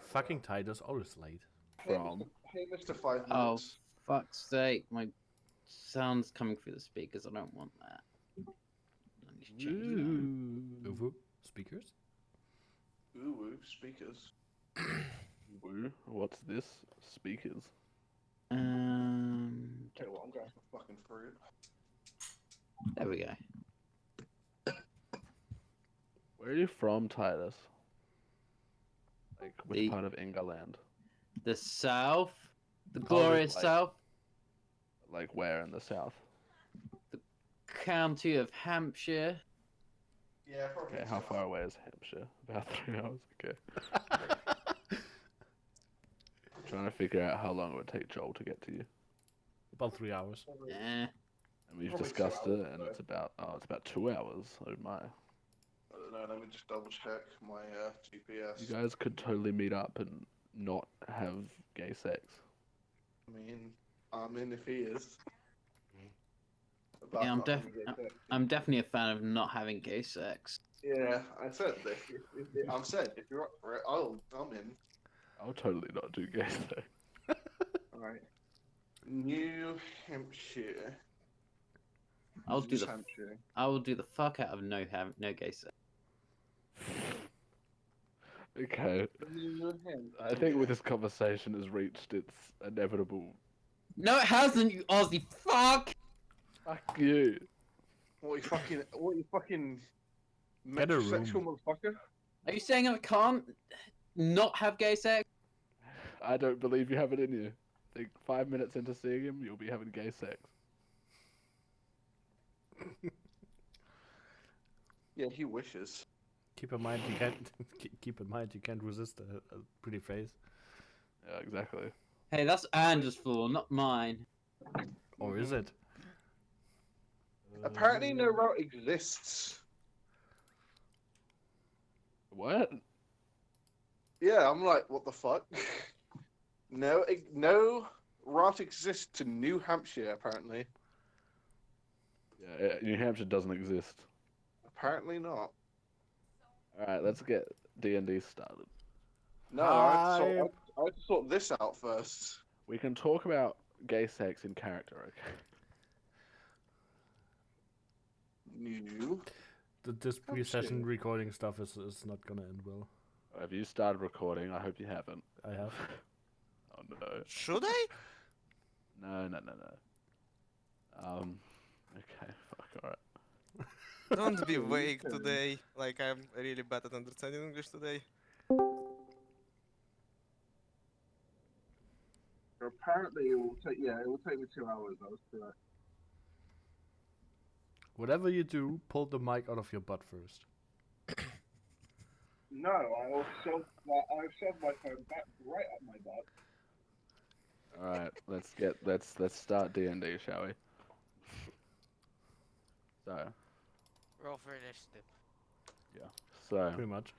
fucking Titus, always late. From. Hey, Mr. 5 Oh, minutes. fuck's sake. My sound's coming through the speakers. I don't want that. I need to change that. Uwu, speakers? Ooh, speakers. Woo. What's this? Speakers. Okay, well, I'm going for fucking fruit. There we go. Where are you from, Titus? Like, which The- part of England? The South. The glorious like- South. Like, where in the south? County of Hampshire. Yeah, probably. Okay, how far away is Hampshire? About 3 hours. Okay. Trying to figure out how long it would take Joel to get to you. About 3 hours. Eh. And we've Probably discussed 2 it, hours, and though. it's about 2 hours. Oh my! I don't know, let me just double check my GPS. You guys could totally meet up and not have gay sex. I mean, I'm in if he is. But Yeah, I'm not having gay sex. I'm definitely a fan of not having gay sex. Yeah, I said that. I'm said if you're up for it, I'm in. I'll totally not do gay sex. Alright. New Hampshire. I'll do New the Hampshire. I will do the fuck out of no gay sex. Okay. New Hampshire. I think with this conversation has reached its inevitable. No, it hasn't, you Aussie fuck! Fuck you. What you fucking Get a room. metrosexual motherfucker? Are you saying I can't not have gay sex? I don't believe you have it in you. I think 5 minutes into seeing him, you'll be having gay sex. Yeah, he wishes. Keep in mind you can't. Keep in mind you can't resist a pretty face. Yeah, exactly. Hey, that's Andrew's flaw, not mine. Or is it? Apparently no route exists. What? Yeah, I'm like, what the fuck? No route exists to New Hampshire, apparently. Yeah, New Hampshire doesn't exist. Apparently not. Alright, let's get D&D started. No, I have to sort this out first. We can talk about gay sex in character, okay? New. This pre-session shit. recording stuff is not gonna end well. Have you started recording? I hope you haven't. I have. Oh no. Should I? No. Okay, fuck, alright. Don't be vague today. Like I'm really bad at understanding English today. Apparently it will take me 2 hours, that was correct. Whatever you do, pull the mic out of your butt first. No, I've shoved my phone back right up my butt. Alright, let's start D&D, shall we? So, Roll for initiative. so Pretty much.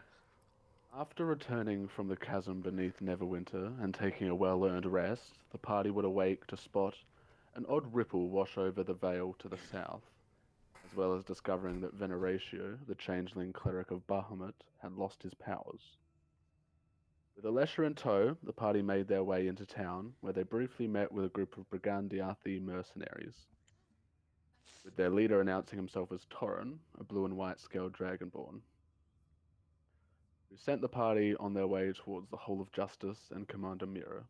after returning from the chasm beneath Neverwinter and taking a well-earned rest, the party would awake to spot an odd ripple wash over the vale to the south, as well as discovering that Veneratio, the changeling cleric of Bahamut, had lost his powers. With Alesha in tow, the party made their way into town, where they briefly met with a group of Brigandiathi mercenaries, with their leader announcing himself as Torren, a blue and white scaled dragonborn, who sent the party on their way towards the Hall of Justice and Commander Mira.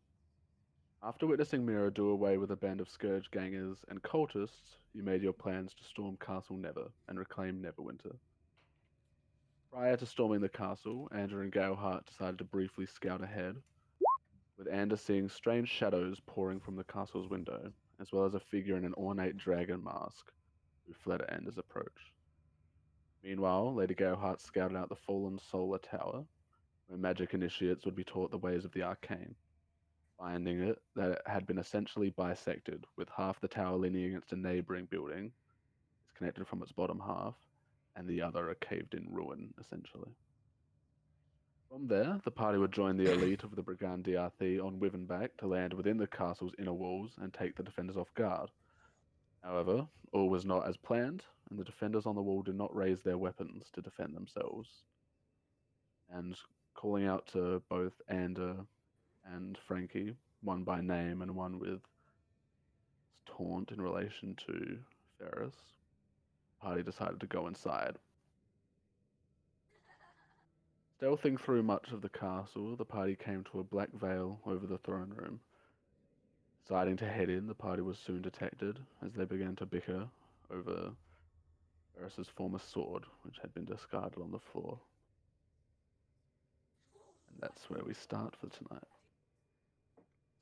After witnessing Mira do away with a band of Scourge gangers and cultists, you made your plans to storm Castle Never and reclaim Neverwinter. Prior to storming the castle, Andrew and Galeheart decided to briefly scout ahead, with Ander seeing strange shadows pouring from the castle's window, as well as a figure in an ornate dragon mask, who fled at Ander's approach. Meanwhile, Lady Galeheart scouted out the fallen Solar Tower, where magic initiates would be taught the ways of the arcane, finding it that it had been essentially bisected, with half the tower leaning against a neighboring building, disconnected from its bottom half, and the other a caved-in ruin, essentially. From there, the party would join the elite of the Brigandiathi on Wyvernback to land within the castle's inner walls and take the defenders off guard. However, all was not as planned, and the defenders on the wall did not raise their weapons to defend themselves, and calling out to both Ander and Frankie, one by name and one with taunt in relation to Ferris. The party decided to go inside. Stealthing through much of the castle, the party came to a black veil over the throne room. Deciding to head in, the party was soon detected as they began to bicker over Ferris's former sword, which had been discarded on the floor. And that's where we start for tonight.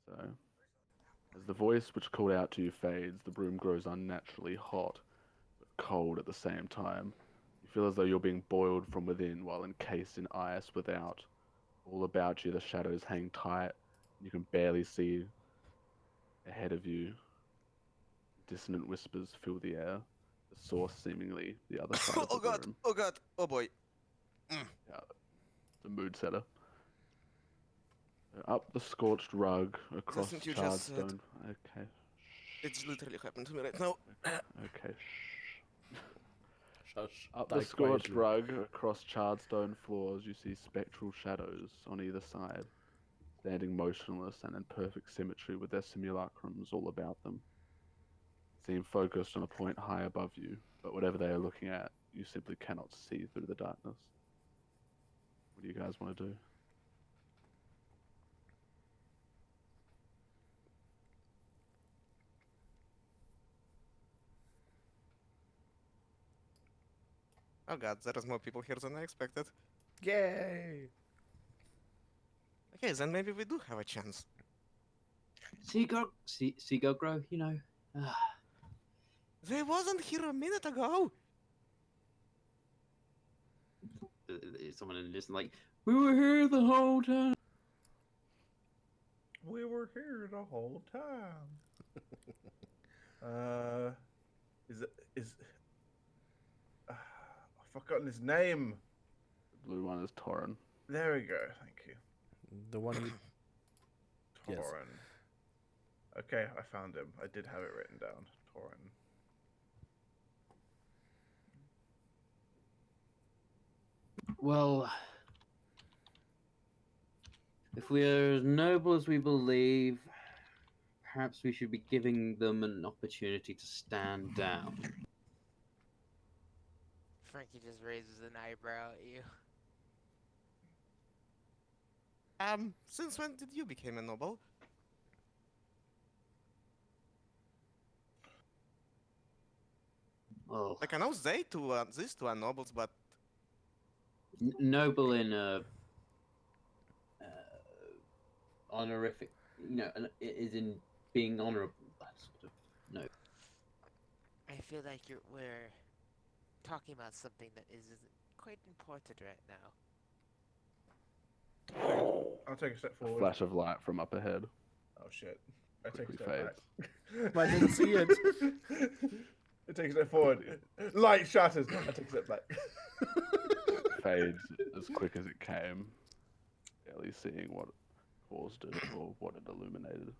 So, as the voice which called out to you fades, the room grows unnaturally hot, but cold at the same time. You feel as though you're being boiled from within while encased in ice without. All about you, the shadows hang tight. You can barely see ahead of you. Dissonant whispers fill the air. The source seemingly the other side of the Oh god, room. oh god, oh boy. Yeah, the mood setter. Up the scorched rug, across what you charred just said? stone. Okay. It's literally happened to me right now. Okay. Shush. Up Die the scorched quietly. rug, across charred stone floors, you see spectral shadows on either side, standing motionless and in perfect symmetry with their simulacrums all about them. Seem focused on a point high above you, but whatever they are looking at, you simply cannot see through the darkness. What do you guys want to do? Oh god, there's more people here than I expected. Yay! Okay, then maybe we do have a chance. Seagull grow, you know. They wasn't here a minute ago. Someone in this like, we were here the whole time. We were here the whole time. I've forgotten his name. The blue one is Torin. There we go. Thank you. The one you. Yes. Torin. Okay, I found him. I did have it written down. Torin. Well, if we are as noble as we believe, perhaps we should be giving them an opportunity to stand down. Frankie just raises an eyebrow at you. Since when did you become a noble? Oh, Like I know these two are nobles, but noble in a honorific, you know, it is in being honorable. That sort of no. I feel like we're talking about something that is quite important right now. I'll take a step A forward. flash of light from up ahead. Oh shit. I take a Quickly step back. I didn't see it. I take a step forward. Light shatters. I take a step back. Fades as quick as it came, barely seeing what caused it or what it illuminated.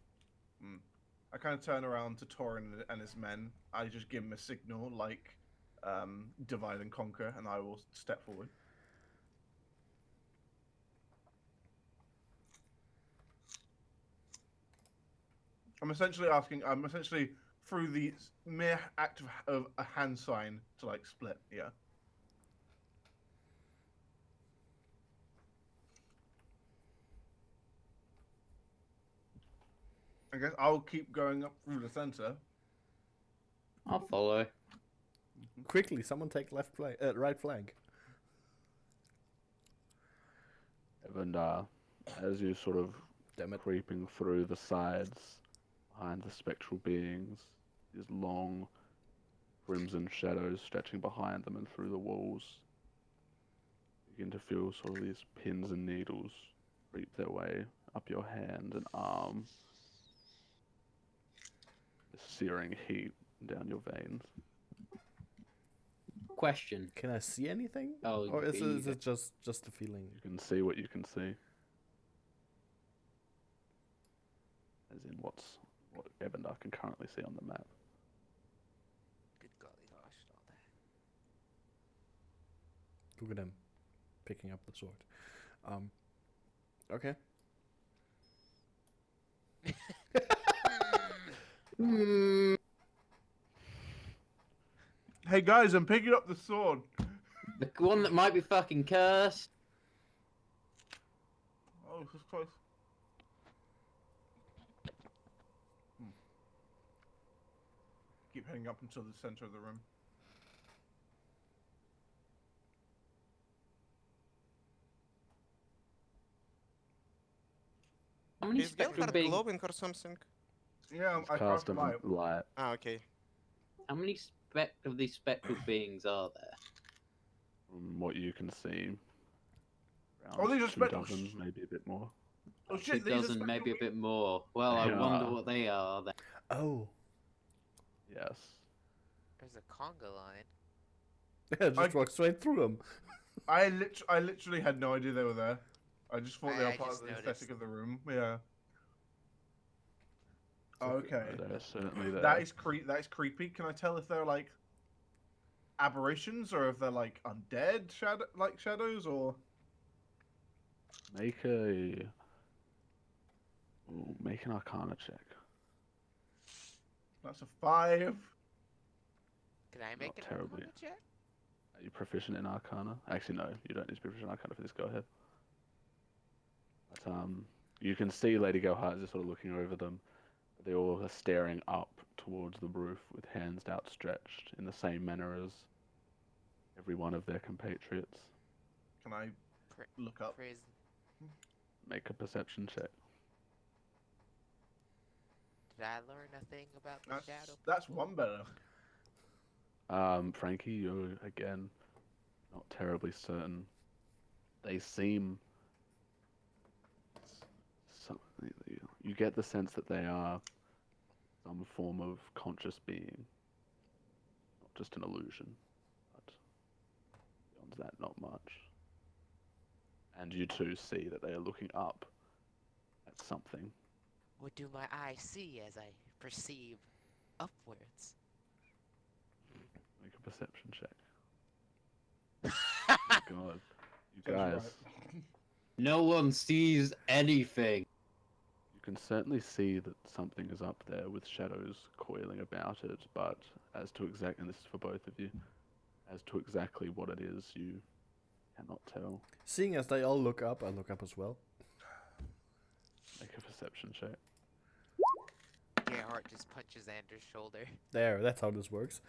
I kind of turn around to Torin and his men. I just give him a signal like divide and conquer, and I will step forward. I'm essentially through the mere act of a hand sign to like split, yeah. I guess I'll keep going up through the center. I'll follow. Quickly, someone take right flank. And as you sort of Damn it. creeping through the sides behind the spectral beings, these long crimson shadows stretching behind them and through the walls, you begin to feel sort of these pins and needles creep their way up your hand and arm. This searing heat down your veins. Question. Can I see anything? Oh, Or is you it just a feeling? You can see what you can see. As in what Evandar can currently see on the map. Good golly gosh, all that. Look at him picking up the sword. Okay. Hmm. Hey guys, I'm picking up the sword. The one that might be fucking cursed. Oh, this is close. Keep heading up until the center of the room. How many Is spectral Gelhard beings? glowing or something? Yeah, He's I cast cast a light. light. Ah, okay. How many of these spectral beings are there? From what you can see, Oh, around these are 2 spectral. dozen, maybe a bit more. Oh Two shit, these are dozen, spectral maybe a beings. bit more. Well, I They wonder are. what they are then. Oh. Yes. There's a conga line. Yeah, just I- walk straight through them. I literally had no idea they were there. I just thought they were I part just of the noticed. aesthetic of the room. Yeah. Okay. They're certainly there. That is creepy. Can I tell if they're like aberrations or if they're like undead shadows or? Make an Arcana check. That's a 5. Can I make Not an terribly. Arcana check? Are you proficient in Arcana? Actually, no. You don't need to be proficient in Arcana for this. Go ahead. But you can see Lady Gelhart is sort of looking over them. They all are staring up towards the roof with hands outstretched in the same manner as every one of their compatriots. Can I Pra- look up? Praise. Make a perception check. Did I learn a thing about the shadow? That's one better. Frankie, you're again not terribly certain. They seem. You get the sense that they are some form of conscious being, not just an illusion. But beyond that, not much. And you too see that they are looking up at something. What do my eyes see as I perceive upwards? Make a perception check. Oh my God, you Sounds guys. right. No one sees anything. You can certainly see that something is up there with shadows coiling about it, but as to and this is for both of you, as to exactly what it is, you cannot tell. Seeing as they all look up, I look up as well. Make a perception check. Gerhardt just punches Anders' shoulder. There, that's how this works.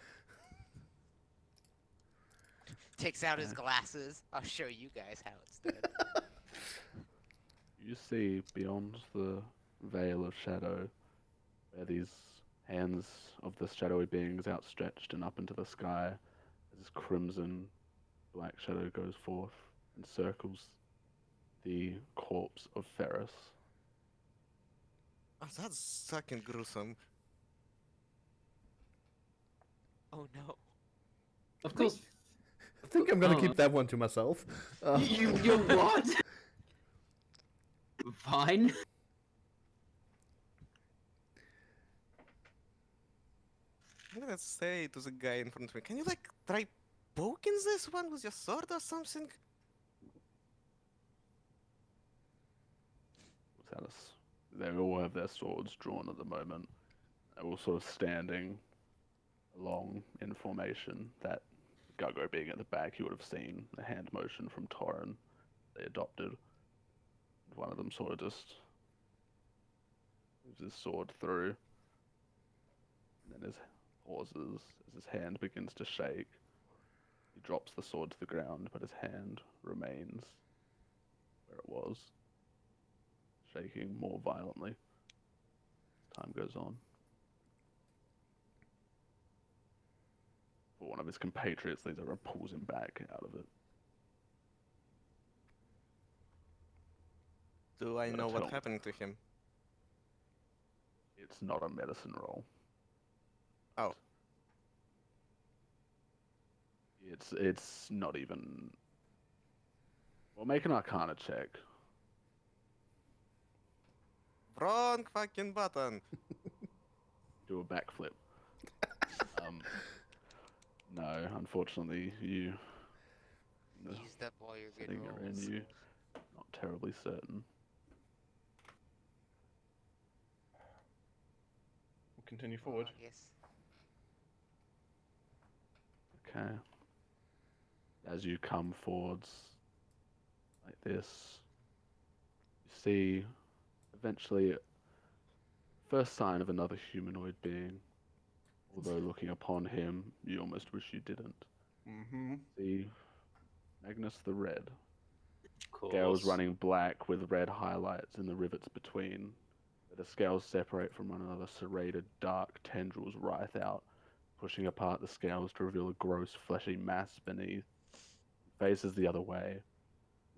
Takes out his glasses. I'll show you guys how it's done. You see beyond the veil of shadow, where these hands of the shadowy beings outstretched and up into the sky, as this crimson black shadow goes forth and circles the corpse of Ferris. Oh, that's fucking gruesome. Oh no. Of course. I think I'm gonna Oh. keep that one to myself. You're what? Fine. I'm gonna say to the guy in front of me, can you like try poking this one with your sword or something? They all have their swords drawn at the moment. They're all sort of standing along in formation. That Guggo being at the back, you would have seen the hand motion from Torrin they adopted. One of them sort of just moves his sword through. And then his pauses as his hand begins to shake. He drops the sword to the ground, but his hand remains where it was, shaking more violently as time goes on. For one of his compatriots, Lizara pulls him back out of it. Do I Gotta know tell what me. happened to him? It's not a medicine roll. Oh. It's not even. Well, make an Arcana check. Wrong fucking button. Do a backflip. No, unfortunately, you. The Used up all your good setting you're in, rolls. you not terribly certain. continue forward. I guess. Okay. As you come forwards like this, you see eventually first sign of another humanoid being. Although looking upon him, you almost wish you didn't. Mm-hmm. See Magnus the Red. Of Scales course. running black with red highlights in the rivets between. Where the scales separate from one another, serrated dark tendrils writhe out, pushing apart the scales to reveal a gross fleshy mass beneath. He faces the other way.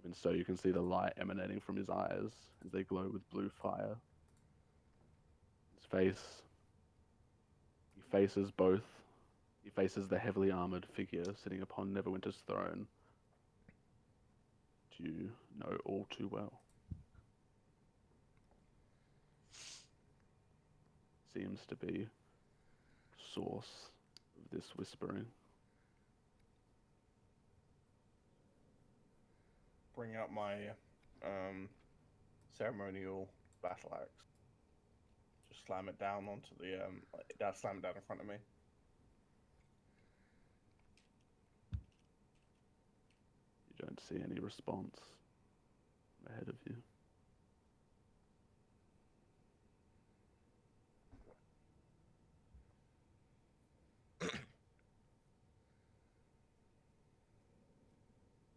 Even so, you can see the light emanating from his eyes as they glow with blue fire. His face. He faces both. He faces the heavily armored figure sitting upon Neverwinter's throne. Which you know all too well. Seems to be source of this whispering. Bring out my ceremonial battle axe. Just slam it down onto the slam it down in front of me. You don't see any response ahead of you.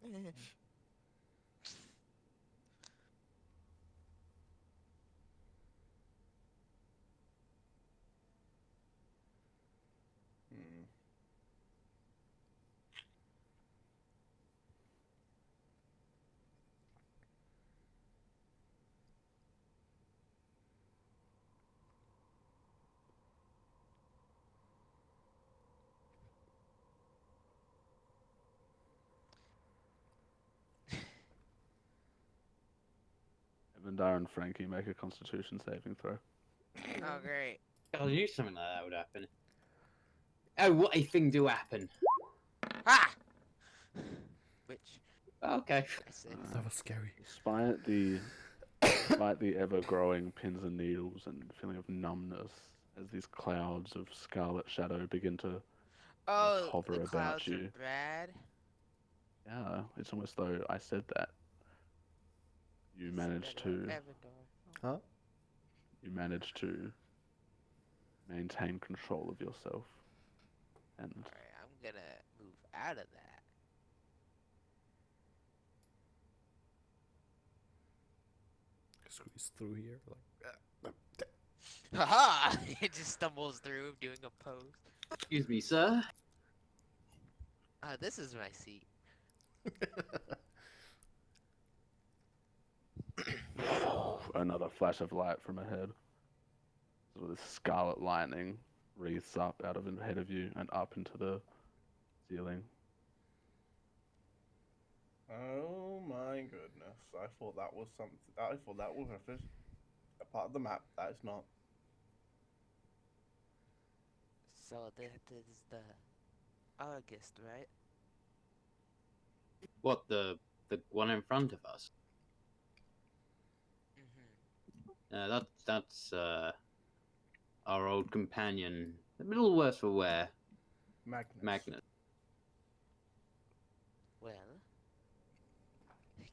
Hmm. Evandar and Frankie make a Constitution saving throw. Oh, great. I knew something like that would happen. Oh, what a thing do happen. Ah! Which, Okay. I said. That was scary. Despite the ever-growing pins and needles and feeling of numbness as these clouds of scarlet shadow begin to Oh, hover the about clouds you. are bad. Yeah, it's almost though I said that. You managed to Huh? maintain control of yourself. And Alright, I'm gonna move out of that. Squeeze through here. Like, Haha! It just stumbles through doing a pose. Excuse me, sir. This is my seat. another flash of light from ahead. So this scarlet lightning wreaths up out of ahead of you and up into the ceiling. Oh my goodness! I thought that was something. I thought that was a part of the map. That is not. So this is the August, right? What, the one in front of us? Mm-hmm. That's our old companion, a little worse for wear, Magnus. Well, he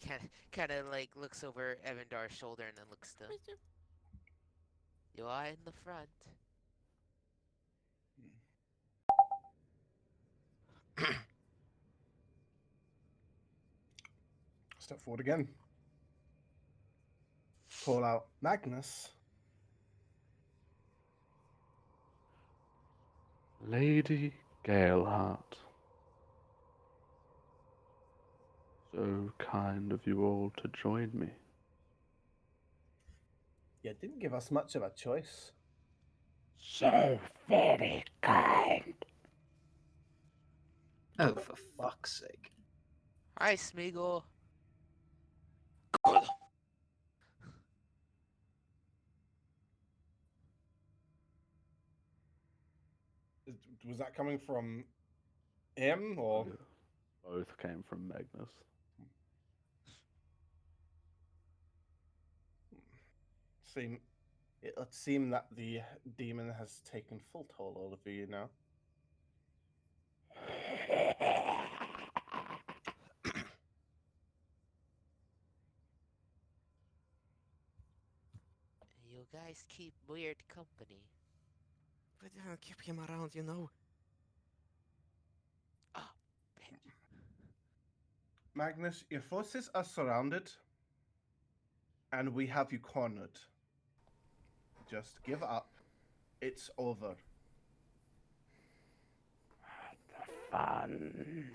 kind of like looks over Evandar's shoulder and then looks to. You are in the front. Step forward again. Call out Magnus. Lady Galeheart. So kind of you all to join me. You didn't give us much of a choice. So very kind. Oh, for fuck's sake. Hi, Smeagol. Was that coming from him or? Both came from Magnus. See, It would seem that the demon has taken full toll of you now. You guys keep weird company. We didn't keep him around, you know. Oh, bitch. Magnus, your forces are surrounded, and we have you cornered. Just give up. It's over. The fun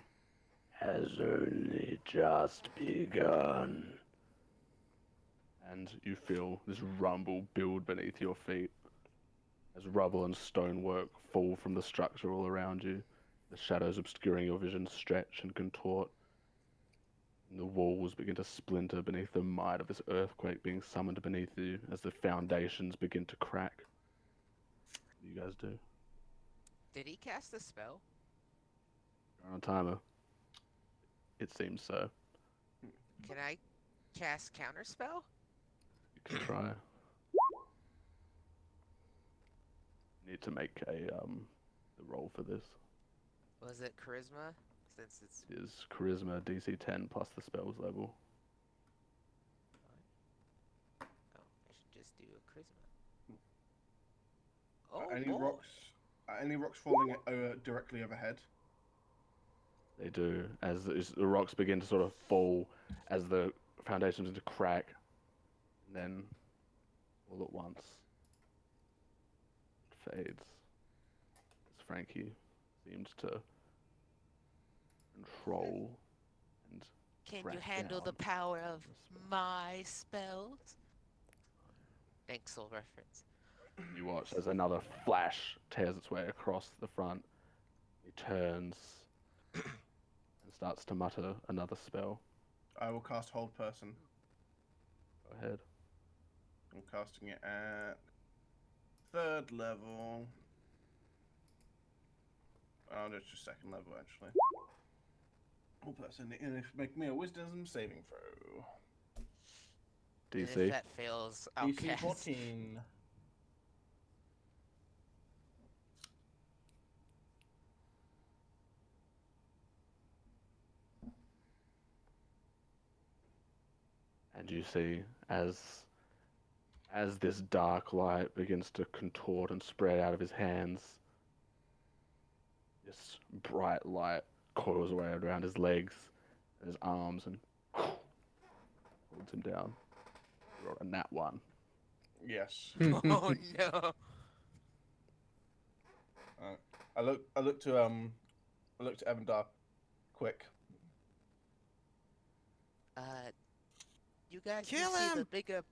has only just begun. And you feel this rumble build beneath your feet as rubble and stonework fall from the structure all around you. The shadows obscuring your vision stretch and contort. And the walls begin to splinter beneath the might of this earthquake being summoned beneath you as the foundations begin to crack. What do you guys do? Did he cast a spell? You're on a timer. It seems so. Can I cast counterspell? You can try. You need to make a the roll for this. Was it charisma? Since it's It is charisma DC 10 plus the spells level. oh, I should just do a charisma. Are Oh, any boy. rocks falling directly overhead? They do, as the rocks begin to sort of fall as the foundations begin to crack, and then all at once it fades. As Frankie seems to control and Can you crack handle the down power of the spell. my spells? Thanks, soul reference. You watch as another flash tears its way across the front. He turns and starts to mutter another spell. I will cast Hold Person. Go ahead. I'm casting it at 3rd level. Oh, no, it's just 2nd level, actually. Hold Person, make me a Wisdom saving throw. And if DC. that fails, I'll DC cast. 14. And you see as this dark light begins to contort and spread out of his hands, this bright light coils around his legs and his arms and holds him down. He rolled a nat 1. Yes. Oh no! I look to Evandar. Quick. You guys Kill do see the him! bigger.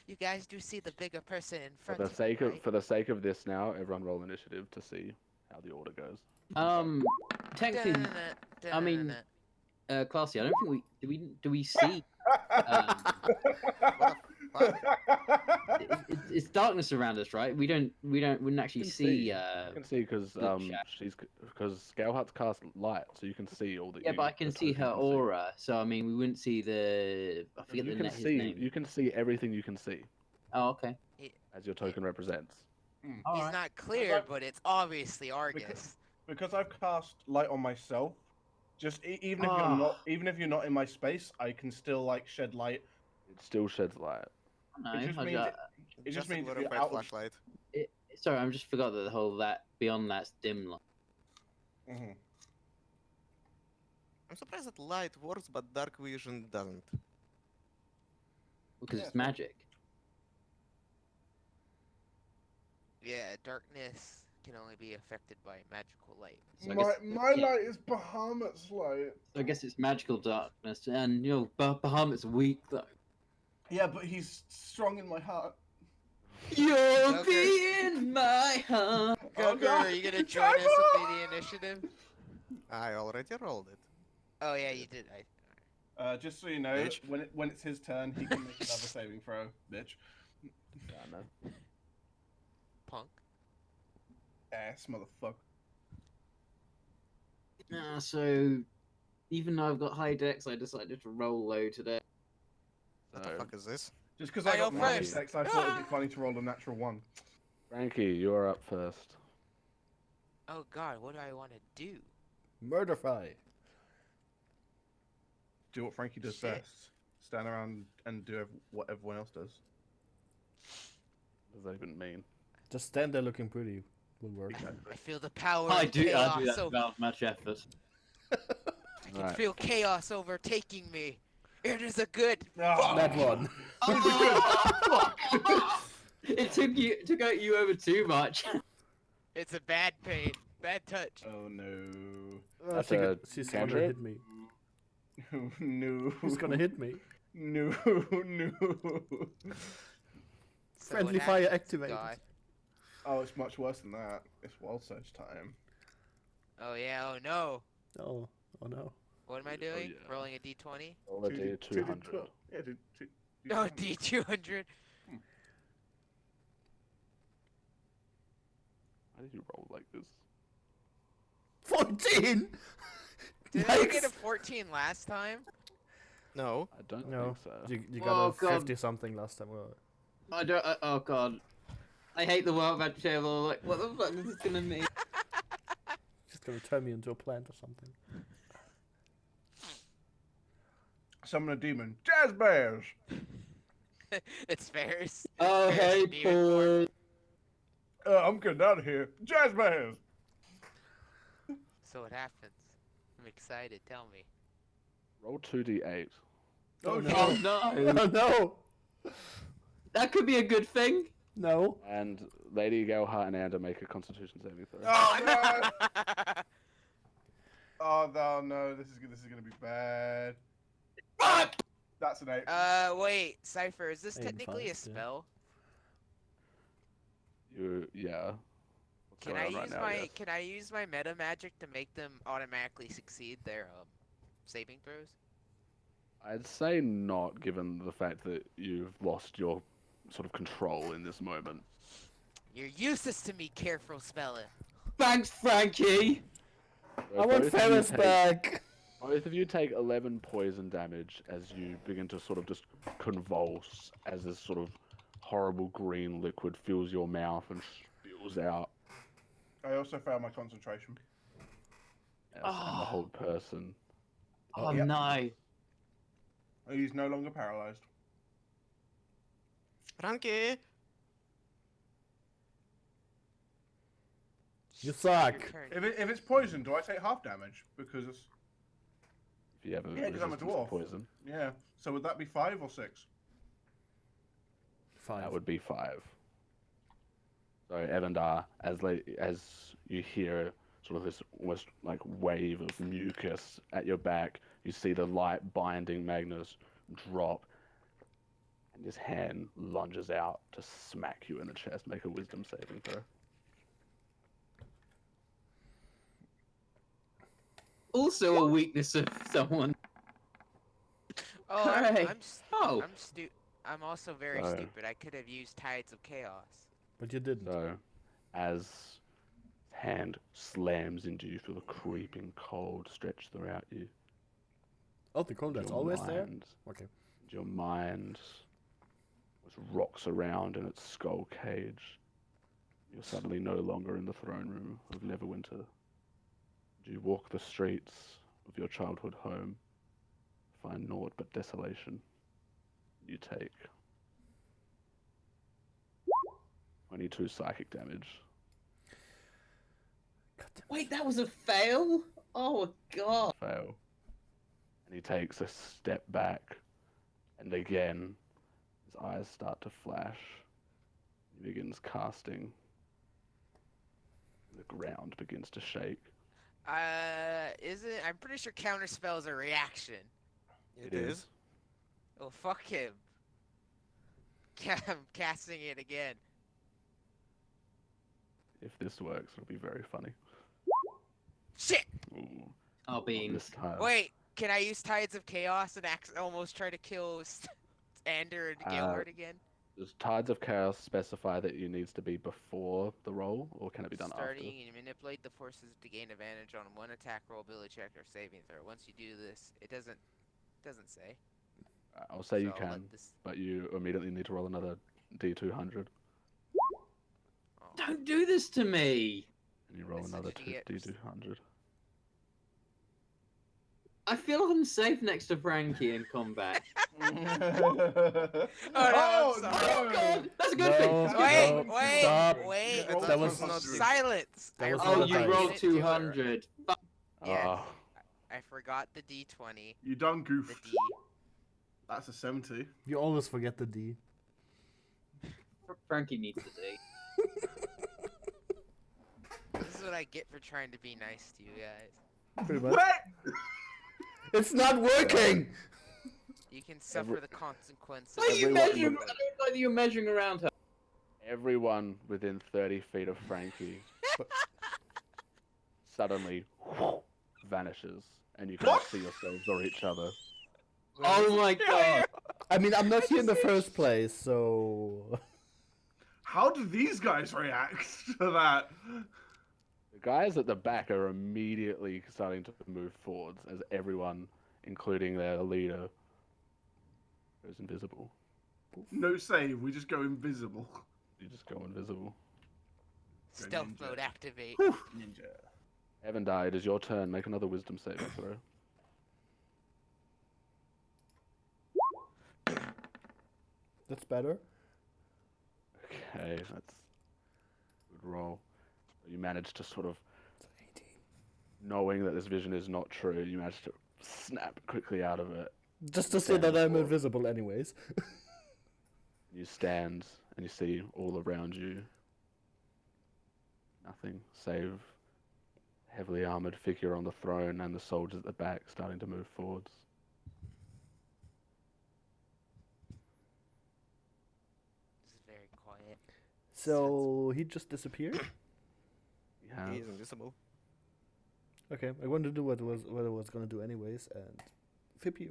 You guys do see the bigger person in For front the of sake you, of right? for the sake of this now, everyone roll initiative to see how the order goes. Technically, Dun-dun-dun, I mean, dun-dun-dun. Classy, I don't think do we see? It's darkness around us, right? We wouldn't actually can see. You can see because shadow. because Scaleheart's cast light, so you can see all the. Yeah, but I can see her aura, so I mean, we wouldn't see the. I forget You the can his see. name. You can see everything you can see, Oh, okay. as your token represents. He's Alright. not clear, but it's obviously Argus. Because I've cast light on myself. Just even if you're Ah. not, even if you're not in my space, I can still like shed light. It still sheds light. No, It just I means ju- it just a means if you're glorified out of, flashlight. sorry, I just forgot that the whole that beyond that's dim light. Mhm. I'm surprised that light works, but dark vision doesn't. Because Yeah, it's magic. Yeah, darkness can only be affected by magical light. So I guess, My yeah, light is Bahamut's light. so I guess it's magical darkness, and Bahamut's weak though. Yeah, but he's strong in my heart. You'll Joker. be in my heart. Goku, God, are you gonna it's join us with Jaguar! the initiative? I already rolled it. Oh yeah, you did. Just so you know, Bitch. when it's his turn, he can make another saving throw, bitch. Yeah, I know. Punk. Ass motherfucker. So, even though I've got high dex, I decided to roll low today. What the So fuck is this? Just because I I got go minus first. 6, I thought it'd be funny to roll a natural 1. Frankie, you are up first. Oh God, what do I want to do? Murderfy. Do what Frankie does Shit. best. Stand around and do what everyone else does. What does that even mean? Just stand there looking pretty. Will work. I feel the power I of do chaos. that without much effort. I can Right. feel chaos overtaking me. It is a good. Oh, That one. It took out you over too much. It's a bad pain. Bad touch. Oh no. That's She's a gonna cantrip? hit me. No. She's gonna hit me. No, no. So Friendly what fire happens, activated. God? Oh, it's much worse than that. It's Wild Surge time. Oh yeah. Oh no. Oh, oh no. What am I doing? yeah. Rolling a d20? Roll a D200. Yeah, Oh, d200. Why did you roll like this? 14! Did I get a Yikes. 14 last time? No. I don't No, think so. you Oh, got a God. 50 something last time. Well, I don't. Oh god. I hate the world of table. Like, what the fuck is this gonna mean? she's gonna turn me into a plant or something. Summon a demon. Jazz bears! It's Ferris. Oh Ferris hey, the demon boy. I'm getting out of here. Jazz bears! So what happens? I'm excited. Tell me. Roll 2d8. Oh, no. Oh no. Oh no! That could be a good thing. No. And Lady Gelhart and Ander make a constitution saving throw. Oh no! Oh no, this is gonna be bad. That's an 8. Wait, Cypher, is this Aim technically a fast, yeah. spell? Yeah. What's Can going I on right use now, my yes. Can I use my meta magic to make them automatically succeed their saving throws? I'd say not, given the fact that you've lost your sort of control in this moment. You're useless to me, careful speller. Thanks, Frankie. So I want both of you Ferris take- back! Both of you take 11 poison damage as you begin to sort of just convulse as this sort of horrible green liquid fills your mouth and spills out I also failed my concentration. and the Oh. whole person. Oh Yep. no. He's no longer paralyzed. Frankie. You Your suck! turn. If it's poison, do I take half damage? Because it's If you have a Yeah, 'cause I'm a resistance to dwarf. poison, yeah. So would that be 5 or 6? 5. that would be 5. So Evandar, as you hear sort of this almost like wave of mucus at your back, you see the light binding Magnus drop, and his hand lunges out to smack you in the chest. Make a wisdom saving throw. Also a weakness of someone. Oh, Hey. Oh. I'm also very So- stupid. I could have used Tides of Chaos. But you didn't. So, as his hand slams into you, feel the creeping cold stretch throughout you. Oh, the cold that's Your always there? mind- Okay. Your mind just rocks around in its skull cage. You're suddenly no longer in the throne room of Neverwinter. You walk the streets of your childhood home, find naught but desolation. You take 22 psychic damage. God damn it. Wait, that was a fail? Oh god. Fail. And he takes a step back, and again, his eyes start to flash. He begins casting. The ground begins to shake. I'm pretty sure counterspell is a reaction. It is. Oh, fuck him. I'm casting it again. If this works, it'll be very funny. Shit! Ooh, Oh, Bean. this time. Wait, can I use Tides of Chaos and almost try to kill Ander and Gilbert again? Does Tides of Chaos specify that it needs to be before the roll, or can it be done Starting after? and manipulate the forces to gain advantage on one attack roll, ability check, or saving throw. Once you do this, it doesn't say. I'll say you So I'll let can, this- but you immediately need to roll another D200, oh. Don't do this to me. and you roll That's another such an idiot. D200. I feel unsafe next to Frankie in combat. Oh, no, oh I'm sorry. Oh god, that's a good No. thing. Wait, No, wait, stop. wait! Roll That was- not Silence! that I was Oh, not you nice. rolled didn't do it. 200. Fuck. Yes. Ah, I forgot the D20. You done The goofed. D. That's a 70. You always forget the D. Frankie needs to D. This is what I get for trying to be nice to you guys. Pretty much. What? It's not working. You can suffer the consequences. Why are you Everyone- measuring? I don't like that you're measuring around her. everyone within 30 feet of Frankie suddenly vanishes, and you can't see yourselves or each other. Oh my god. I mean, I'm not here in the first place, so. How do these guys react to that? The guys at the back are immediately starting to move forwards as everyone, including their leader, goes invisible. No save, we just go invisible. You just go invisible. Stealth Ninja. mode activate. Ninja. Evandar, it is your turn. Make another wisdom saving throw. That's better. Okay, that's a good roll. You manage to sort of, knowing that this vision is not true, you manage to snap quickly out of it. Just to say that Stand I'm forward. invisible, anyways. You stand and you see all around you nothing save a heavily armored figure on the throne and the soldiers at the back starting to move forwards. This is very quiet. So he just disappeared. You have He's invisible. Okay, I wanted to do what I was gonna do anyways, and flip you.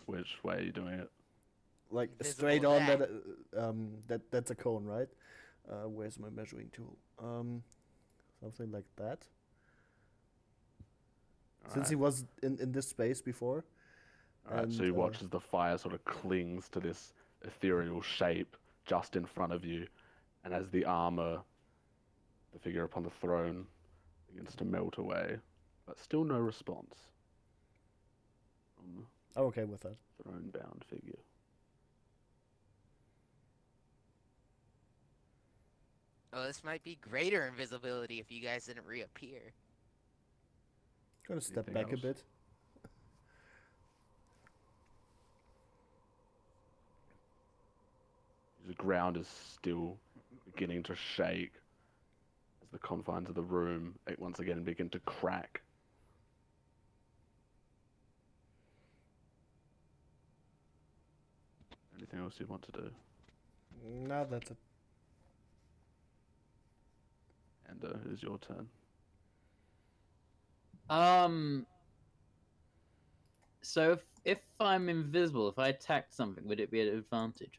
which way are you doing it? Like Invisible straight on that. that's a cone, right? Where's my measuring tool? Something like that. Since he Alright. was in this space before. Alright, so and, you watch as the fire sort of clings to this ethereal shape just in front of you, and as the armor, the figure upon the throne, begins to melt away, but still no response from I'm okay with that. the throne-bound figure. Oh, this might be greater invisibility if you guys didn't reappear. Gonna step Anything back else? a bit. The ground is still beginning to shake as the confines of the room once again begin to crack. Anything else you want to do? No, that's it. And it is your turn. So if I'm invisible, if I attacked something, would it be an advantage?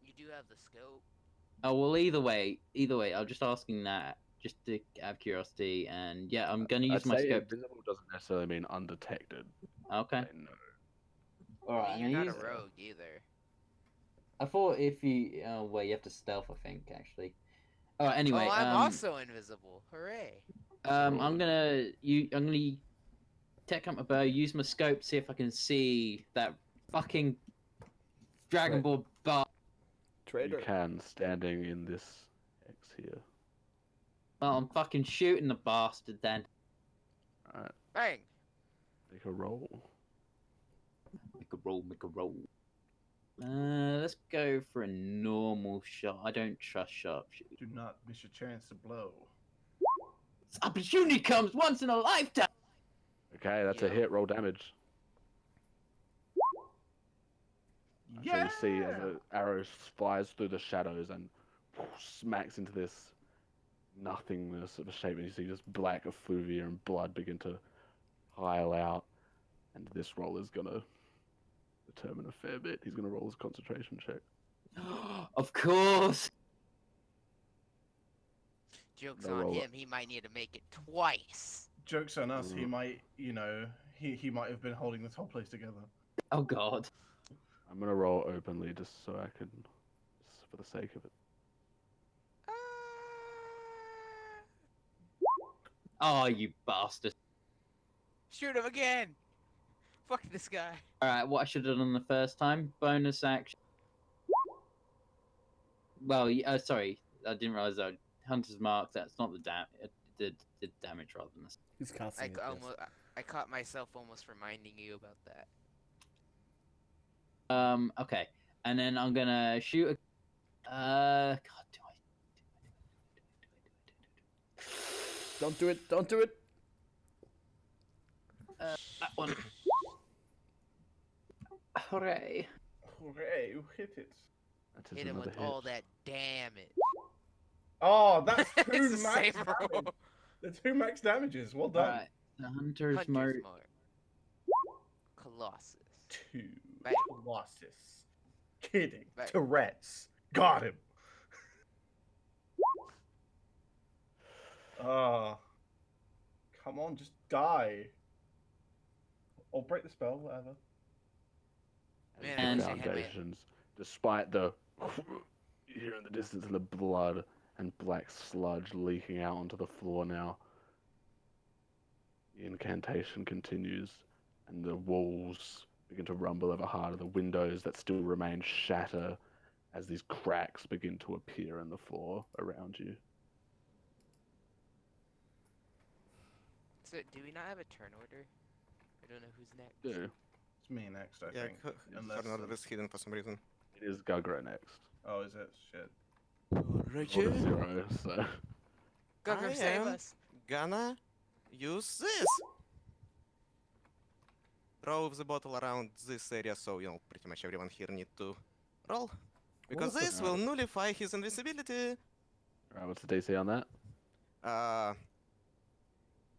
You do have the scope. Oh well, either way, I'm just asking that just to have curiosity, and yeah, I'm gonna use I'd my say scope. invisible doesn't necessarily mean undetected. Okay. I know. All right, But I'm you're gonna not use. a rogue either. I thought if you, well, you have to stealth, I think actually. All right, anyway. Oh, I'm also invisible. Hooray! I'm gonna take out my bow, use my scope, see if I can see that fucking Dragon Right. Ball bar. You can, standing in this X here. Well, I'm fucking shooting the bastard then. Alright, Bang! make a roll. Make a roll. Let's go for a normal shot. I don't trust sharpshooter. Do not miss your chance to blow. This opportunity comes once in a lifetime. Okay, that's a Yeah. hit. Roll damage. So you see as the arrow flies through the shadows and smacks into this nothingness of a shape, and you see just black effluvia and blood begin to pile out. And this roll is gonna determine a fair bit. He's gonna roll his concentration check. Of course. Joke's No on roll. him. He might need to make it twice. Joke's on us. He Mm. might, he might have been holding this whole place together. Oh god. I'm gonna roll openly just so I can, just for the sake of it. Oh, you bastard. Shoot him again! Fuck this guy. Alright, what I should have done the first time. Bonus action. Well, sorry. I didn't realize that. Hunter's Mark, that's not the did damage rather than this. He's casting it. Yes. I caught myself almost reminding you about that. Okay. And then I'm gonna shoot God, Don't do it. Don't do it. that one. Hooray. Hooray, you hit it. That is Hit him another with hit. all that damage. Oh, that's It's two the max same roll. damage. The 2 max damages. Well done. Alright. The Hunter's Hunter's Mark. Mark. Colossus. 2. Right. Colossus. Kidding. Right. Tourette's. Got him. Come on, just die. Or break the spell, whatever. Man, And- I wish I had my- Foundations, despite the you hear in the distance the blood and black sludge leaking out onto the floor now. The incantation continues, and the walls begin to rumble ever harder. The windows that still remain shatter as these cracks begin to appear in the floor around you. So, do we not have a turn order? I don't know who's next. Do. It's me next, I Yeah, think. turn Unless, order is hidden for some reason. It is Gugro next. oh, is it? Shit. Order 0, so Gugger, I save am- us. Gonna use this. Throw the bottle around this area so, you know, pretty much everyone here need to roll. Because was the- this will nullify his invisibility. alright, what's the DC on that?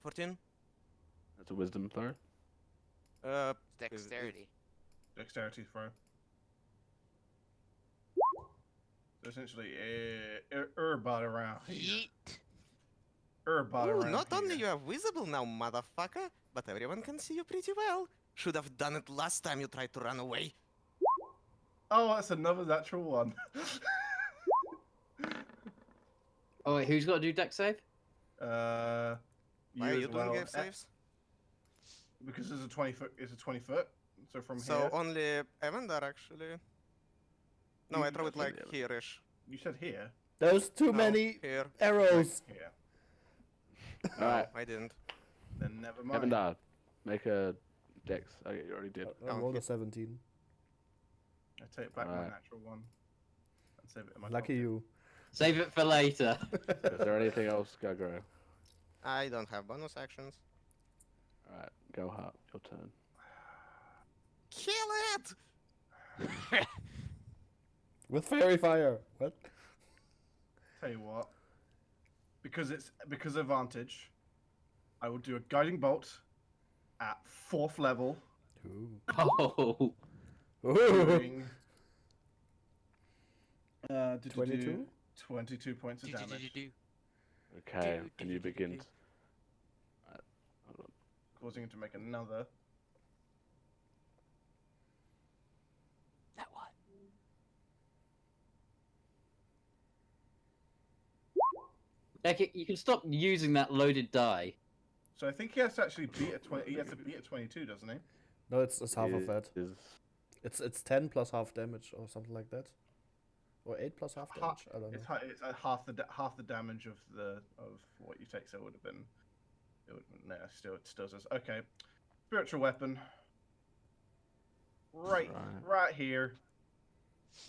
14. That's a wisdom throw. Dexterity. Dexterity throw. So essentially, Urbot around here. Yeet. Urbot Ooh, around not only here. you are visible now, motherfucker, but everyone can see you pretty well. Should have done it last time you tried to run away. Oh, that's another natural one. Oh wait, who's got to do deck save? You Why are as you well. doing game saves? Because it's a 20 foot. It's a 20 foot. So from So here. only Evander actually. No, I You- throw it like Evander. here-ish. You said here. There's too No, many Here. arrows. Here. Alright, I didn't. Then never mind. Evandar, make a dex. Okay, you already did. I Oh, rolled a hit. 17. I take back my Alright. natural one. And save it in my Lucky pocket. you. Save it for later. Is there anything else, Gugro? I don't have bonus actions. Alright, go Hart, your turn. Kill it! With fairy fire. What? Tell you what. Because advantage, I will do a guiding bolt at 4th level. Ooh. Oh. Ooh. Doing 22? 22 points of damage, Okay, Do, and do, you do, do, begin. do. Hold on. causing him to make another. That one. Like, you can stop using that loaded die. So I think he has to actually beat a 20. He has to beat a 22, doesn't he? No, it's half of It that. is- It's 10 plus half damage or something like that. Or 8 plus half damage. I don't know. It's half the damage of what you take. So it would have been. No, it still does. Okay, spiritual weapon. Right here.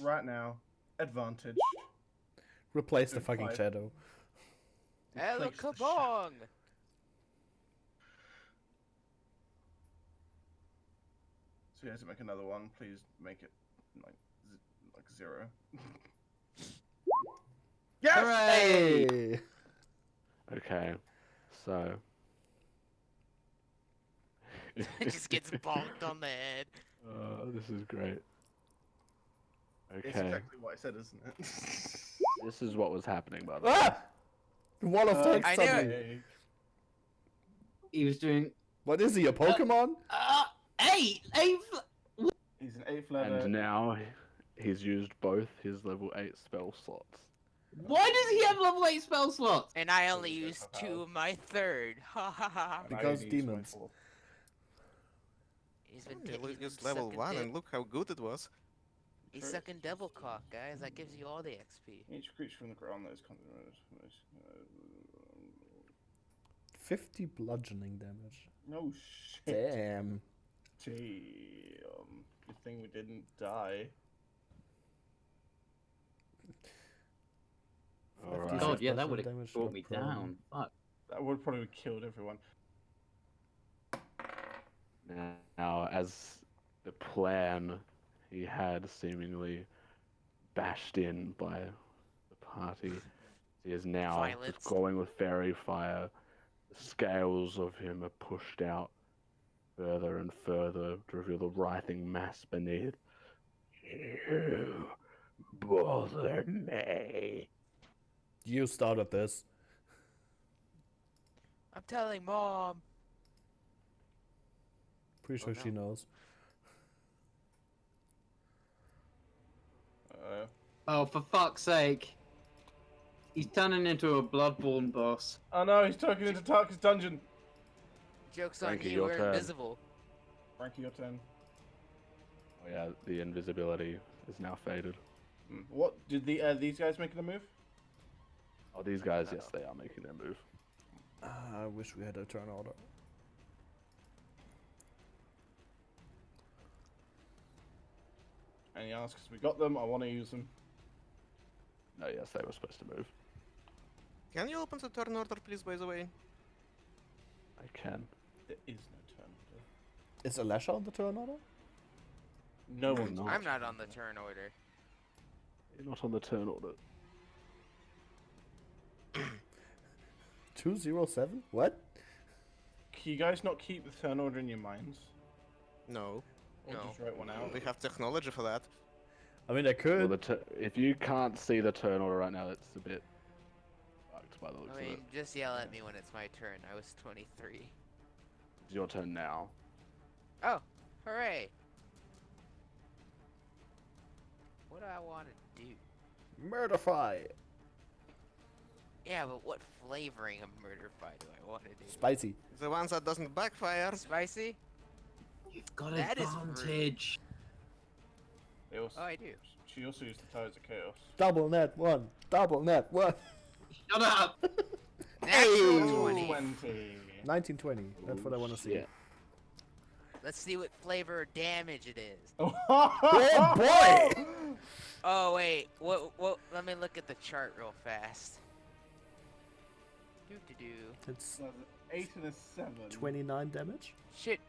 Right now. Advantage. Replace the Good fucking fight. shadow. Hello, Replace the kabong! So he has to make another one. Please make it like 0. Yes! Hooray! Okay, so. It just gets bonked on the head. This is great. It's Okay, exactly what I said, isn't it? this is what was happening, by the way. Ah! The wall of tanks I knew it. suddenly. Hey. He was doing What is he, a Pokemon? 8! 8! He's an 8th level. And now he's used both his level 8 spell slots. Why does he have level 8 spell slots? And I only Because he used doesn't 2 have- of my third. Ha ha ha. and I Because only use my demons. 4th. He's been, You he's been used level sucking 1 div- and look how good it was. He's True. sucking devil cock, guys. That gives you all the XP. Each creature from the ground that is concentrated. 50 bludgeoning damage. No shit. Damn. Damn. Good thing we didn't die. Alright. God, yeah, that bludgeoning would have damage, brought not me prone. down. Fuck. That would probably have killed everyone. Now, as the plan he had seemingly bashed in by the party, he is now Violence. just going with fairy fire. The scales of him are pushed out further and further to reveal the writhing mass beneath. You bother me. You started this. I'm telling mom. Pretty Oh, sure she knows. Oh, for fuck's sake. He's turning into a Bloodborne boss. Oh no, he's talking into Tarkus dungeon. Joke's on Frankie, you, your we're turn. invisible. Frankie, your turn. Oh yeah, the invisibility is now faded. What did these guys making a move? Oh, these guys, yes, they are making their move. I wish we had a turn order. And he asks, we got them, I want to use them. No, yes, they were supposed to move. Can you open the turn order, please, by the way? I can. There is no turn order. Is Alesha on the turn order? No one's not. I'm not on the turn order. You're not on the turn order. 207? What? Can you guys not keep the turn order in your minds? No. Or No. just write one out? We have technology for that. I mean, I could. Well, if you can't see the turn order right now, it's a bit fucked by the looks I of it. mean, just yell at me when it's my turn. I was 23. It's your turn now. Oh, hooray! What do I want to do? Murderfy! Yeah, but what flavoring of Murderfy do I want to do? Spicy. The ones that doesn't backfire. Spicy? You've got That is advantage. They also, Oh, I do. She also used the Tires of Chaos. Double net 1. Double net 1. Shut up! Natural 20. 1920. That's what I want to see. Shit. Let's see what flavor or damage it is. Oh boy! Oh wait, what? Let me look at the chart real fast. Do. It's So 8 and a 7. 29 damage. Shit.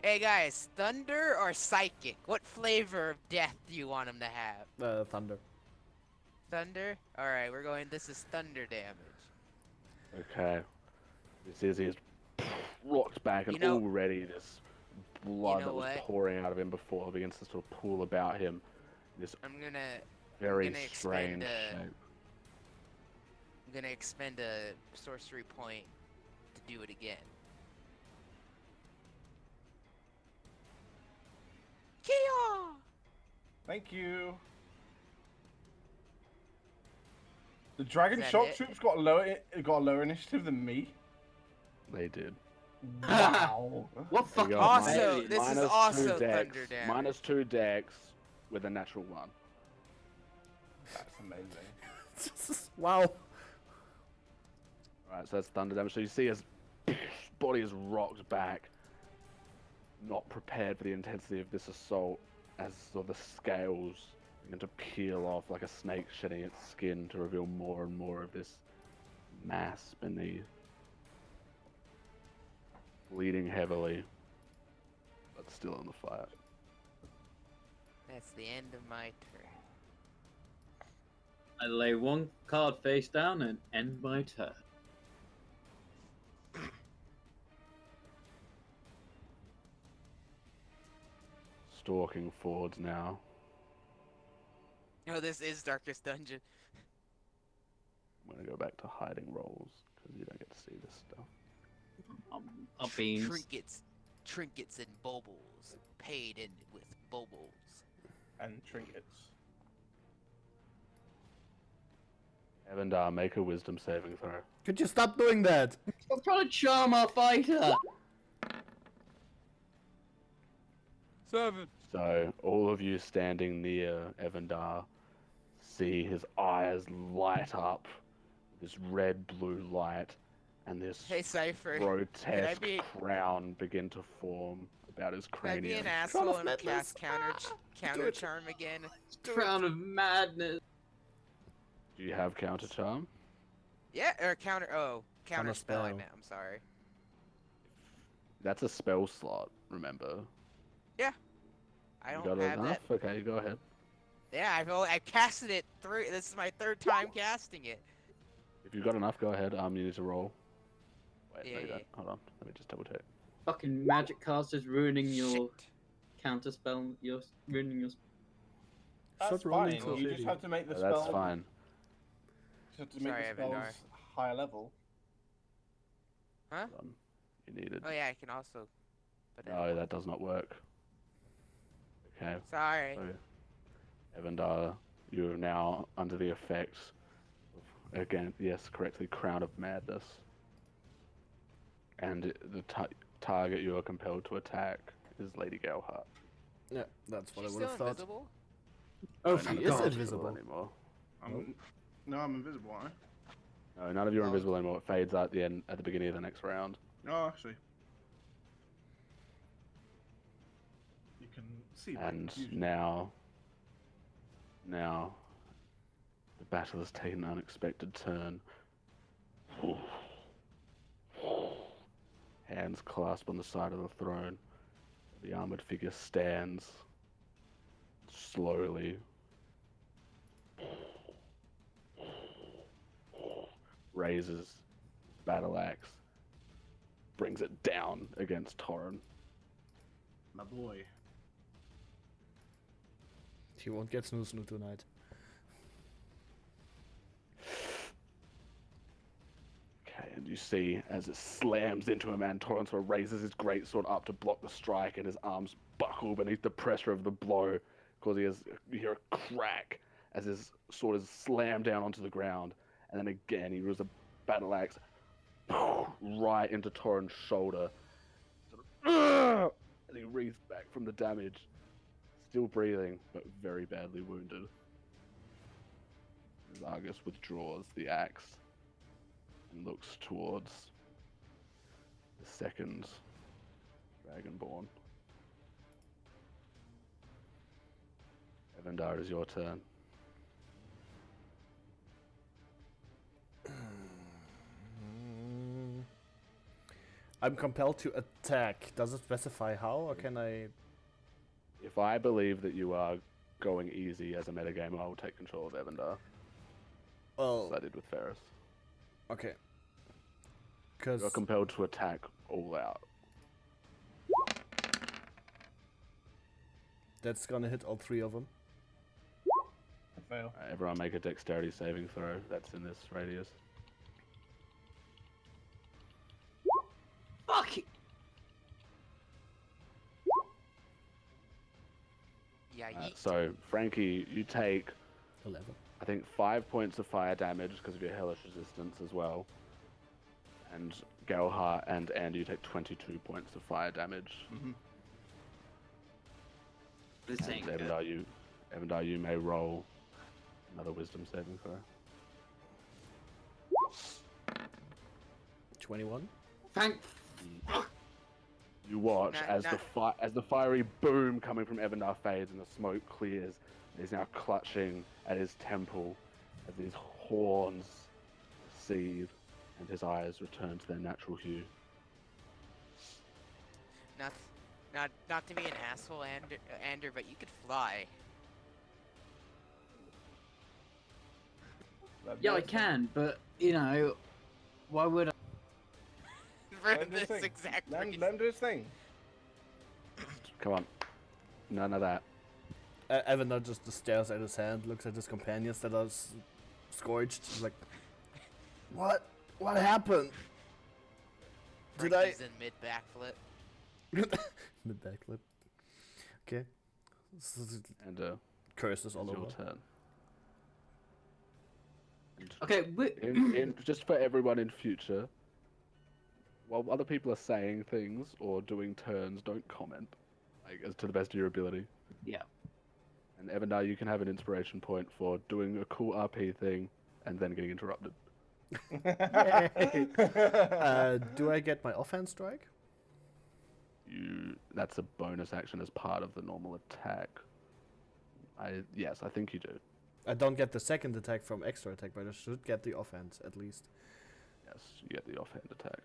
Hey guys, thunder or psychic? What flavor of death do you want him to have? Thunder. Thunder? Alright, we're going. This is thunder damage. Okay. This is he's rocked back, and You know- already this blood know that was what? pouring out of him before begins to sort of pool about him. This I'm gonna very gonna strange expend, shape. I'm gonna expend a sorcery point to do it again. Kia! Thank you. The Dragon Is that Shock it? Troops got a lower initiative than me. They did. Wow. What There you fucking go. Also, alien? this is Minus also 2 dex, thunder damage. minus 2 dex with a natural 1. That's amazing. Wow. Alright, so that's thunder damage. So you see his body is rocked back, not prepared for the intensity of this assault, as sort of the scales begin to peel off like a snake shedding its skin to reveal more and more of this mass beneath. Bleeding heavily, but still in the fight. That's the end of my turn. I lay one card face down and end my turn. Stalking forwards now. No, this is Darkest Dungeon. I'm gonna go back to hiding rolls because you don't get to see this stuff. Our beans. Trinkets and baubles. Paid in with baubles. And trinkets. Evandar, make a wisdom saving throw. Could you stop doing that? I'm trying to charm our fighter. 7. So, all of you standing near Evandar see his eyes light up, this red-blue light, and this Hey Cypher, grotesque be- crown begin to form about his can I be cranium. an asshole of and madness. cast counter charm again? Crown of madness. Do you have counter charm? Yeah, or counter spell. I spell. meant. I'm sorry. That's a spell slot, remember. I You don't got have enough? that. Okay, go ahead. Yeah, I've casted it through. This is my 3rd time casting it. If you've got enough, go ahead. You need to roll. Wait, no, Yeah, you yeah. don't. Hold on. Let me just double check. Fucking magic casters ruining your Shit. counter spell. You're ruining your. That's Stop rolling fine. so You just shitty. have to make the No, spell. that's fine. You just have to make Sorry, the spells Evandar. higher level. Huh? Hold on. You needed. Oh yeah, I can also. But No, that does not work. Okay. Sorry. So, Evandar, you are now under the effects of, again, yes, correctly, Crown of Madness. And the target you are compelled to attack is Lady Galhart. Yeah, that's what She's I would still have thought. invisible. Oh, None she of is you are invisible. anymore. No, I'm invisible, aren't No, none of you are Oh. invisible anymore. It fades out at the beginning of the next round. I? Oh, actually. You can see my And confusion. now, the battle has taken an unexpected turn. Hands clasped on the side of the throne. The armored figure stands slowly. Raises his battle axe, brings it down against Torrin. My boy. He won't get snoo tonight. Okay, and you see as it slams into him, and Torrin sort of raises his greatsword up to block the strike, and his arms buckle beneath the pressure of the blow, because you hear a crack as his sword is slammed down onto the ground, and then again he uses a battle axe right into Torrin's shoulder, sort of, and he wreathes back from the damage, still breathing, but very badly wounded. As Argus withdraws the axe and looks towards the second Dragonborn. Evandar, it is your turn. I'm compelled to attack. Does it specify how, or can I? If I believe that you are going easy as a metagamer, I will take control of Evandar, Oh, as I did with Ferris. okay. Because You are compelled to attack all out. that's gonna hit all 3 of them. I fail. Everyone make a dexterity saving throw that's in this radius. Fuck it. Yeah, So, Frankie, you take 11. I think 5 points of fire damage because of your hellish resistance as well. And Galhart and Andy, you take 22 points of fire damage. This And ain't good. Evandar, you may roll another wisdom saving throw. 21. Thank. You watch Nah, as nah. as the fiery boom coming from Evandar fades and the smoke clears. He's now clutching at his temple as these horns seethe and his eyes return to their natural hue. not to be an asshole, Ander, but you could fly. Yeah, I can, but you know, why would I? For Let him do his this thing. exact Let reason. him do his thing. Come on. None of that. Evander just stares at his hand, looks at his companions that are scorched. He's like, what? What happened? Did I- Frankie's in mid backflip. Mid backflip. Okay. And Curses all it's your over. turn. And Okay, just for everyone in future, while other people are saying things or doing turns, don't comment, like, as to the best of your ability. Yeah. And Evandar, you can have an inspiration point for doing a cool RP thing and then getting interrupted. Do I get my offhand strike? That's a bonus action as part of the normal attack. Yes, I think you do. I don't get the second attack from extra attack, but I should get the offhand at least. Yes, you get the offhand attack.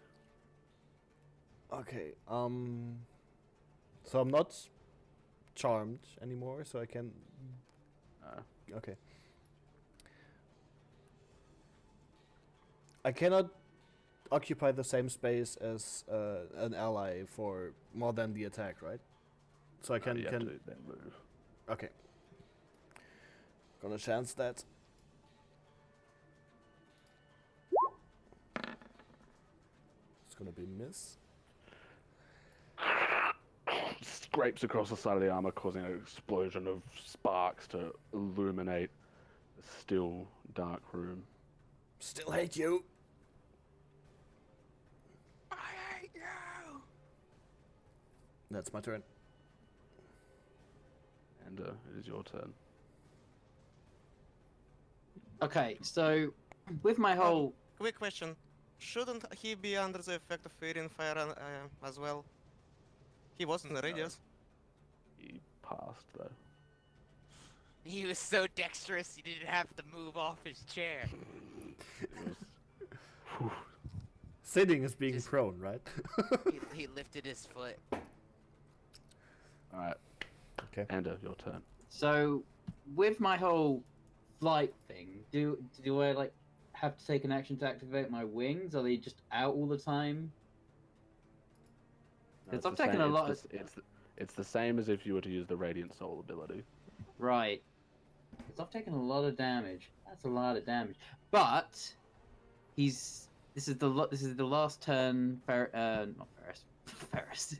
Okay. So I'm not charmed anymore, so I can. Okay. I cannot occupy the same space as an ally for more than the attack, right? So I can you have to then move. Okay. Gonna chance that. It's gonna be miss. Scrapes across the side of the armor, causing an explosion of sparks to illuminate the still dark room. Still hate you. I hate you. That's my turn. And it is your turn. okay, so with my whole Quick question. Shouldn't he be under the effect of Fairy Fire as well? He was in the radius. He passed, though. He was so dexterous he didn't have to move off his chair. It was... Sitting is being Just- prone, right? He lifted his foot. Alright. Okay. Ender, your turn. so with my whole flight thing, do I like have to take an action to activate my wings? Are they just out all the time? No, It's it's I've taken a lot It's the same as if you were to use the Radiant Soul ability. Right. Because I've taken a lot of damage. That's a lot of damage. But this is the last turn. Not Ferris. Ferris.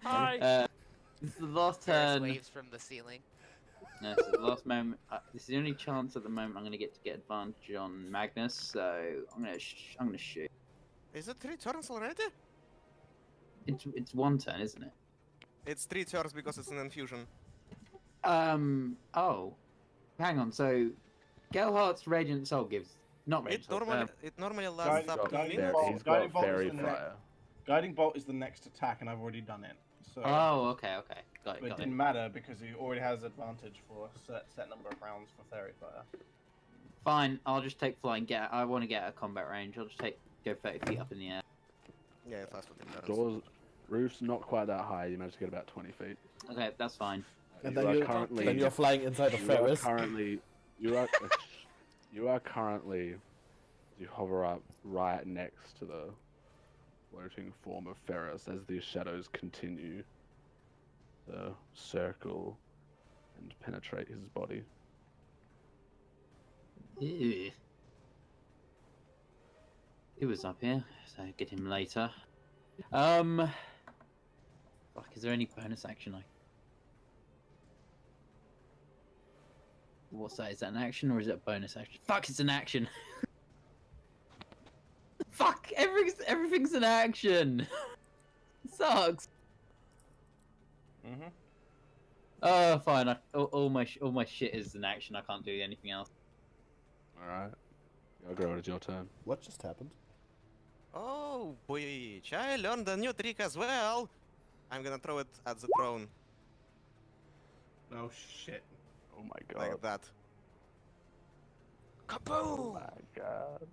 Hi. This is the last Ferris turn. waves from the ceiling. No, this is the last moment. This is the only chance at the moment I'm going to get advantage on Magnus. So I'm gonna shoot. Is it 3 turns already? It's one turn, isn't it? It's 3 turns because it's an infusion. Oh. Hang on. So Gelhardt's Radiant Soul gives not Radiant Soul. It normally lasts up to Guiding minutes. bolt- He's Guiding got bolt is Fairy the next- Fire. Guiding Bolt is the next attack, and I've already done it. So Oh, okay. Got but it it. didn't matter because he already has advantage for a set number of rounds for Fairy Fire. Fine, I'll just take flight and I want to get out of combat range. I'll just go 30 feet up in the air. Yeah, it lasts for 10 turns. Doors, roof's not quite that high. You managed to get about 20 feet. Okay, that's fine. And You then, are currently, then you're flying inside of you are Ferris. currently, you hover up right next to the floating form of Ferris as these shadows continue to circle and penetrate his body. Ew. He was up here, so get him later. Fuck, is there any bonus action I... What's that? Is that an action or is it a bonus action? Fuck, it's an action! Fuck, everything's an action! Sucks! Mm-hmm. Oh, fine. All my shit is an action. I can't do anything else. Alright. Yogro, it's your turn. What just happened? Oh, boy, I learned a new trick as well. I'm gonna throw it at the throne, Oh shit! Oh my god. like that. Oh Kaboom! my god.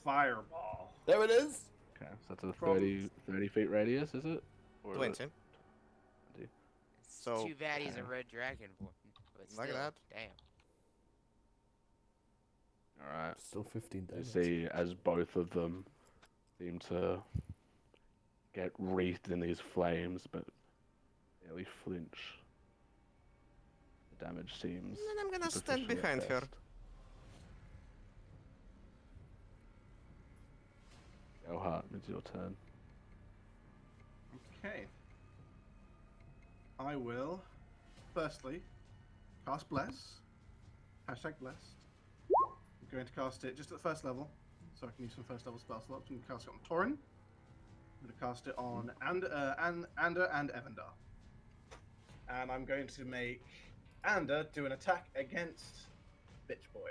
Fireball. There it is. Okay, so that's a From- 30 feet radius, is it? Or is 20. it- It's So, too bad he's a okay. red dragon. But Like still, that. Damn. Alright. Still 15 You damage. see as both of them seem to get wreathed in these flames, but barely flinch. The damage seems. then I'm gonna stand superficial at behind her. best. Galhart, it's your turn. Okay. I will, firstly, cast Bless. Hashtag Blessed. I'm going to cast it just at the first level, so I can use some first level spell slots. I'm going to cast it on Torin. I'm going to cast it on Ander and Evandar. And I'm going to make Ander do an attack against Bitch Boy.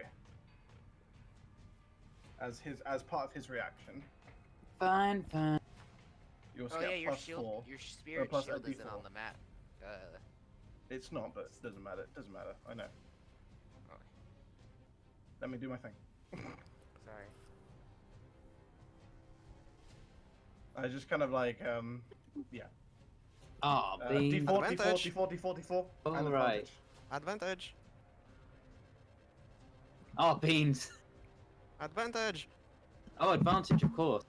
As part of his reaction. Fine, fine. You also Oh get yeah, your plus shield, 4. your spirit plus shield a isn't D4. on the map. It's not, but it doesn't matter. It doesn't matter. I know. Okay. Let me do my thing. Sorry. I just kind of like, yeah. Ah, D4, D4, Advantage. D4, D4, D4. All and right. advantage. Advantage. Oh, beans. Advantage. Oh, advantage, of course.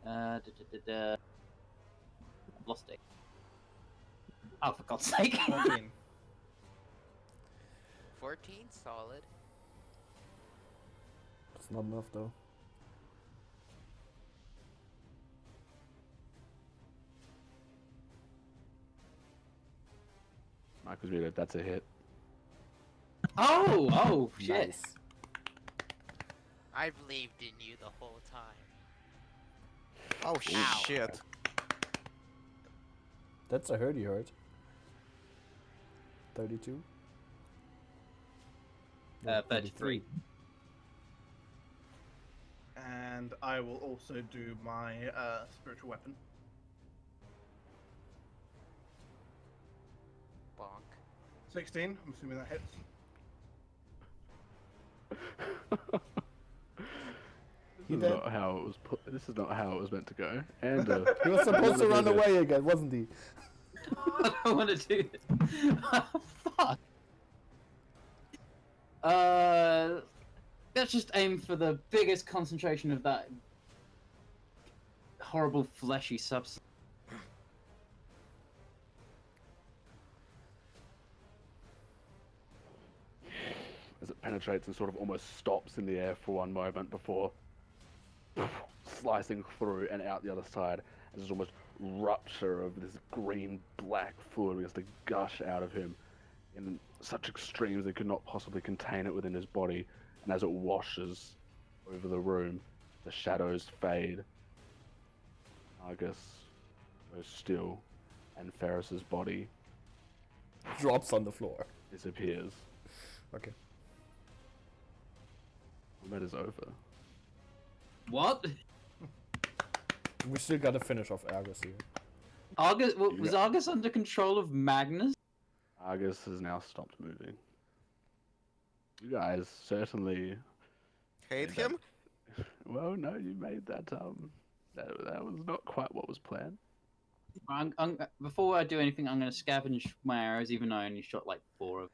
I've lost it. Oh, for God's sake. 14. 14, solid. It's not enough though. Marcus Reader, that's a hit. Oh, shit. Nice. I believed in you the whole time. Oh Ow. shit. That's a hurdy hurt. 32. No, 33. And I will also do my spiritual weapon. Bonk. 16. I'm assuming that hits. He This is did. not how it was. This is not how it was meant to go. And He was supposed to run Did it. away again, wasn't he? I don't want to do this. Fuck. Let's just aim for the biggest concentration of that horrible fleshy substance. as it penetrates and sort of almost stops in the air for one moment before slicing through and out the other side, as this almost rupture of this green black fluid begins to gush out of him in such extremes they could not possibly contain it within his body, and as it washes over the room, the shadows fade. Argus goes still, and Ferris's body Drops on the floor. disappears. Okay. That is over. What? We still gotta finish off Argus here. Argus was Argus under control of Magnus? Argus has now stopped moving. You guys certainly Hate made that- him? Well, no, you made that. That was not quite what was planned. Before I do anything, I'm going to scavenge my arrows, even though I only shot like 4 of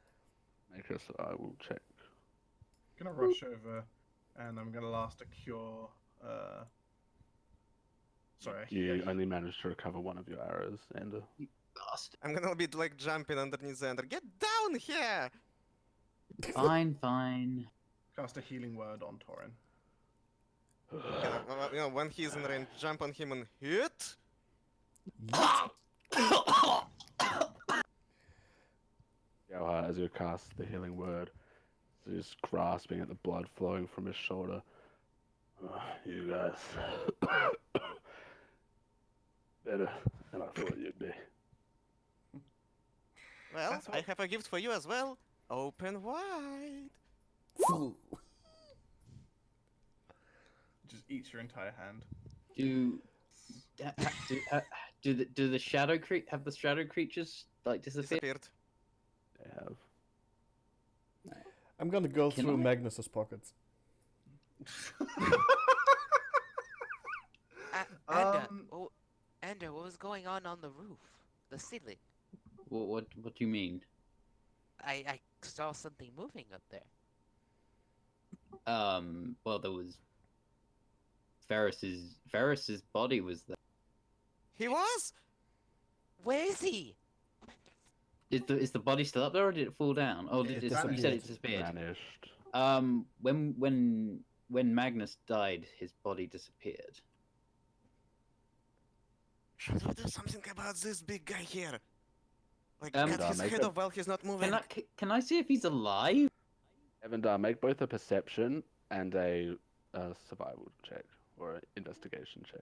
Make us. I will check. Gonna rush over, and I'm gonna last a cure. Sorry. You only managed to recover one of your arrows, and bastard. I'm gonna be like jumping underneath Xander. Get down here! Fine, fine. Cast a healing word on Torin. You know, when he's in range, jump on him and hit. Galhart, as you cast the healing word, is just grasping at the blood flowing from his shoulder. You guys, better than I thought you'd be. Well, That's I all. have a gift for you as well. Open wide. Just eats your entire hand. Do the shadow have the shadow creatures like disappear? Disappeared. They have. I'm gonna go Can through I? Magnus's pockets. Anda, Um, Anda, what was going on the roof? The ceiling? What do you mean? I saw something moving up there. Well, there was Ferris's body was there. He was? Where is he? Is the body still up there, or did it fall down? Oh, It you said it disappeared. disappeared. Vanished. When when Magnus died, his body disappeared. Should we do something about this big guy here? Like, Um, cut his make head it- off while he's not moving. Can I see if he's alive? Evandar, make both a perception and a survival check or an investigation check.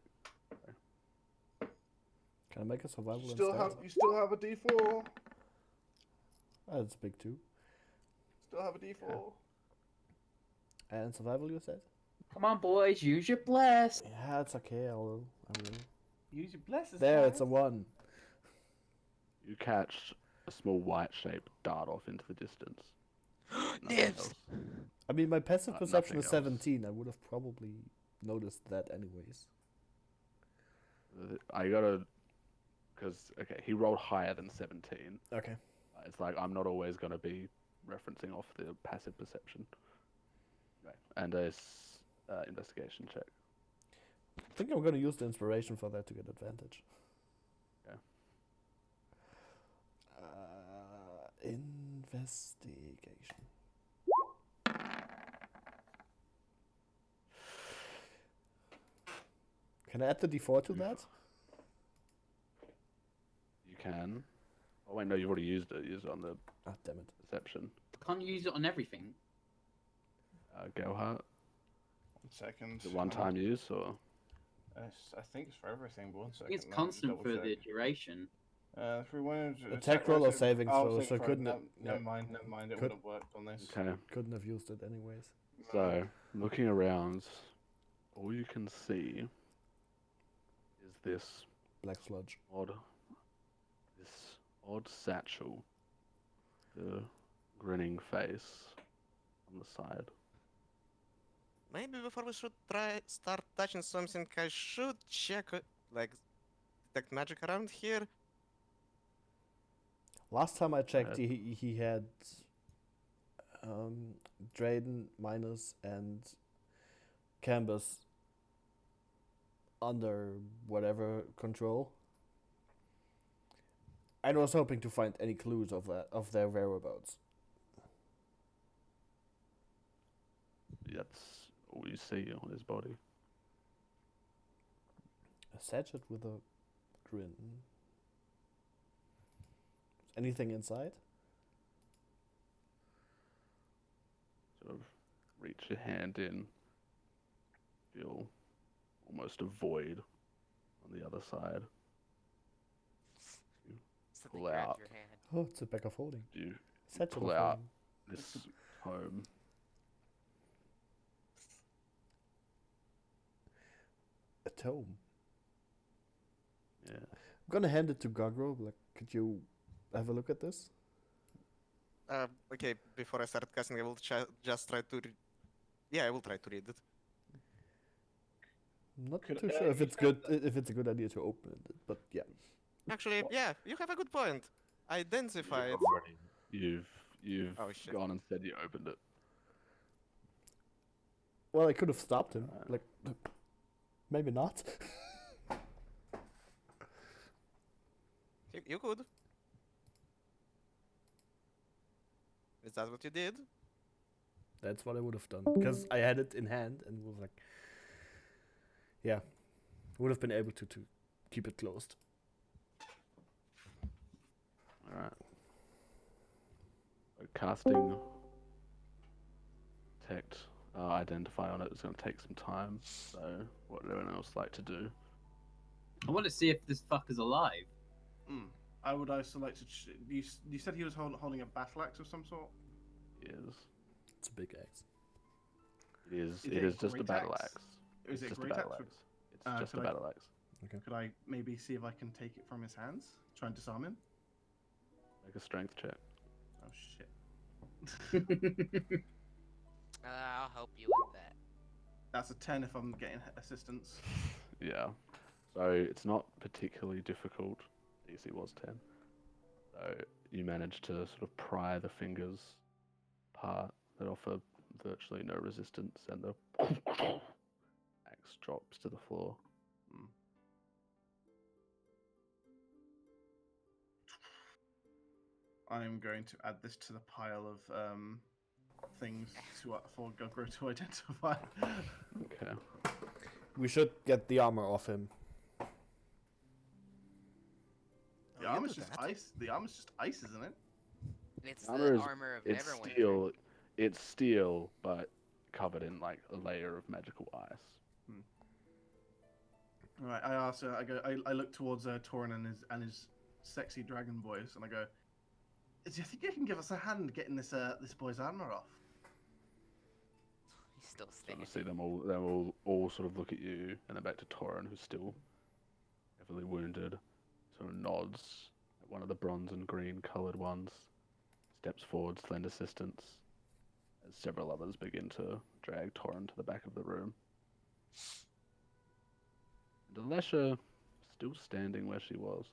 Can I make a survival You still instead? have a D4. Oh, that's big too. Still have a D4. And survival, you said? Come on, boys, use your bless. Yeah, it's okay. I will. Use your blessings. There, it's a 1. You catch a small white-shaped dart off into the distance. Nothing Nibs! else. I mean, my passive perception is nothing else. 17. I would have probably noticed that anyways. I gotta, because okay, he rolled higher than 17. Okay. It's like I'm not always gonna be referencing off the passive perception. Right. And a investigation check. I think I'm gonna use the inspiration for that to get advantage. Yeah. Investigation. Can I add the D4 to that? You can. Oh wait, no, you've already used it. Use it on the Ah, damn it. perception. Can't you use it on everything? Gelhart, 1 second. is it one-time use or? I think it's for everything, but 1 I second. think it's let me constant double for the check. duration. If we wanted to Attack roll or saving I'll throw, think so for it. couldn't No, it- never yeah. mind, never mind. It Could- would have worked on this. Okay. Couldn't have used it anyways. So, looking around, all you can see is this Black sludge. odd satchel, the grinning face on the side. Maybe before we should start touching something, I should check, like, detect magic around here. Last time I checked, ahead. he had Drayden, Minus, and Canvas under whatever control. And was hoping to find any clues of their whereabouts. That's all you see on his body. A sachet with a grin. Anything inside? Sort of reach your hand in, feel almost a void on the other side. Something Pull grabs out. your hand. Oh, it's a bag of holding. You Satchel pull of out holding. this home. A tome. Yeah. I'm gonna hand it to Gogro. Like, could you have a look at this? Okay, before I start casting, I will just try to. Yeah, I will try to read it. I'm not Could- too sure if it's good. If it's a good idea to open it, but yeah. Actually, yeah, you have a good point. Identified. You've Oh, shit. gone and said you opened it. Well, I could have stopped him. Like, maybe not. You could. Is that what you did? That's what I would have done because I had it in hand and was like, yeah, would have been able to keep it closed. Alright. So casting detect identify on it is going to take some time. So, what would anyone else like to do? I want to see if this fucker's alive. I would also like to. You said he was holding a battle axe of some sort. Is It's a big axe. it is Is it it is just a great battle axe? axe. Is It's it just a great battle axe? axe. It's just a could I- battle axe. Could I maybe see if I can take it from his hands? Try and disarm him? Make a strength check. Oh shit. I'll help you with that. That's a 10 if I'm getting assistance. Yeah. So it's not particularly difficult. DC was 10. So you manage to sort of pry the fingers apart that offer virtually no resistance, and the axe drops to the floor. I'm going to add this to the pile of things for Gogoro to identify. Okay. We should get the armor off him. The armor's just ice. The armor's just ice, isn't it? It's Armor the is- armor of It's Neverwinter. steel. It's steel, but covered in like a layer of magical ice. All right. I ask. I look towards Torin and his sexy dragon voice, and I go, "Do you think you can give us a hand getting this boy's armor off?" He's still So standing. I see them all. They all sort of look at you, and then back to Torin, who's still heavily wounded. Sort of nods at one of the bronze and green coloured ones. Steps forward to lend assistance. As several others begin to drag Torin to the back of the room. And Alessia still standing where she was.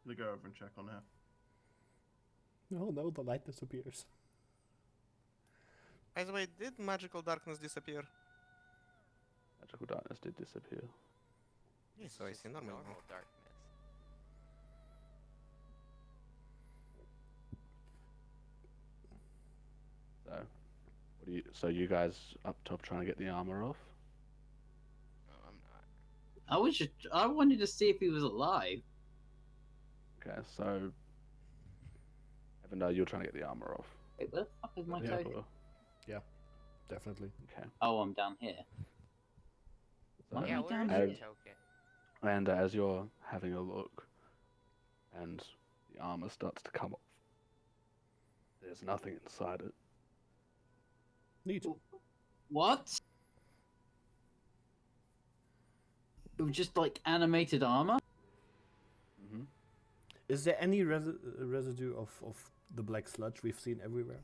We go over and check on her. No, no, the light disappears. By the way, did magical darkness disappear? Magical darkness did disappear. It's So I just see normal now. darkness. So, what do you? So you guys up top trying to get the armor off? No, I'm not. I wanted to see if he was alive. Okay, so Evandar, you're trying to get the armor off. Wait, where the fuck is my Yeah. token? Or- Definitely. Okay. Oh, I'm down here. So, What Yeah, am I where's down your here? token? and as you're having a look, and the armor starts to come off, there's nothing inside it. Neat. What? It was just like animated armor? hmm Is there any residue of the black sludge we've seen everywhere?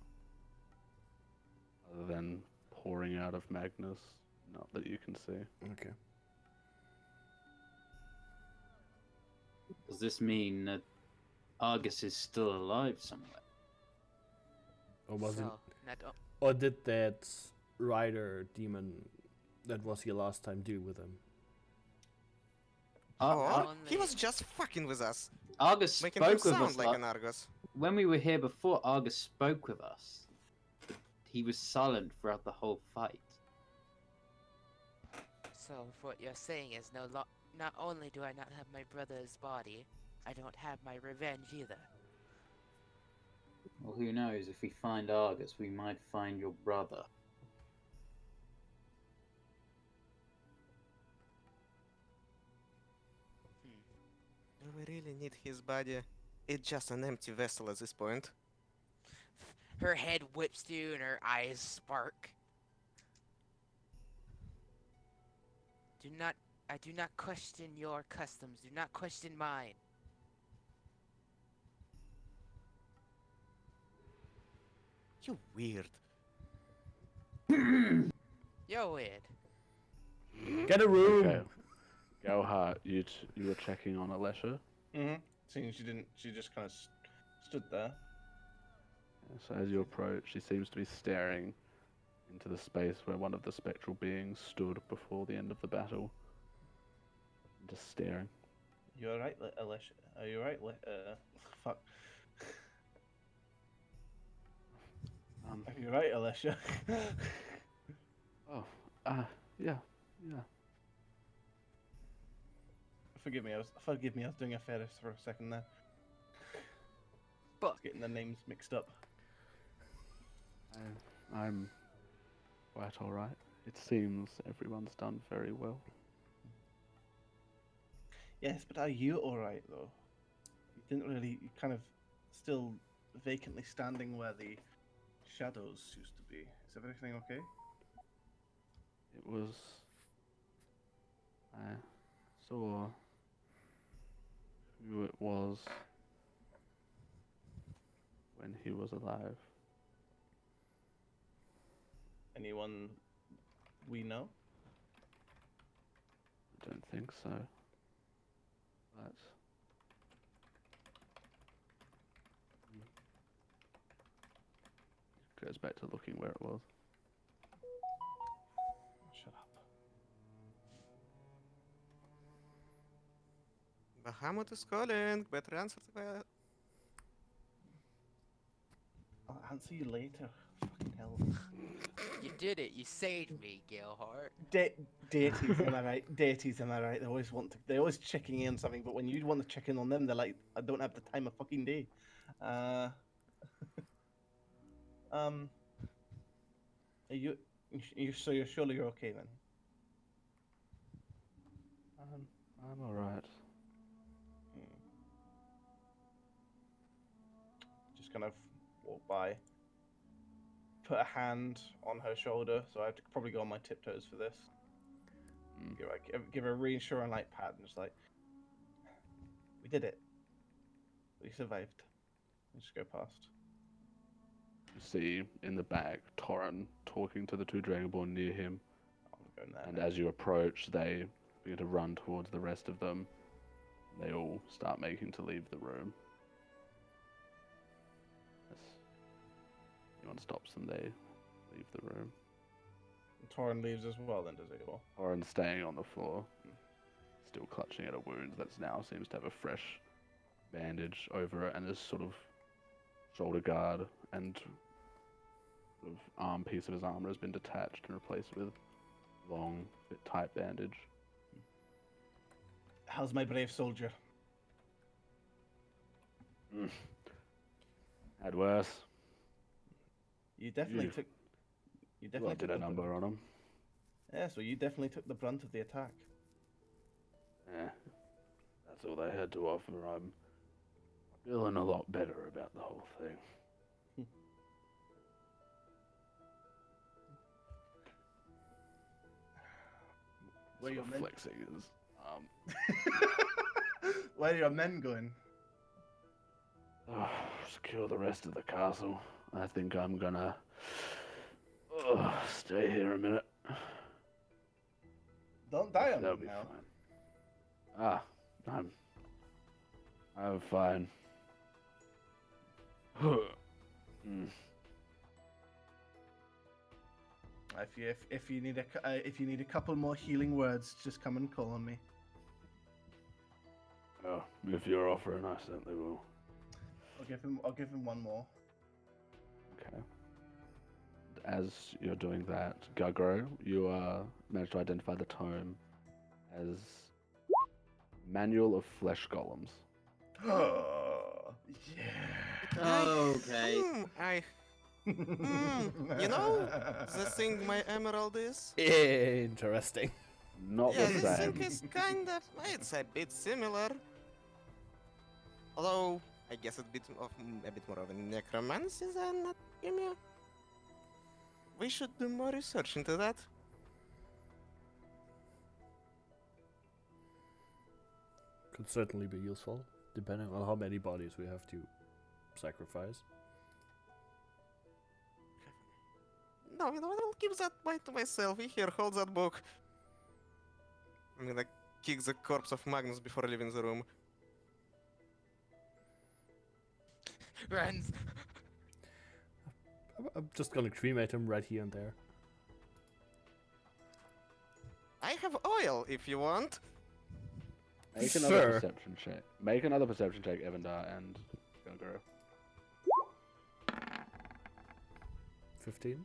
Other than pouring out of Magnus, not that you can see. Okay. Does this mean that Argus is still alive somewhere? Or was it? So, not o- Or did that rider demon that was here last time deal with him? Or he only- was just fucking with us, Argus making him spoke with sound us like an Argus. when we were here before. Argus spoke with us. He was silent throughout the whole fight. So what you're saying is not only do I not have my brother's body, I don't have my revenge either. Well, who knows? If we find Argus, we might find your brother. Do we really need his body? It's just an empty vessel at this point. Her head whips through and her eyes spark. I do not question your customs. Do not question mine. You weird. You're weird. Get a room! Okay. Galhart, you were checking on Alessia. Mm-hmm. Seeing she just kind of stood there. So as you approach, she seems to be staring into the space where one of the spectral beings stood before the end of the battle. Just staring. You alright, Alessia? Are you alright? Fuck. Um, Are you alright, Alessia? oh, yeah. Forgive me. I was doing a Ferris for a second there. But Getting the names mixed up. I'm quite alright. It seems everyone's done very well. Yes, but are you alright though? You didn't really. You kind of still vacantly standing where the shadows used to be. Is everything okay? It was. I saw who it was when he was alive. Anyone we know? I don't think so. But. Goes back to looking where it was. Shut up. Bahamut is calling. Better answer the I'll answer you later. Fucking hell. You did it. You saved me, Gilhart. Deities, am I right? Deities, am I right? They always checking in on something, but when you want to check in on them, they're like, I don't have the time of fucking day. Are you're surely you're okay then? I'm alright. Just kind of walk by, put a hand on her shoulder, so I have to probably go on my tiptoes for this. Give her a reassuring like pat and just like, we did it. We survived. And just go past. You see in the back Torrin talking to the two Dragonborn near him, I'm going there. and now. as you approach, they begin to run towards the rest of them. They all start making to leave the room. As anyone stops them, they leave the room. Torrin leaves as well, then does he? Or Torrin staying on the floor, still clutching at a wound that now seems to have a fresh bandage over it, and his sort of shoulder guard and sort of arm piece of his armor has been detached and replaced with long, bit tight bandage. how's my brave soldier? Had worse. You definitely You- took. You Well, definitely I did took a number on him. Yeah, so you definitely took the brunt of the attack. Yeah, that's all they had to offer. I'm feeling a lot better about the whole thing. Where Sort your of men? flexing is. Where are your men going? Secure the rest of the castle. I think I'm gonna stay here a minute. Don't die on That'll me be now. fine. I'm fine. Mm. If you need a couple more healing words, just come and call on me. Oh, if you're offering, I certainly will. I'll give him one more. Okay. As you're doing that, Gugro, you managed to identify the tome as Manual of Flesh Golems. Oh yeah. Okay. You know the thing my emerald is? Interesting. Not Yeah, the this same. thing is kind of. It's a bit similar. Although, I guess a bit more of a necromancy than alchemy. We should do more research into that. Could certainly be useful, depending on how many bodies we have to sacrifice. No, you know what? I'll keep that bite to myself. Here, hold that book. I'm gonna kick the corpse of Magnus before leaving the room. Runs. I'm just gonna cremate him right here and there. I have oil if you want. Make another Sure. perception check. Make another perception check, Evandar and Gugro. 15.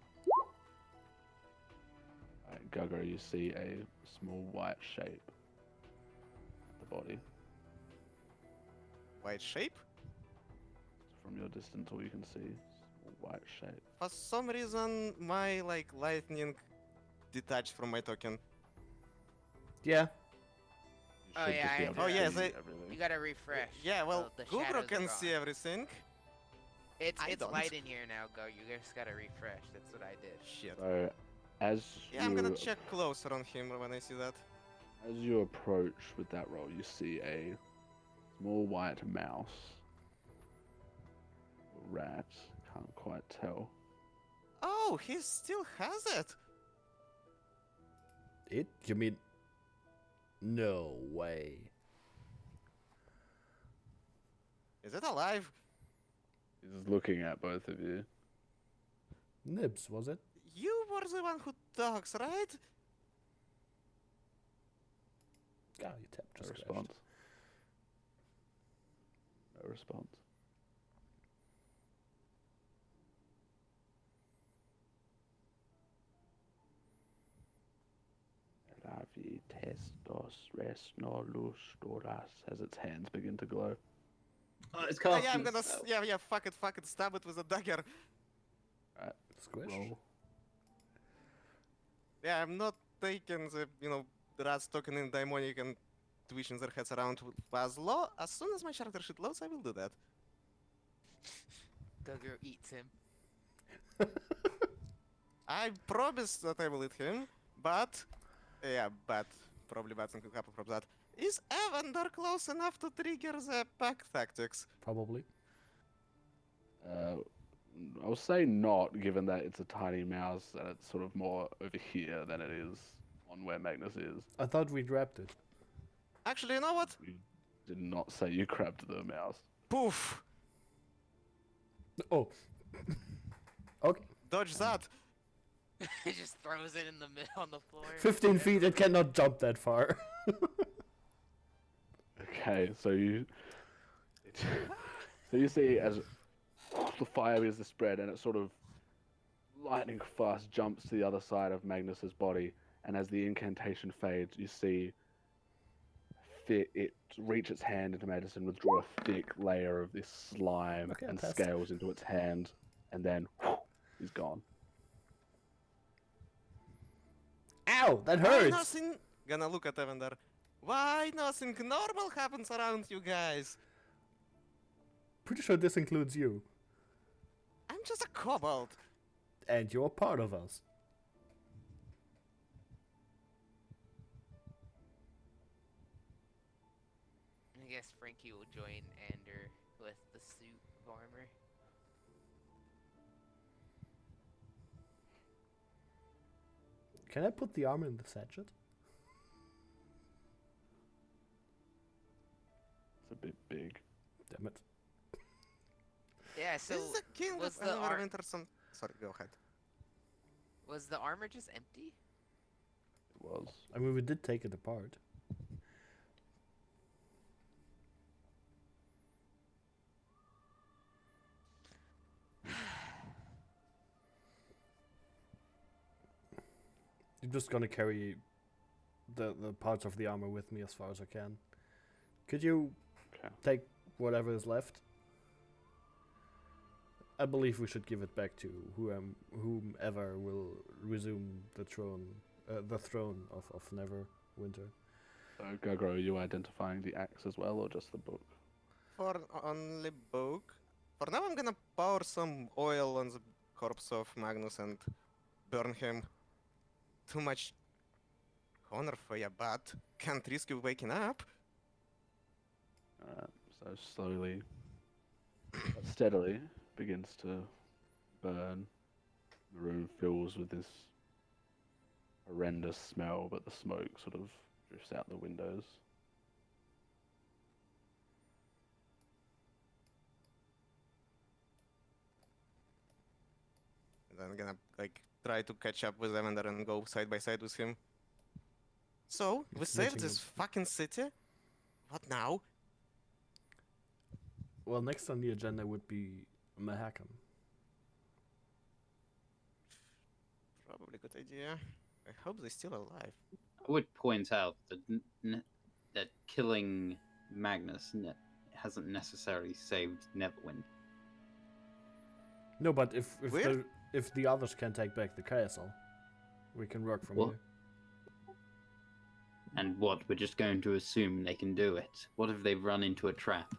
Alright, Gugro, you see a small white shape at the body. White shape? From your distance, all you can see small white shape. For some reason, my lightning detached from my token. Yeah. You Oh, should yeah, just be I able know. to Oh, yeah, see they- everything. You gotta refresh. Yeah, well, the Gugro shadows can are see gone. everything. It's I don't. light in here now, Go. You just gotta refresh. That's what I did. Shit. So, as Yeah, I'm gonna you check closer on him when I see that. As you approach with that roll, you see a small white mouse. Or rat, can't quite tell. Oh, he still has it. It? You mean? No way. Is it alive? He's looking at both of you. Nibs, was it? You were the one who talks, right? Ah, you tapped No just crashed. response. No response. Vitestos res no lus doras as its hands begin to glow. Oh, it's Oh, casting. yeah, I'm gonna. spell. Yeah, fuck it, stab it with a dagger. Squish. Roll. Yeah, I'm not taking the, the rats talking in demonic and twitching their heads around as soon as my character sheet loads, I will do that. Duggar eats him. I promise that I will eat him, but probably bad thing could happen from that. Is Evander close enough to trigger the pack tactics? Probably. I'll say not, given that it's a tiny mouse and it's sort of more over here than it is on where Magnus is. I thought we grabbed it. Actually, you know what? You did not say you grabbed the mouse. Poof! Oh. Okay. Dodge that! He just throws it in the middle on the floor. 15 feet, it cannot jump that far. Okay, so you see as the fire begins to spread and it sort of lightning fast jumps to the other side of Magnus's body, and as the incantation fades, you see it reach its hand into Magnus and withdraw a thick layer of this slime Okay, and fantastic. scales into its hand, and then he's gone. Ow, that Why hurts. nothing? Gonna look at Evander. Why nothing normal happens around you guys? Pretty sure this includes you. I'm just a kobold. And you're part of us. I guess Frankie will join Ander with the suit of armor. Can I put the armor in the sachet? It's a bit big. Damn it. Yeah, so This is the king was of the Neverwinter. Sorry, go ahead. was the armor just empty? It was. I mean, we did take it apart. I'm just gonna carry the parts of the armor with me as far as I can. Could you Okay. take whatever is left? I believe we should give it back to whomever will resume the throne of Neverwinter. So, Gagro, are you identifying the axe as well, or just the book? For only book. For now, I'm gonna pour some oil on the corpse of Magnus and burn him. Too much honor for ya, but can't risk you waking up. So slowly, but steadily, begins to burn. The room fills with this horrendous smell, but the smoke sort of drifts out the windows. And I'm gonna try to catch up with Evander and go side by side with him. So, we It's saved snitching this fucking city? What now? Well, next on the agenda would be Mahakam. Probably a good idea. I hope they're still alive. I would point out that that killing Magnus hasn't necessarily saved Neverwinter. No, but if Weird. if the others can take back the castle, we can work from What? here. And what? We're just going to assume they can do it. What if they've run into a trap?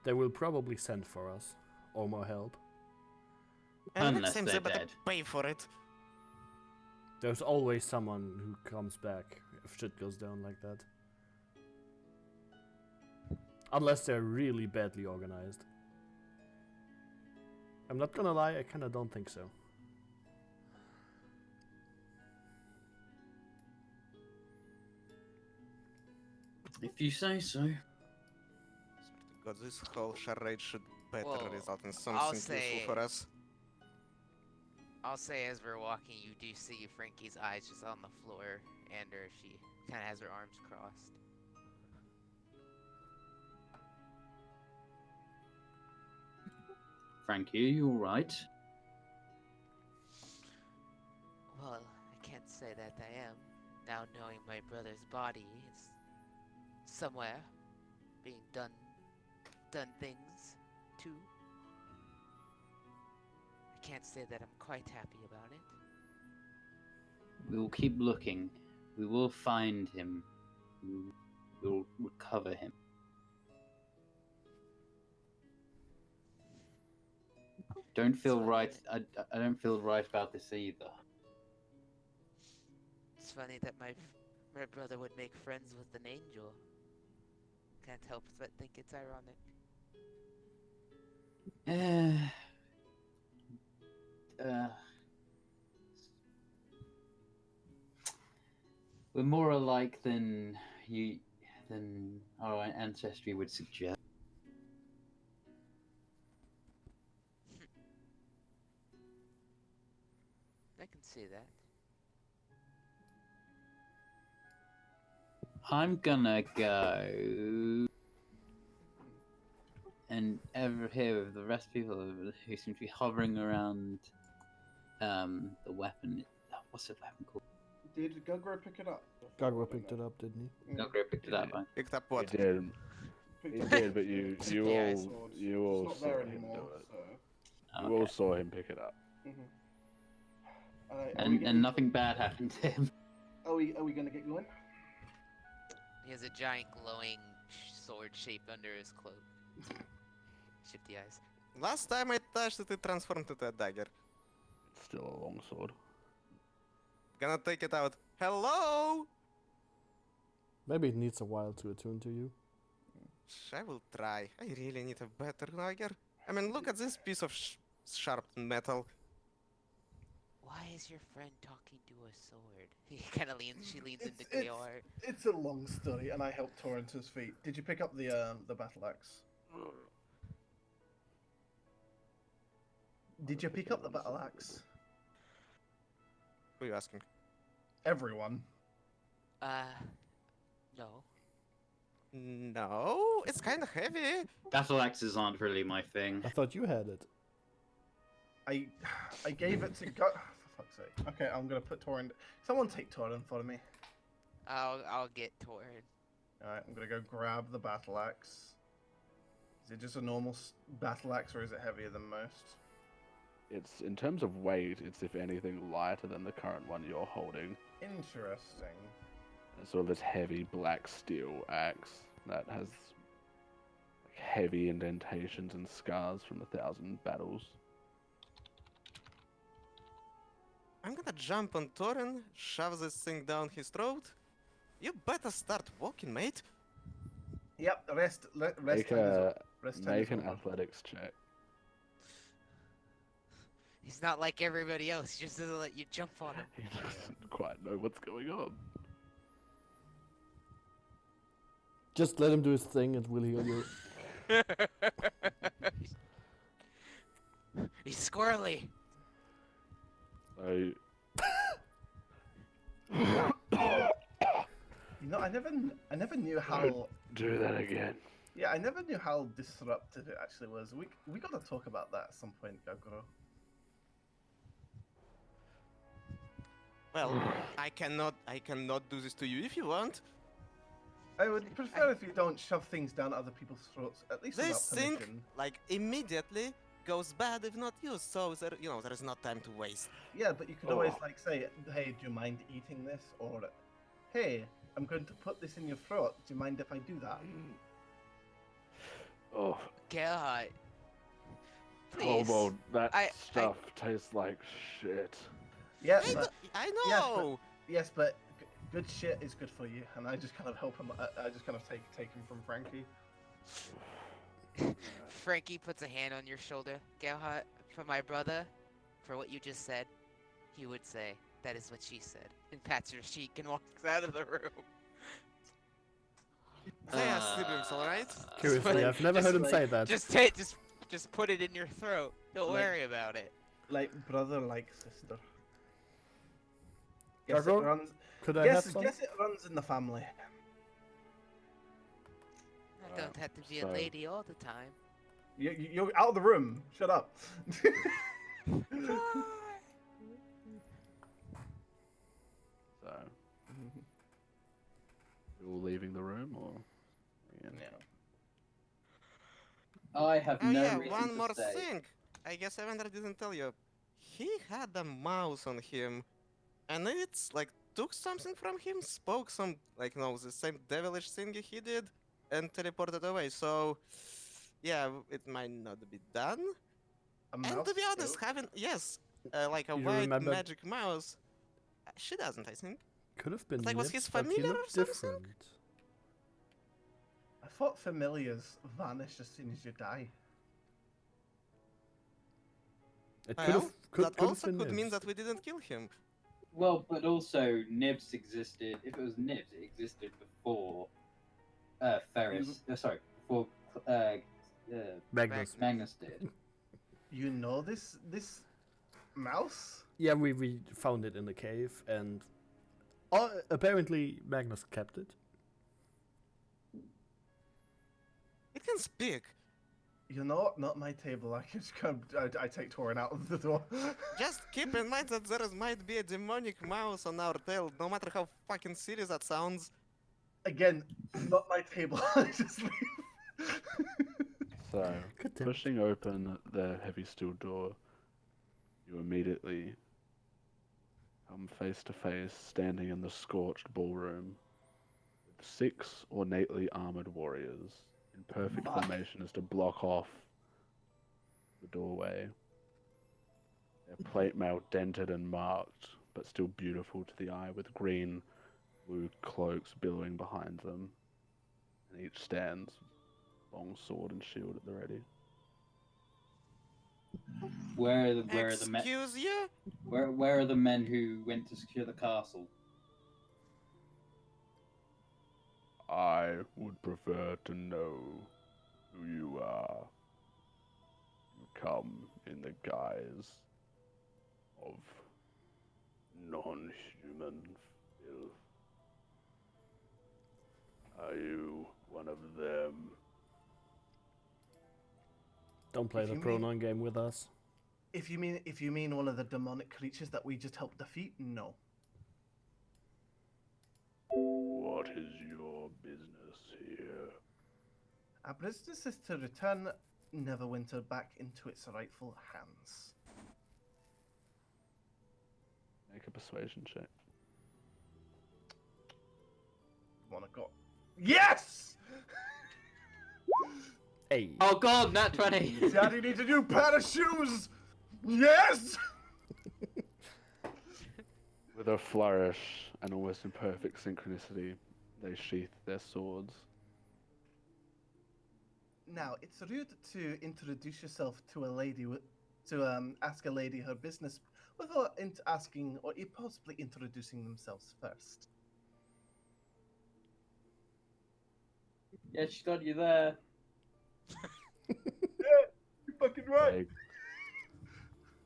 They will probably send for us or more help. And Unless next time they're they better dead. pay for it. There's always someone who comes back if shit goes down like that. Unless they're really badly organized. I'm not gonna lie, I kinda don't think so. If you say so. Swear to God, this whole charade should better Well, result in I'll something useful say- for us. I'll say as we're walking, you do see Frankie's eyes just on the floor, and she kind of has her arms crossed. Frankie, are you alright? Well, I can't say that I am, now knowing my brother's body is somewhere being done things to. I can't say that I'm quite happy about it. We will keep looking. We will find him. We will recover him. Don't feel right. I don't feel right about this either. It's funny that my brother would make friends with an angel. Can't help but think it's ironic. We're more alike than our ancestry would suggest. I can see that. I'm gonna go and over here with the rest of people who seem to be hovering around the weapon. What's the weapon called? Did Gugro pick it up? Gagro picked it up, didn't he? Gugro picked it up. Right? Picked up He what? did. Picked He up did, but you Yeah, all you all it's saw not there him anymore. do it. So. You all saw him pick it up. And nothing bad happened to him. Are we gonna get going? He has a giant glowing sword shape under his cloak. Shifty eyes. Last time I touched it, it transformed into a dagger. It's still a long sword. Gonna take it out. Hello? Maybe it needs a while to attune to you. I will try. I really need a better dagger. I mean, look at this piece of sharp metal. Why is your friend talking to a sword? He kind of leans. She leans into It's- KR. It's a long story, and I helped Torrent to his feet. Did you pick up the battle axe? Did you pick up the battle axe? Who are you asking? Everyone. No. No, it's kind of heavy. Battle axes aren't really my thing. I thought you had it. I gave it to go. For fuck's sake. Okay, I'm gonna put Torrent. Someone take Torrent for me. I'll get Torn. Alright, I'm gonna go grab the battle axe. Is it just a normal battle axe, or is it heavier than most? It's in terms of weight, it's if anything lighter than the current one you're holding. Interesting. It's sort of this heavy black steel axe that has like, heavy indentations and scars from 1,000 battles. I'm gonna jump on Torin, shove this thing down his throat. You better start walking, mate. Yep. Rest. Rest Make time is a up. Rest time make is an over. athletics check. He's not like everybody else. He just doesn't let you jump on him. He doesn't quite know what's going on. Just let him do his thing and we'll heal you. He's squirrely. So You know, I never knew how. do that again. Yeah, I never knew how disruptive it actually was. We gotta talk about that at some point, Gagoro. Well, I cannot do this to you if you want. I would prefer if you don't shove things down other people's throats, at least This without thing, permission. like, immediately goes bad if not used, so there, there is no time to waste. Yeah, but you could always Oh. like say, "Hey, do you mind eating this?" Or, "Hey, I'm going to put this in your throat. Do you mind if I do that?" Oh, God. Please. Kobold, that I- stuff tastes like shit. Yeah, I, but, I yes, but- know. yes, but good shit is good for you, and I just kind of help him. I just kind of take him from Frankie. Frankie puts a hand on your shoulder. Gerhard, for my brother, for what you just said, he would say, "That is what she said," and pats your cheek and walks out of the room. They are siblings, alright? Curiously, I've never heard him say that. Just put it in your throat. Don't Like- worry about it. Like brother, like sister. Guess it Gagoro, runs. Could I Guess, have some? guess it runs in the family. I don't have to be a so- lady all the time. You're out of the room. Shut up. I have Oh no yeah, reason one to more say. thing. I guess Evander didn't tell you. He had a mouse on him, and it's like took something from him, spoke some like no the same devilish thing he did, and teleported away. So yeah, it might not be done. A And mouse to be honest, still? having yes, like a You white remember- magic mouse, she doesn't. I think. Could have been Like, was Nibs, his but he familiar or looked something? different. I thought familiars vanish as soon as you die. It Well, could have that could also have been could mean Nibs. that we didn't kill him. Well, but also Nibs existed. If it was Nibs, it existed before Ferris. Sorry, before uh, Magnus. Magnus did. You know this mouse? Yeah, we found it in the cave, and apparently Magnus kept it. It can speak. You know, not my table. I take Torin out of the door. Just keep in mind that there might be a demonic mouse on our tail, no matter how fucking serious that sounds. Again, not my table. I just leave. So, Good tip. pushing open the heavy steel door, you immediately come face to face, standing in the scorched ballroom, with 6 ornately armored warriors in perfect formation as to block off the doorway. Their plate mail dented and marked, but still beautiful to the eye, with green, blue cloaks billowing behind them, and each stands long sword and shield at the ready. Where are the men? Excuse you? Where are the men who went to secure the castle? I would prefer to know who you are. You come in the guise of non-human filth. Are you one of them? Don't play If the you mean- pronoun game with us. If you mean one of the demonic creatures that we just helped defeat, no. What is your business here? Our business is to return Neverwinter back into its rightful hands. Make a persuasion check. Wanna go? Yes! Hey. Oh God, nat 20. Daddy needs a new pair of shoes! Yes! With a flourish and almost in perfect synchronicity, they sheath their swords. Now, it's rude to introduce yourself to a lady, ask a lady her business without asking or possibly introducing themselves first. Yeah, she got you there. You're fucking right!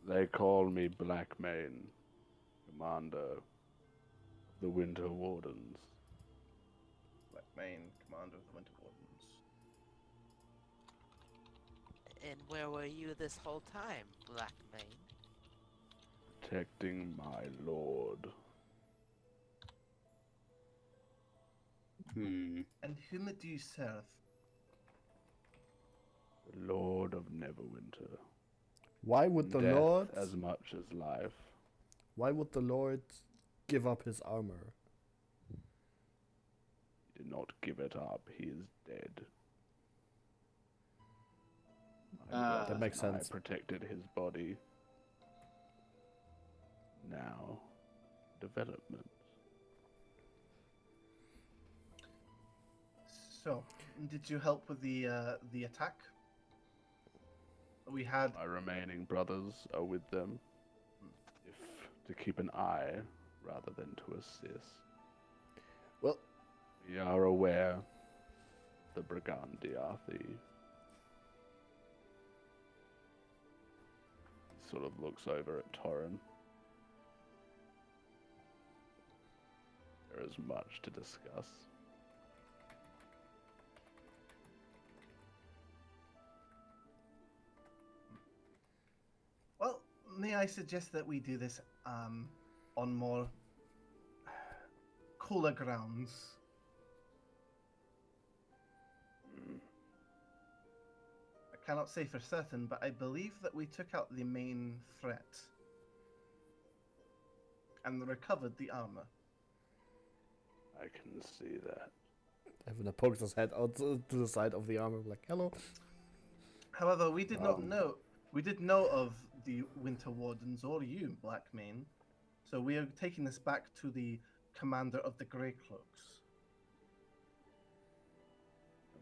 They call me Blackmane, commander of the Winter Wardens. Blackmane, commander of the Winter Wardens. And where were you this whole time, Blackmane? Protecting my lord. Hmm. And whom do you serve? The Lord of Neverwinter. Why would the Death Lord? as much as life. Why would the Lord give up his armor? He did not give it up. He is dead. My Ah. brothers That makes and sense. I protected his body. Now, development. So, did you help with the attack? We had. My remaining brothers are with them, if to keep an eye rather than to assist. Well, We are aware the Brigandi Arthi. He sort of looks over at Torrin. There is much to discuss. Well, may I suggest that we do this on more cooler grounds? cannot say for certain, but I believe that we took out the main threat and recovered the armor. I can see that. Evan pokes his head out to the side of the armor, like, hello. However, we did not Um. know. We did know of the Winter Wardens or you, Blackmane. So we are taking this back to the commander of the Grey Cloaks.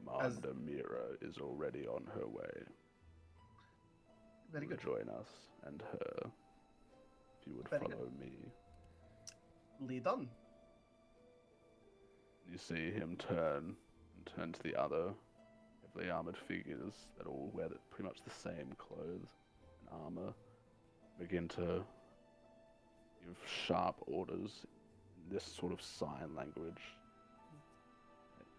Commander Mira is already on her way. Very to good. Join us and her. If you would Very follow me. Lead on. You see him turn to the other heavily armored figures that all wear pretty much the same clothes and armor, begin to give sharp orders in this sort of sign language.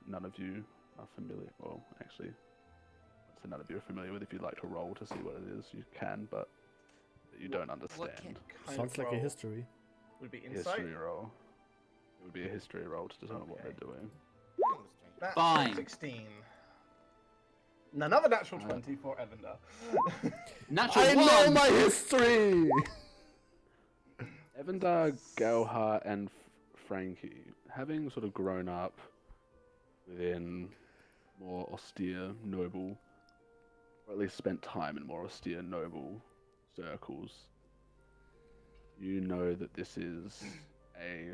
None of you are familiar. Well, actually, I'd say none of you are familiar with. If you'd like to roll to see what it is, you can, but you don't understand. Sounds like a history. Would be insight. History roll. It would be a history roll to determine what Okay. they're doing. That's Fine. 16. Another natural Uh, 20 for Evander. Natural I one. know my history! Evandar, Galhart, and Frankie, having sort of grown up within more austere, noble, or at least spent time in more austere, noble circles, you know that this is a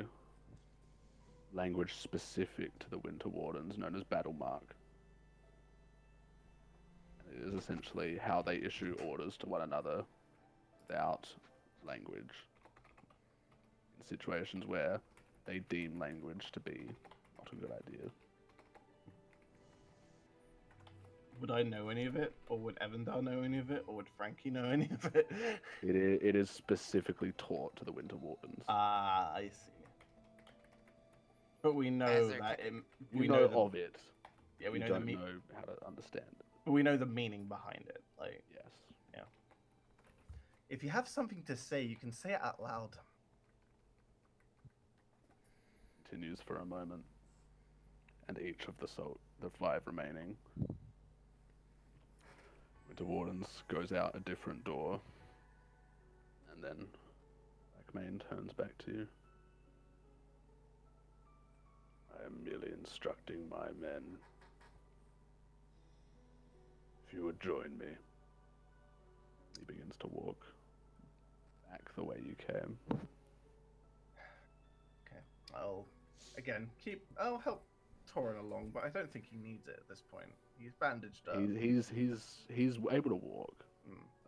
language specific to the Winter Wardens known as Battle Mark. And it is essentially how they issue orders to one another without language in situations where they deem language to be not a good idea. Would I know any of it? Or would Evandar know any of it? Or would Frankie know any of it? It is specifically taught to the Winter Wardens. Ah, I see. But we know As they're that ca- it, You we know the, of it. Yeah, we you know don't the know how to understand it. we know the meaning behind it. Like, Yes. if you have something to say, you can say it out loud. Continues for a moment, and each of the five remaining Winter Wardens goes out a different door, and then Blackmane turns back to you. I am merely instructing my men. If you would join me. He begins to walk back the way you came. I'll help Torin along, but I don't think he needs it at this point. He's bandaged up. He's able to walk.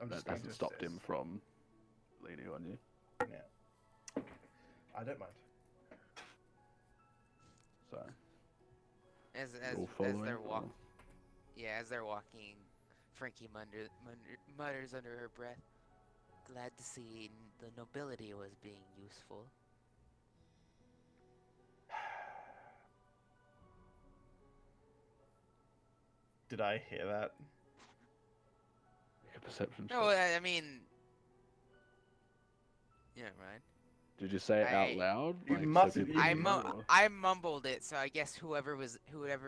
I'm That just going hasn't to stopped him assist. from leaning on you. I don't mind. So As You're they're following, walking, or- yeah, as they're walking, Frankie mutters under her breath, "Glad to see the nobility was being useful." Did I hear that? make a perception No, check. I mean, yeah, right. Did you say it out I- loud? You Like, must- people you I can mu- know, or- I mumbled it, so I guess whoever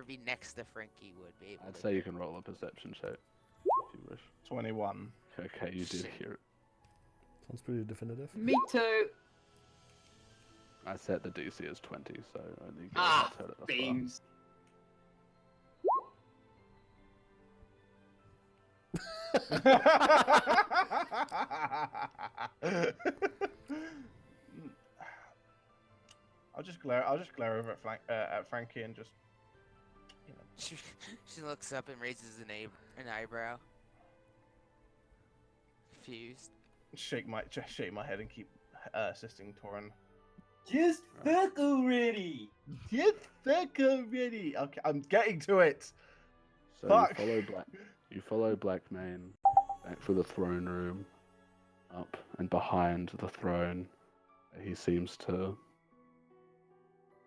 be next to Frankie would be able I'd to say hear you it. can roll a perception check if you wish. 21. Okay, you did Shit. hear it. Sounds pretty definitive. Me too. I set the DC as 20, so only Ah, Galahad's heard it thus far. beans. I'll just glare over at Frankie and just, you know, She looks up and raises an eyebrow. Confused. shake my head and keep assisting Torin. Just fuck already. Get back already. Okay, I'm getting to it. So Fuck. you follow Blackmane back through the throne room, up and behind the throne. He seems to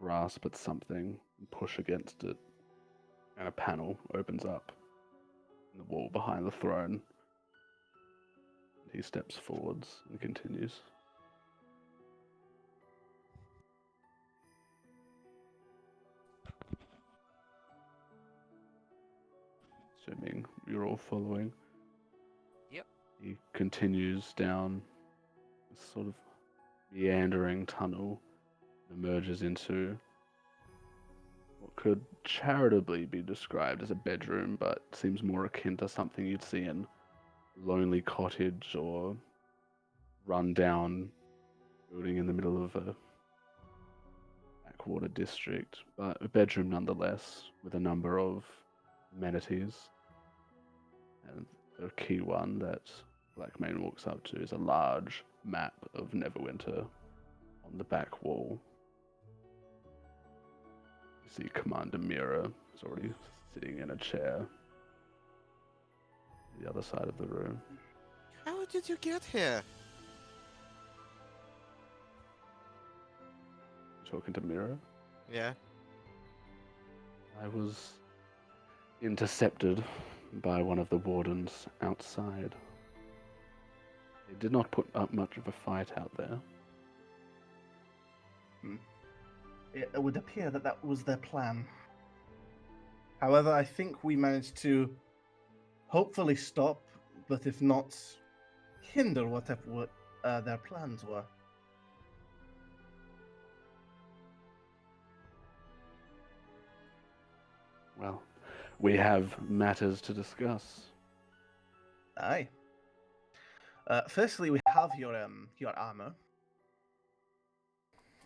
grasp at something and push against it, and a panel opens up in the wall behind the throne. He steps forwards and continues. assuming you're all following. Yep. He continues down this sort of meandering tunnel, emerges into what could charitably be described as a bedroom, but seems more akin to something you'd see in lonely cottage or run-down building in the middle of a backwater district, but a bedroom nonetheless, with a number of amenities. And the key one that Blackmane walks up to is a large map of Neverwinter on the back wall. You see Commander Mira is already sitting in a chair on the other side of the room. How did you get here? You talking to Mira? Yeah. I was intercepted by one of the wardens outside. They did not put up much of a fight out there. It would appear that that was their plan. However, I think we managed to hopefully stop, but if not, hinder whatever their plans were. Well, we have matters to discuss. Aye. Firstly, we have your armor.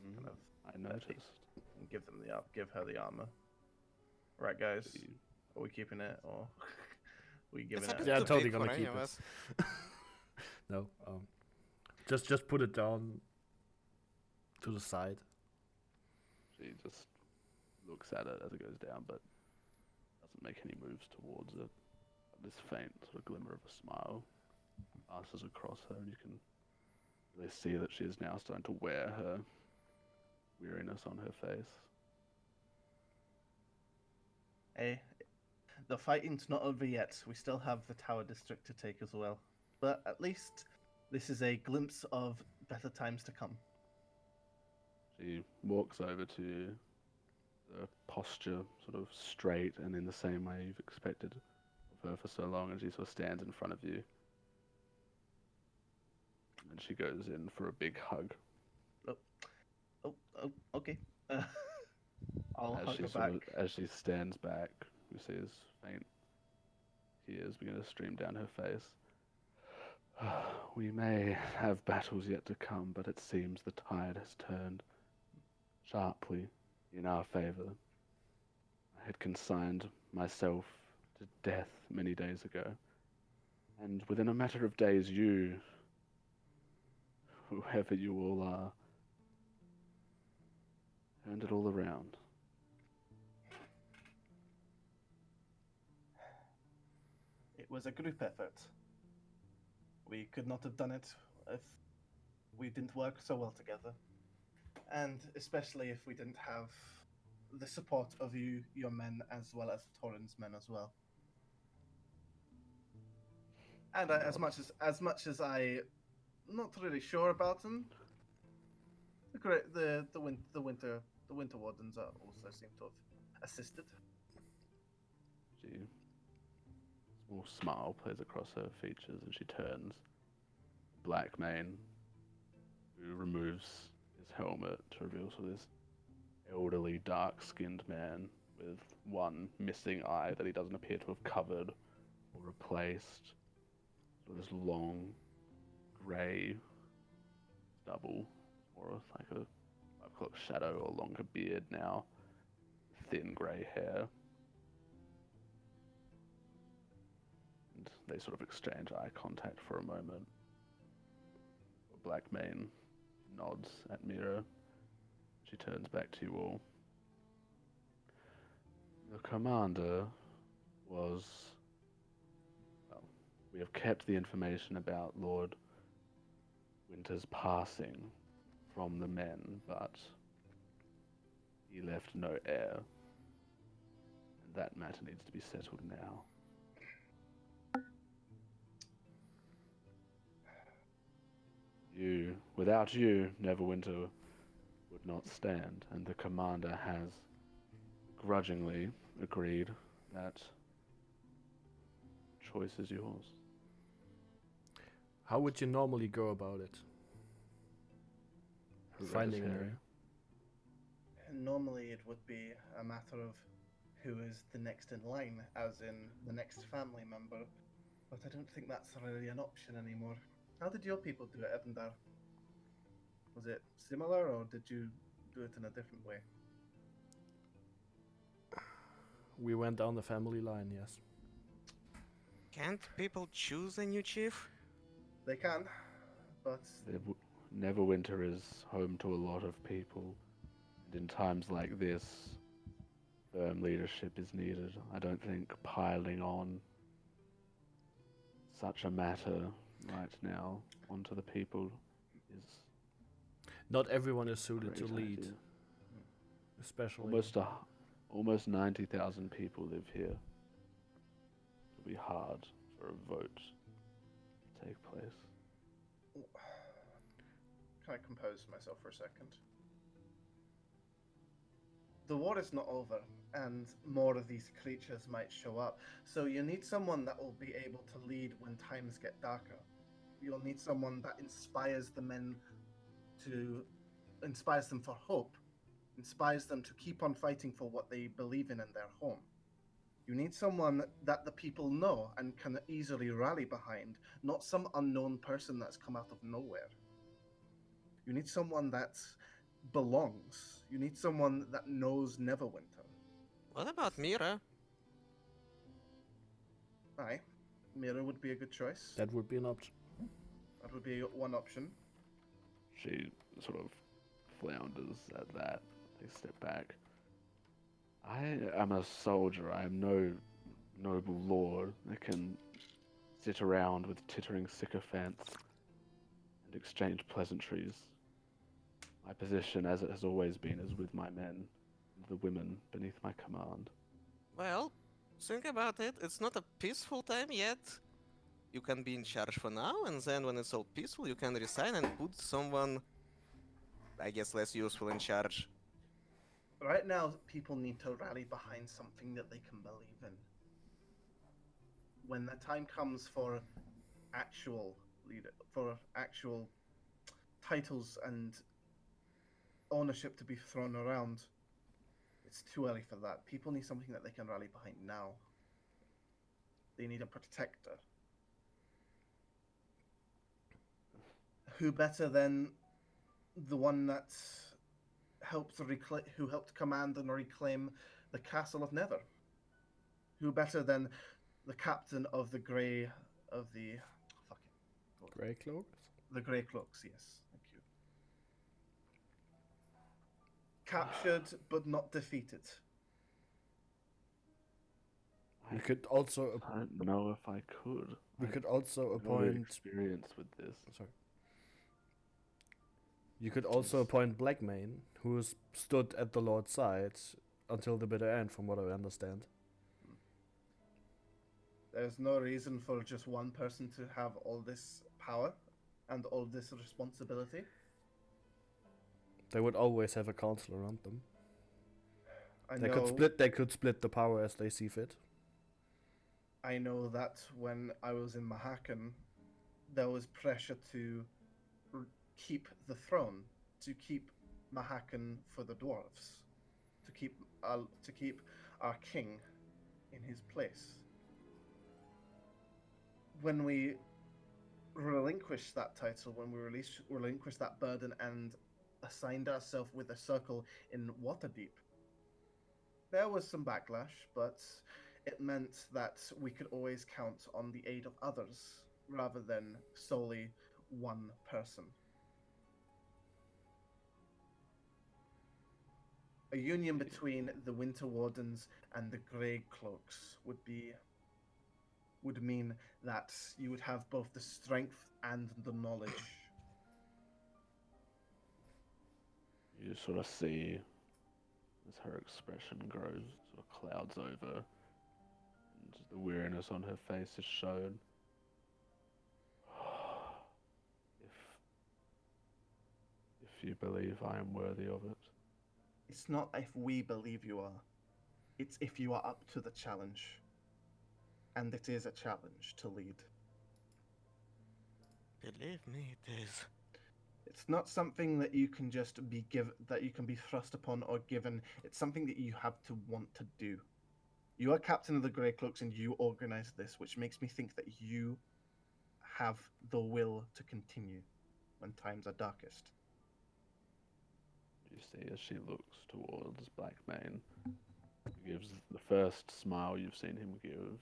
Kind of I noticed. give her the armor. Right, guys. Are we keeping it or are we giving It's a it? bit Yeah, too totally big gonna for keep any of it. us. No, just put it down to the side. She just looks at it as it goes down, but doesn't make any moves towards it. This faint sort of glimmer of a smile passes across her, and you can really see that she is now starting to wear her weariness on her face. Hey, the fighting's not over yet. We still have the Tower District to take as well. But at least this is a glimpse of better times to come. She walks over to you, the posture sort of straight and in the same way you've expected of her for so long, and she sort of stands in front of you. And she goes in for a big hug. Oh, okay. I'll As hug she her sort back. of, as she stands back, you see as faint tears begin to stream down her face. We may have battles yet to come, but it seems the tide has turned sharply in our favor. I had consigned myself to death many days ago, and within a matter of days you, whoever you all are, turned it all around. It was a group effort. We could not have done it if we didn't work so well together. And especially if we didn't have the support of you, your men, as well as Torrin's men as well. And as much as I, not really sure about them, the winter wardens are also seem to have assisted. She small smile plays across her features and she turns. Blackmane, who removes his helmet to reveal sort of this elderly, dark-skinned man with one missing eye that he doesn't appear to have covered or replaced. Sort of this long, grey stubble, or like a 5 o'clock shadow or longer beard now, thin grey hair. And they sort of exchange eye contact for a moment. Blackmane nods at Mira. She turns back to you all. The commander was... Well, we have kept the information about Lord Winter's passing from the men, but he left no heir. And that matter needs to be settled now. Without you, Neverwinter would not stand, and the commander has grudgingly agreed that choice is yours. How would you normally go about it? Finding an Hereditary. area. Normally, it would be a matter of who is the next in line, as in the next family member. But I don't think that's really an option anymore. How did your people do it, Evandar? Was it similar, or did you do it in a different way? We went down the family line, yes. Can't people choose a new chief? They can, but Neverwinter is home to a lot of people, and in times like this, firm leadership is needed. I don't think piling on such a matter right now onto the people is Not everyone is a suited to great lead, idea. especially. Almost 90,000 people live here. It'll be hard for a vote to take place. can I compose myself for a second? The war is not over, and more of these creatures might show up. So you need someone that will be able to lead when times get darker. You'll need someone that inspires the men inspires them for hope, inspires them to keep on fighting for what they believe in their home. You need someone that the people know and can easily rally behind, not some unknown person that's come out of nowhere. You need someone that belongs. You need someone that knows Neverwinter. What about Mira? Aye, Mira would be a good choice. That would be an option. That would be one option. She sort of flounders at that. They step back. I am a soldier. I am no noble lord that can sit around with tittering sycophants and exchange pleasantries. My position, as it has always been, is with my men, the women beneath my command. Well, think about it. It's not a peaceful time yet. You can be in charge for now, and then when it's all peaceful, you can resign and put someone, I guess, less useful in charge. Right now, people need to rally behind something that they can believe in. When the time comes for actual titles and ownership to be thrown around, it's too early for that. People need something that they can rally behind now. They need a protector. Who better than the one that who helped command and reclaim the castle of Nether? Who better than the captain of the Grey Greycloaks? the Grey Cloaks? Yes, thank you. Captured but not defeated. We could also I don't know if I could. we I could also have no appoint. experience with this. Sorry. You could also appoint Blackmane, who stood at the Lord's side until the bitter end, from what I understand. There's no reason for just one person to have all this power and all this responsibility. They would always have a council around them. I They know. could split the power as they see fit. I know that when I was in Mahakan, there was pressure to keep the throne, to keep Mahakan for the dwarves, to keep our king in his place. When we relinquished that title, when we relinquished that burden and assigned ourselves with a circle in Waterdeep, there was some backlash, but it meant that we could always count on the aid of others rather than solely one person. A union between the Winter Wardens and the Grey Cloaks would mean that you would have both the strength and the knowledge. You sort of see as her expression grows, sort of clouds over, and the weariness on her face is shown. If you believe I am worthy of it. It's not if we believe you are. It's if you are up to the challenge. and it is a challenge to lead. Believe me, it is. It's not something that you can just be that you can be thrust upon or given. It's something that you have to want to do. You are captain of the Grey Cloaks and you organize this, which makes me think that you have the will to continue when times are darkest. You see as she looks towards Blackmane, he gives the first smile you've seen him give,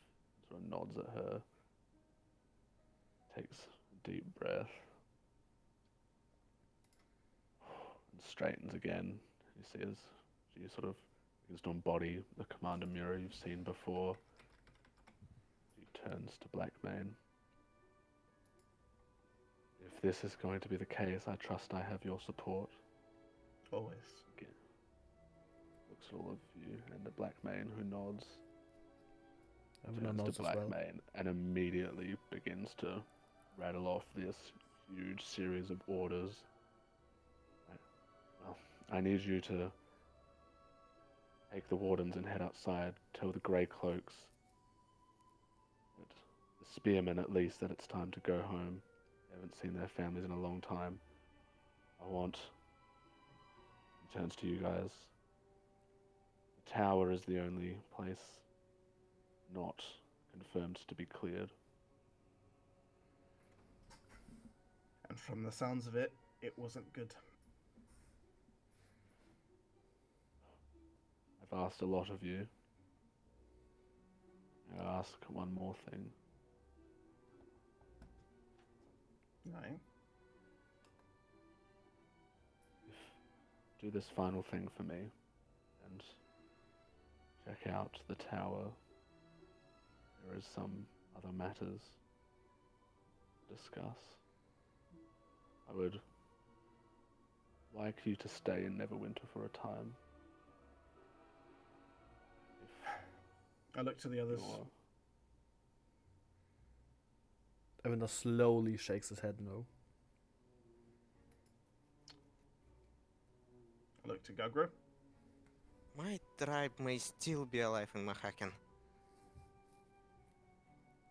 sort of nods at her, takes a deep breath, and straightens again. You see as she sort of begins to embody the Commander Mirror you've seen before. She turns to Blackmane. If this is going to be the case, I trust I have your support. Always. Again, looks at all of you and at Blackmane, who nods. Everyone Turns knows to as well. Blackmane and immediately begins to rattle off this huge series of orders. Well, I need you to take the wardens and head outside. Tell the Grey Cloaks, the spearmen at least, that it's time to go home. They haven't seen their families in a long time. I want... He turns to you guys. The tower is the only place not confirmed to be cleared. And from the sounds of it, it wasn't good. I've asked a lot of you. I'll ask one more thing. Right. Do this final thing for me and check out the tower. There is some other matters to discuss. I would like you to stay in Neverwinter for a time. I look to the others. You're- Evander slowly shakes his head no. I look to Gagro. My tribe may still be alive in Mahaken.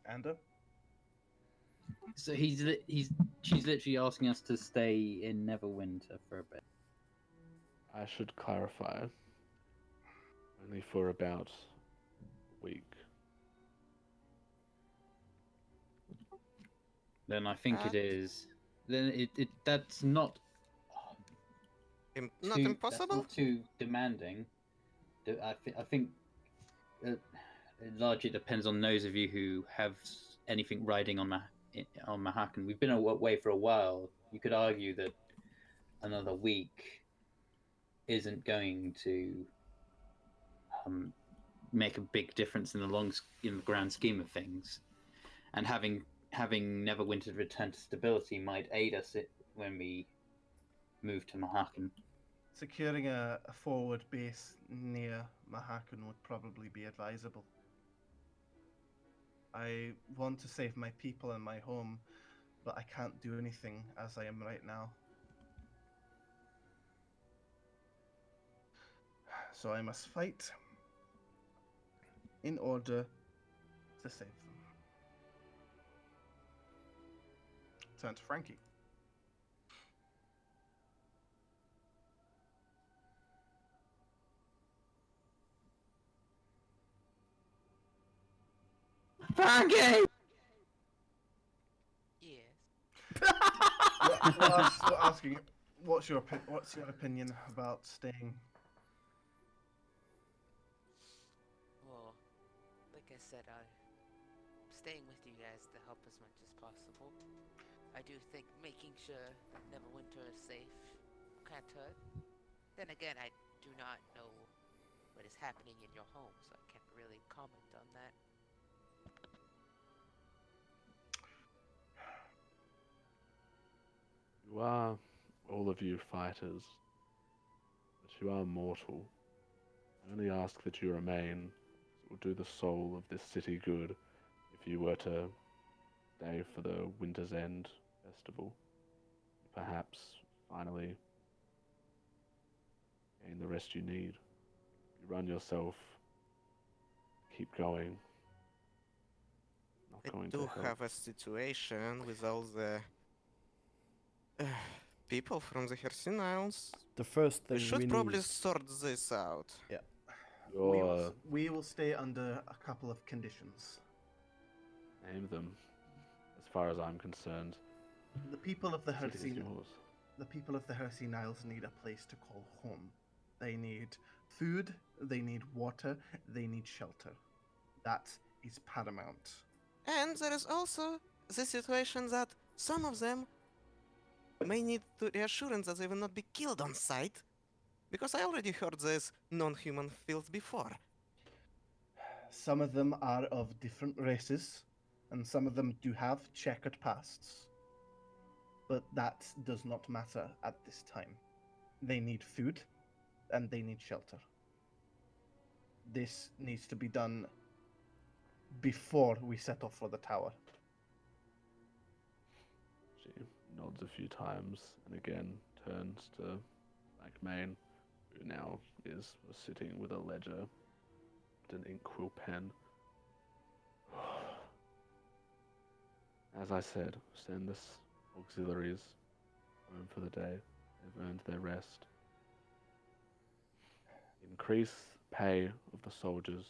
Anda. So she's literally asking us to stay in Neverwinter for a bit. I should clarify. Only for about a week. Then I think it Ah. is. Then it that's not Not that's impossible? not too demanding. I think it largely depends on those of you who have anything riding on Mahaken. We've been away for a while. You could argue that another week isn't going to make a big difference in the grand scheme of things, and having Neverwinter return to stability might aid us when we move to Mahaken. Securing a forward base near Mahaken would probably be advisable. I want to save my people and my home, but I can't do anything as I am right now. So I must fight in order to save them. Turn to Frankie. Frankie! Yes. Asking, what's your opinion about staying? Well, like I said, I'm staying with you guys to help as much as possible. I do think making sure that Neverwinter is safe can't hurt. Then again, I do not know what is happening in your home, so I can't really comment on that. You are, all of you, fighters, but you are mortal. I only ask that you remain. It will do the soul of this city good if you were to stay for the Winter's End festival. Perhaps, finally, gain the rest you need. You run yourself, keep going. not I going do to help. have a situation with all the people from the Hercine Isles. The first We thing should we probably need. sort this out. Your We will stay under a couple of conditions. name them, as far as I'm concerned. The people of the City is Hercine yours. The people of the Hercine Isles need a place to call home. They need food, they need water, they need shelter. That is paramount. And there is also the situation that some of them may need the reassurance that they will not be killed on sight. Because I already heard this non-human filth before. Some of them are of different races, and some of them do have checkered pasts. But that does not matter at this time. They need food, and they need shelter. This needs to be done before we set off for the tower. She nods a few times and again turns to Blackmane, who now is sitting with a ledger and an inkwell pen. As I said, send this auxiliaries home for the day. They've earned their rest. Increase pay of the soldiers,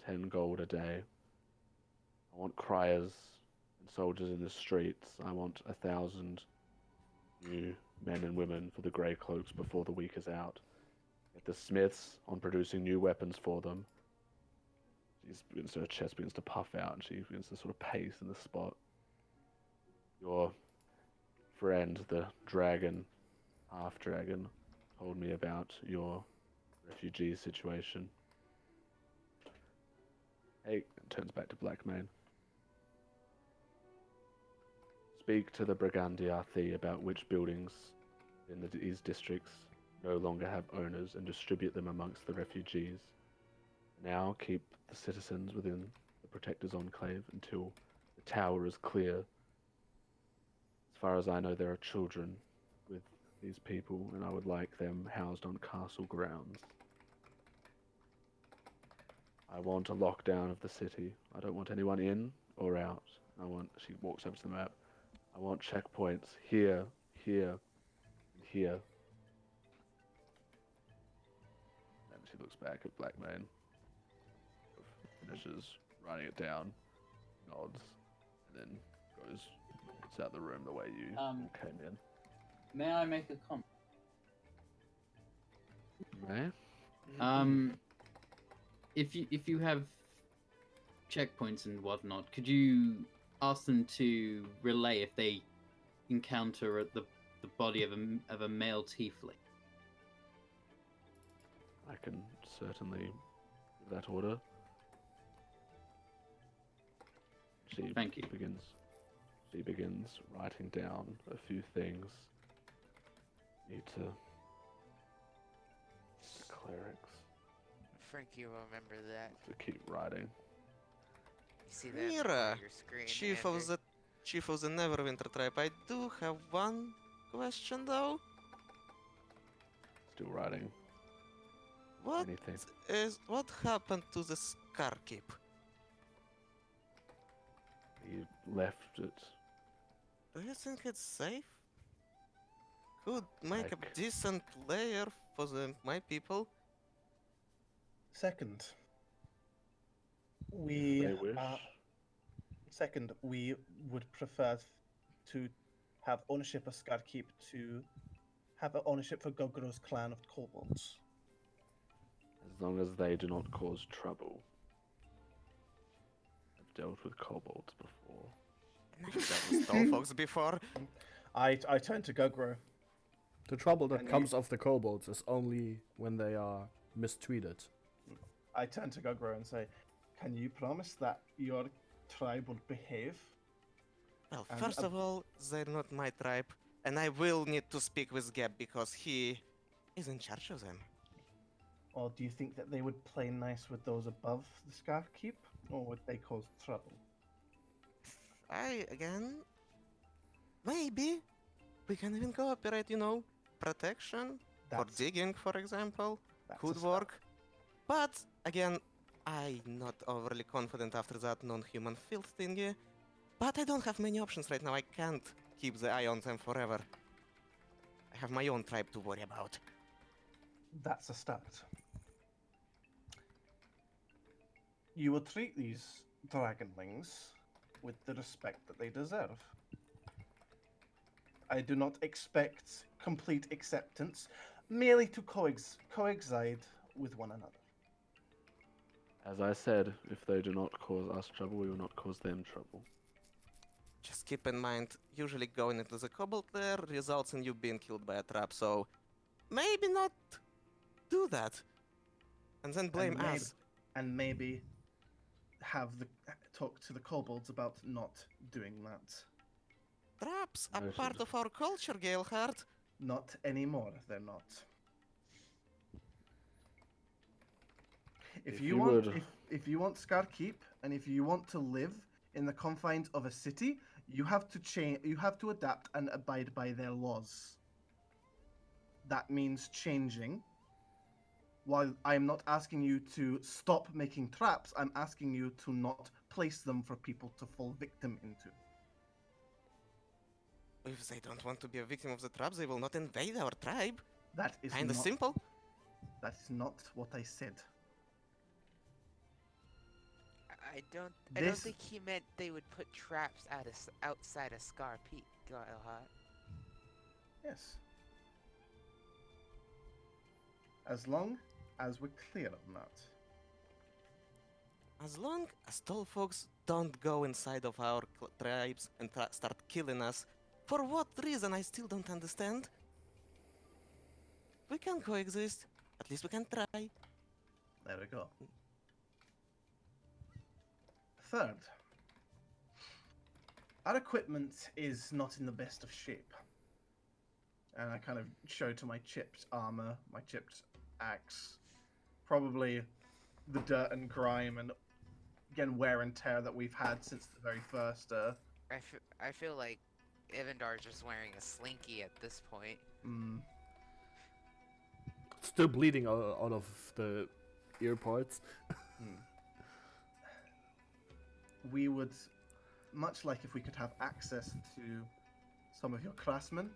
10 gold a day. I want criers and soldiers in the streets. I want 1,000 new men and women for the Grey Cloaks before the week is out. Get the smiths on producing new weapons for them. Her chest begins to puff out and she begins to sort of pace in the spot. Your friend, the dragon, half-dragon, told me about your refugee situation. Hey, turns back to Blackmane. Speak to the Brigandi Arthi about which buildings in these districts no longer have owners and distribute them amongst the refugees. Now keep the citizens within the Protector's Enclave until the tower is clear. As far as I know, there are children with these people, and I would like them housed on castle grounds. I want a lockdown of the city. I don't want anyone in or out. She walks over to the map. I want checkpoints here, here, and here. And she looks back at Blackmane, finishes writing it down, nods, and then goes out the room the way you came in. May I make a comment? May? If you have checkpoints and whatnot, could you ask them to relay if they encounter the body of a male tiefling? I can certainly give that order. Thank you. She begins writing down a few things. Need to the clerics Frankie will remember that. to keep writing. You see that Mira, on your screen, Chief of the Neverwinter tribe. I do have one question though. Still writing. What Anything. what happened to the Scar Keep? He left it. Do you think it's safe? Could make a Like- decent layer for my people. Second, we They wish. we would prefer to have ownership of Scarkeep to have ownership for Gogro's clan of kobolds. As long as they do not cause trouble. I've dealt with kobolds before. And I've dealt with Stolfox before. I turn to Gogro. The trouble that And comes of the kobolds is only when they are mistreated. I turn to Gogro and say, "Can you promise that your tribe will behave?" Well, And first of all, they're not my tribe, and I will need to speak with Gab because he is in charge of them. Or do you think that they would play nice with those above the Scarkeep, or would they cause trouble? Maybe we can even cooperate, protection for That's- digging, for example, That's could a start. work. But again, I'm not overly confident after that non-human filth thingy. But I don't have many options right now. I can't keep the eye on them forever. I have my own tribe to worry about. That's a start. You will treat these dragonlings with the respect that they deserve. I do not expect complete acceptance, merely to coexist with one another. As I said, if they do not cause us trouble, we will not cause them trouble. Just keep in mind, usually going into the cobalt there results in you being killed by a trap, so maybe not do that. And then blame maybe, us. And maybe have the talk to the kobolds about not doing that. Traps are No, part shouldn't. of our culture, Galeheart. Not anymore, they're not. If If you you want, would- if you want Scarkeep, and if you want to live in the confines of a city, you have to change. You have to adapt and abide by their laws. That means changing. While I'm not asking you to stop making traps, I'm asking you to not place them for people to fall victim into. If they don't want to be a victim of the traps, they will not invade our tribe. That is Kinda not, simple. That is not what I said. I don't This- think he meant they would put traps outside of Scar Peak, Guilehot. Yes. As long as we're clear on that. As long as tall folks don't go inside of our tribes and start killing us, for what reason I still don't understand. We can coexist. At least we can try. There we go. Third, our equipment is not in the best of shape. And I kind of show to my chipped armor, my chipped axe, probably the dirt and grime and again wear and tear that we've had since the very first. I feel like Evandar's just wearing a slinky at this point. Still bleeding out of the ear parts. We would, much like if we could have access to some of your craftsmen,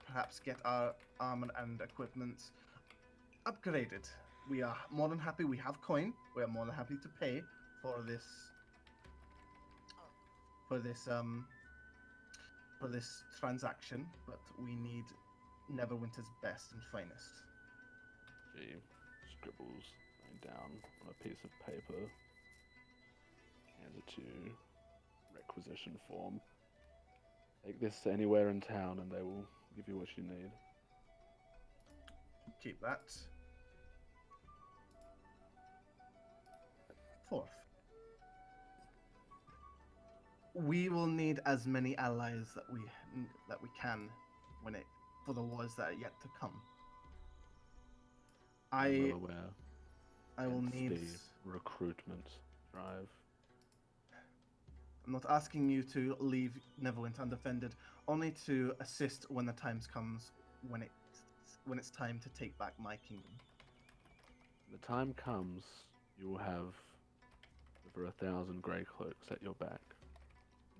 perhaps get our armor and equipment upgraded. We are more than happy. We have coin. We are more than happy to pay for this. For this transaction, but we need Neverwinter's best and finest. She scribbles something down on a piece of paper, hands it to requisition form. Take this anywhere in town and they will give you what you need. Keep that. Fourth. We will need as many allies that we can for the wars that are yet to come. I'm well aware. I will Hence need. the recruitment drive. I'm not asking you to leave Neverwinter undefended, only to assist when the times comes when it's time to take back my kingdom. When the time comes, you will have over 1,000 grey cloaks at your back.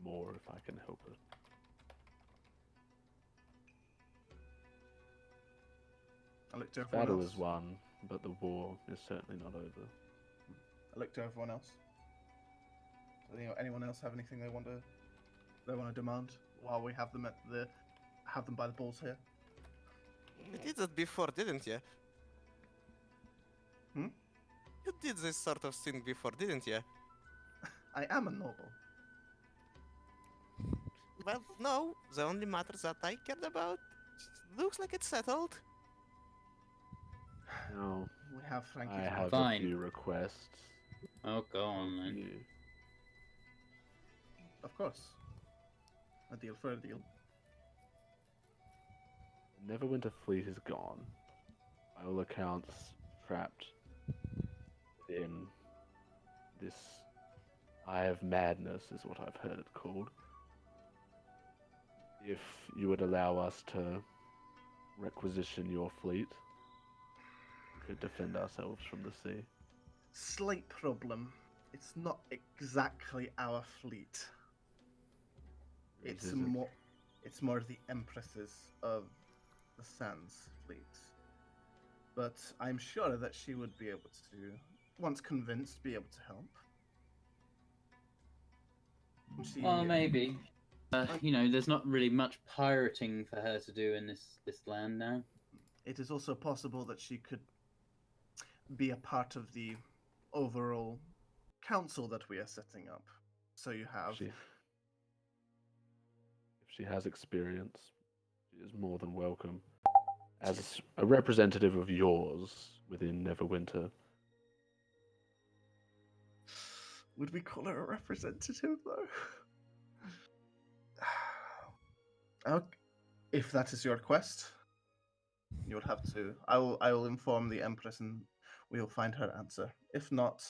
More if I can help it. I look to everyone Battle else. is won, but the war is certainly not over. I look to everyone else. Anyone else have anything they want to demand while we have them by the balls here? You did that before, didn't you? Hmm? You did this sort of thing before, didn't you? I am a noble. Well, no. The only matters that I cared about looks like it's settled. Now, We have Frankie's I have Fine. a few requests. Oh, go on, of man. you. Of course. A deal for a deal. The Neverwinter fleet is gone. By all accounts, trapped in this Eye of Madness is what I've heard it called. If you would allow us to requisition your fleet, we could defend ourselves from the sea. slight problem. It's not exactly our fleet. It's Is it? more the Empresses of the Sands fleet. But I'm sure that she would be able to, once convinced, be able to help. She, Well, maybe. You know, there's not really much pirating for her to do in this land now. it is also possible that she could be a part of the overall council that we are setting up. So you have If she has experience, she is more than welcome. As a representative of yours within Neverwinter, Would we call her a representative, though? Okay. If that is your request, you would have to. I will inform the Empress, and we will find her answer. If not,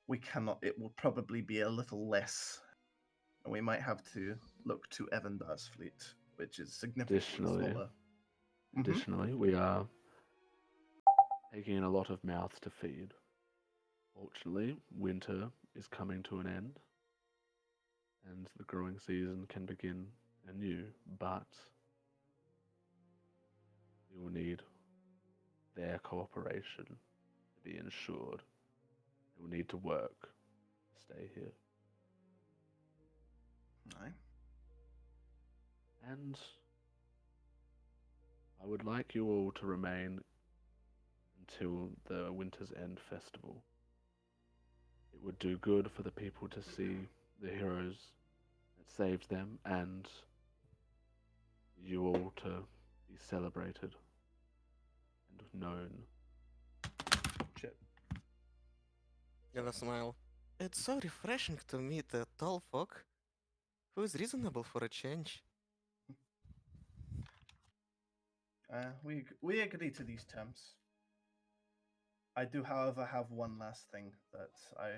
we cannot. It will probably be a little less, and we might have to look to Evandar's fleet, which is significantly Additionally- smaller. additionally, we are taking in a lot of mouths to feed. Fortunately, winter is coming to an end, and the growing season can begin anew, but we will need their cooperation to be ensured. They will need to work to stay here. Aye. And I would like you all to remain until the Winter's End Festival. It would do good for the people to see the heroes that saved them, and you all to be celebrated and known. Shit. Gonna smile. It's so refreshing to meet a tall folk who is reasonable for a change. We agree to these terms. I do, however, have one last thing that I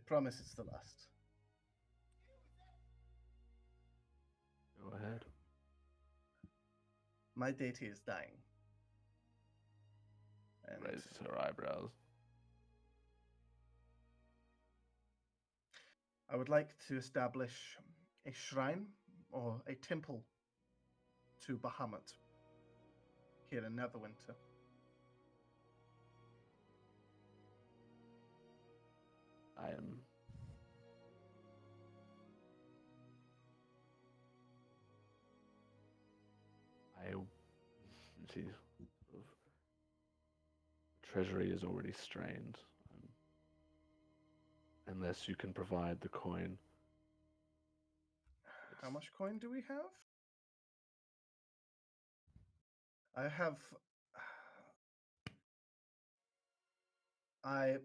promise it's the last. Go ahead. My deity is dying. And Raises her eyebrows. I would like to establish a shrine or a temple to Bahamut here in Neverwinter. I am. See, sort of, treasury is already strained. Unless you can provide the coin. How much coin do we have? I have.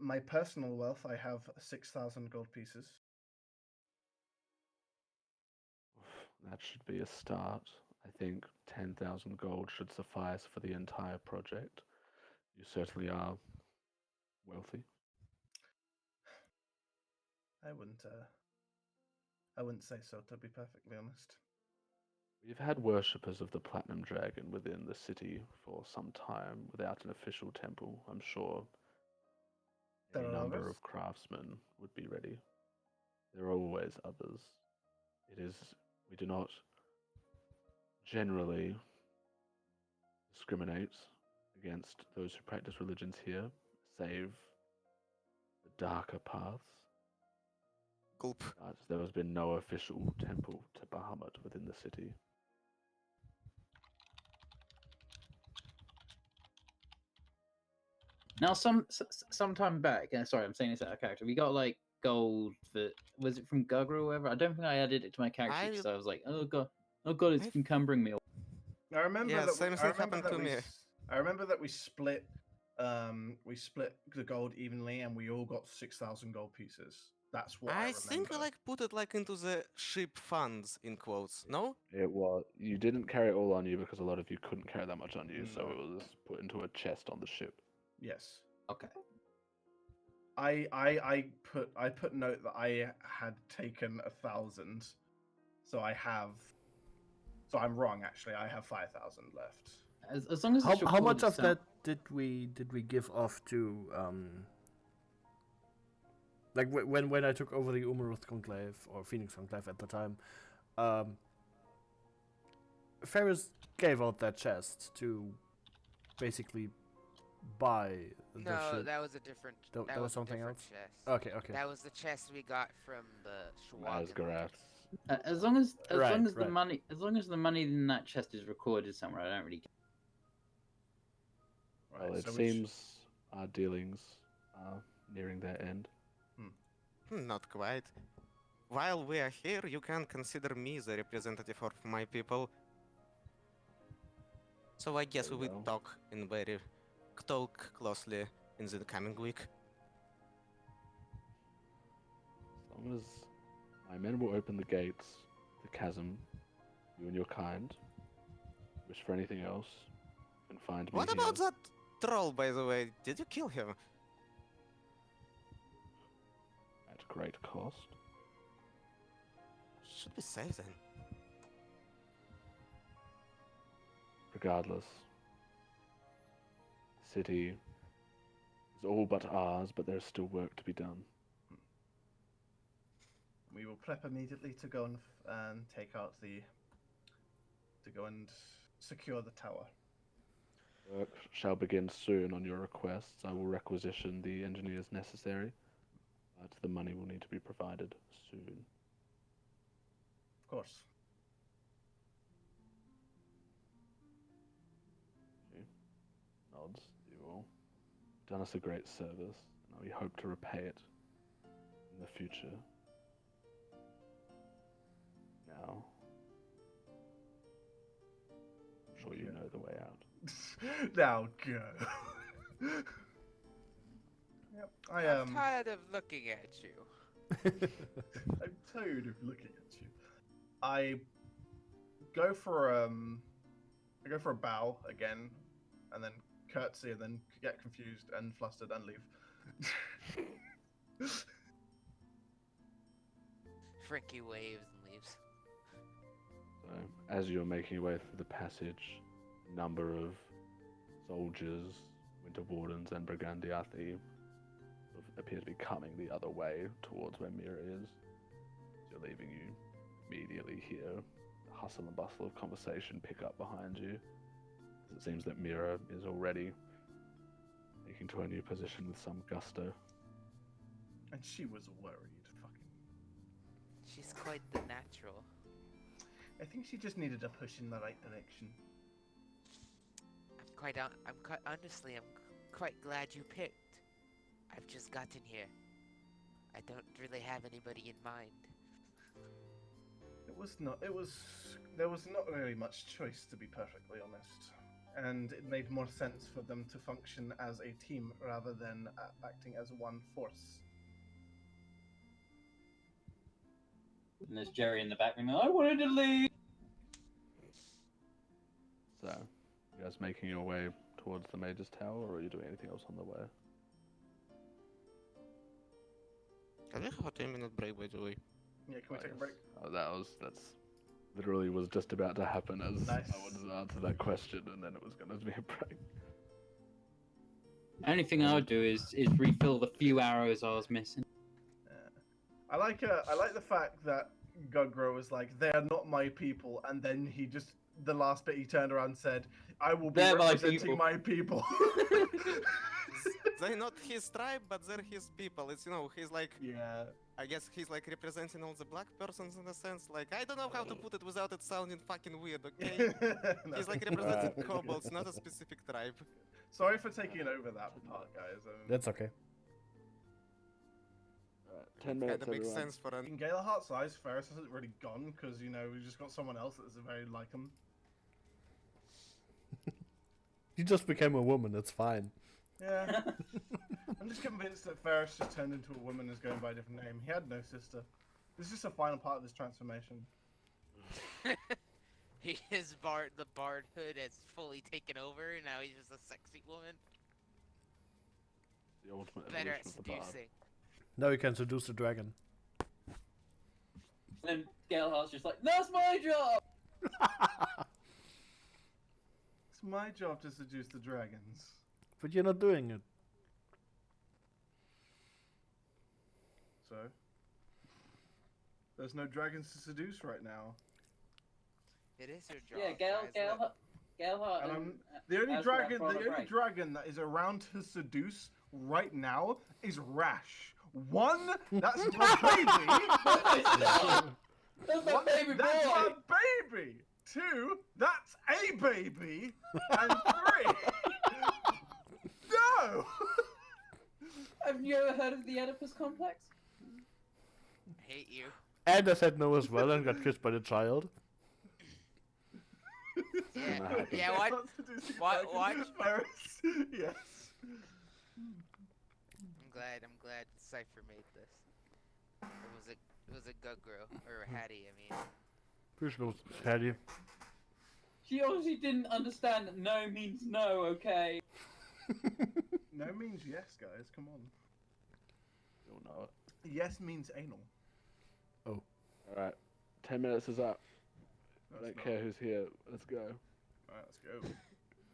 My personal wealth. I have 6,000 gold pieces. That should be a start. I think 10,000 gold should suffice for the entire project. You certainly are wealthy. I wouldn't say so, to be perfectly honest. We've had worshippers of the Platinum Dragon within the city for some time without an official temple. I'm sure There any are number others? of craftsmen would be ready. There are always others. We do not generally discriminate against those who practice religions here, save the darker paths. Gulp. But there has been no official temple to Bahamut within the city. Now, some time back, sorry, I'm saying this out of character. We got like gold for, was it from Gugger or whatever? I don't think I added it to my character because I was like, oh god, it's I've- encumbering me. I remember Yeah, that same I thing remember happened that to we me. I remember that we split the gold evenly, and we all got 6,000 gold pieces. That's what I I think I remember. like put it like into the ship funds in quotes. No? It was, you didn't carry it all on you because a lot of you couldn't carry that much on you, so No. it was put into a chest on the ship. Yes. Okay. I put note that I had taken 1,000, so I'm wrong actually. I have 5,000 left. As long as it's How much recorded of some- that did we give off to like when I took over the Umaruth Conclave or Phoenix Conclave at the time, Ferris gave out that chest to basically buy the No, ship. that was a different. That That was was a something different else? chest. Okay. That was the chest we got from the Schwagen. Asgarath. As long as Right, the right. money in that chest is recorded somewhere, I don't really care. Right, Well, it so which- seems our dealings are nearing their end. Not quite. While we are here, you can consider me the representative of my people. So I guess we Very will well. talk closely in the coming week. As long as my men will open the gates, the chasm, you and your kind. Wish for anything else, you can find me What here. about that troll, by the way? Did you kill him? At great cost. Should be safe then. Regardless, the city is all but ours, but there's still work to be done. We will prep immediately to go and take out to go and secure the tower. Work shall begin soon on your requests. I will requisition the engineers necessary, but the money will need to be provided soon. Of course. Nods, you all. Done us a great service, and we hope to repay it in the future. Now, I'm sure you know the way out. Now go. Yep, I'm tired of looking at you. I'm tired of looking at you. I go for a bow again, and then curtsy, and then get confused and flustered and leave. Frankie waves and leaves. So, as you're making your way through the passage, a number of soldiers, Winter Wardens, and Brigandiathi appear to be coming the other way towards where Mira is. So leaving you immediately hear the hustle and bustle of conversation pick up behind you. As it seems that Mira is already taking to her new position with some gusto. And she was worried. Fucking. She's quite the natural. I think she just needed a push in the right direction. Honestly, I'm quite glad you picked. I've just gotten here. I don't really have anybody in mind. There was not really much choice, to be perfectly honest. And it made more sense for them to function as a team rather than acting as one force. And there's Jerry in the background. I wanted to leave. So, you guys making your way towards the Mage's Tower, or are you doing anything else on the way? Can we have a 10-minute break, by the way? Yeah, can we take a break? Oh, that's literally was just about to happen as Nice. I wanted to answer that question, and then it was going to be a break. Only thing I would do is refill the few arrows I was missing. I like the fact that Gugro was like, "They are not my people," and then he just the last bit he turned around and said, "I will be They're my representing people." my people." They're not his tribe, but they're his people. It's, he's like, Yeah. I guess he's like representing all the black persons in a sense. Like, I don't know how to put it without it sounding fucking weird, okay? He's like representing kobolds, not a specific tribe. Sorry for taking over that part, guys. That's okay. 10 minutes, Kinda makes everyone. sense for an... In Galehart's eyes, Ferris hasn't really gone because we just got someone else that's very like him. You just became a woman, it's fine. Yeah. I'm just convinced that Ferris just turned into a woman and is going by a different name. He had no sister. This is just a final part of this transformation. The bardhood has fully taken over. Now he's just a sexy woman. The ultimate Better evolution at of the bard. seducing. Now you can seduce the dragon. And then Galehart's just like, that's my job! It's my job to seduce the dragons. But you're not doing it. so. There's no dragons to seduce right now. It is your job. Yeah, guys. Look, Gerhardt And and the only Asgard dragon, for the a only break. dragon that is around to seduce right now is Rash. One, that's my baby. That's my One, baby that's boy. my baby. Two, that's a baby. And three, no. Have you ever heard of the Oedipus complex? hate you. And I said no as well and got kissed by the child. Yeah, yeah. Not What? seducing What- dragon. what? Iris, yes. I'm glad Cypher made this. It was a good girl or Hattie. I mean, Pretty sure it was Hattie. She obviously didn't understand that no means no, okay? No means yes, guys. Come on. You'll know it. Yes means anal. Alright. 10 minutes is up. I That's don't not- care who's here. Let's go. Alright, let's go.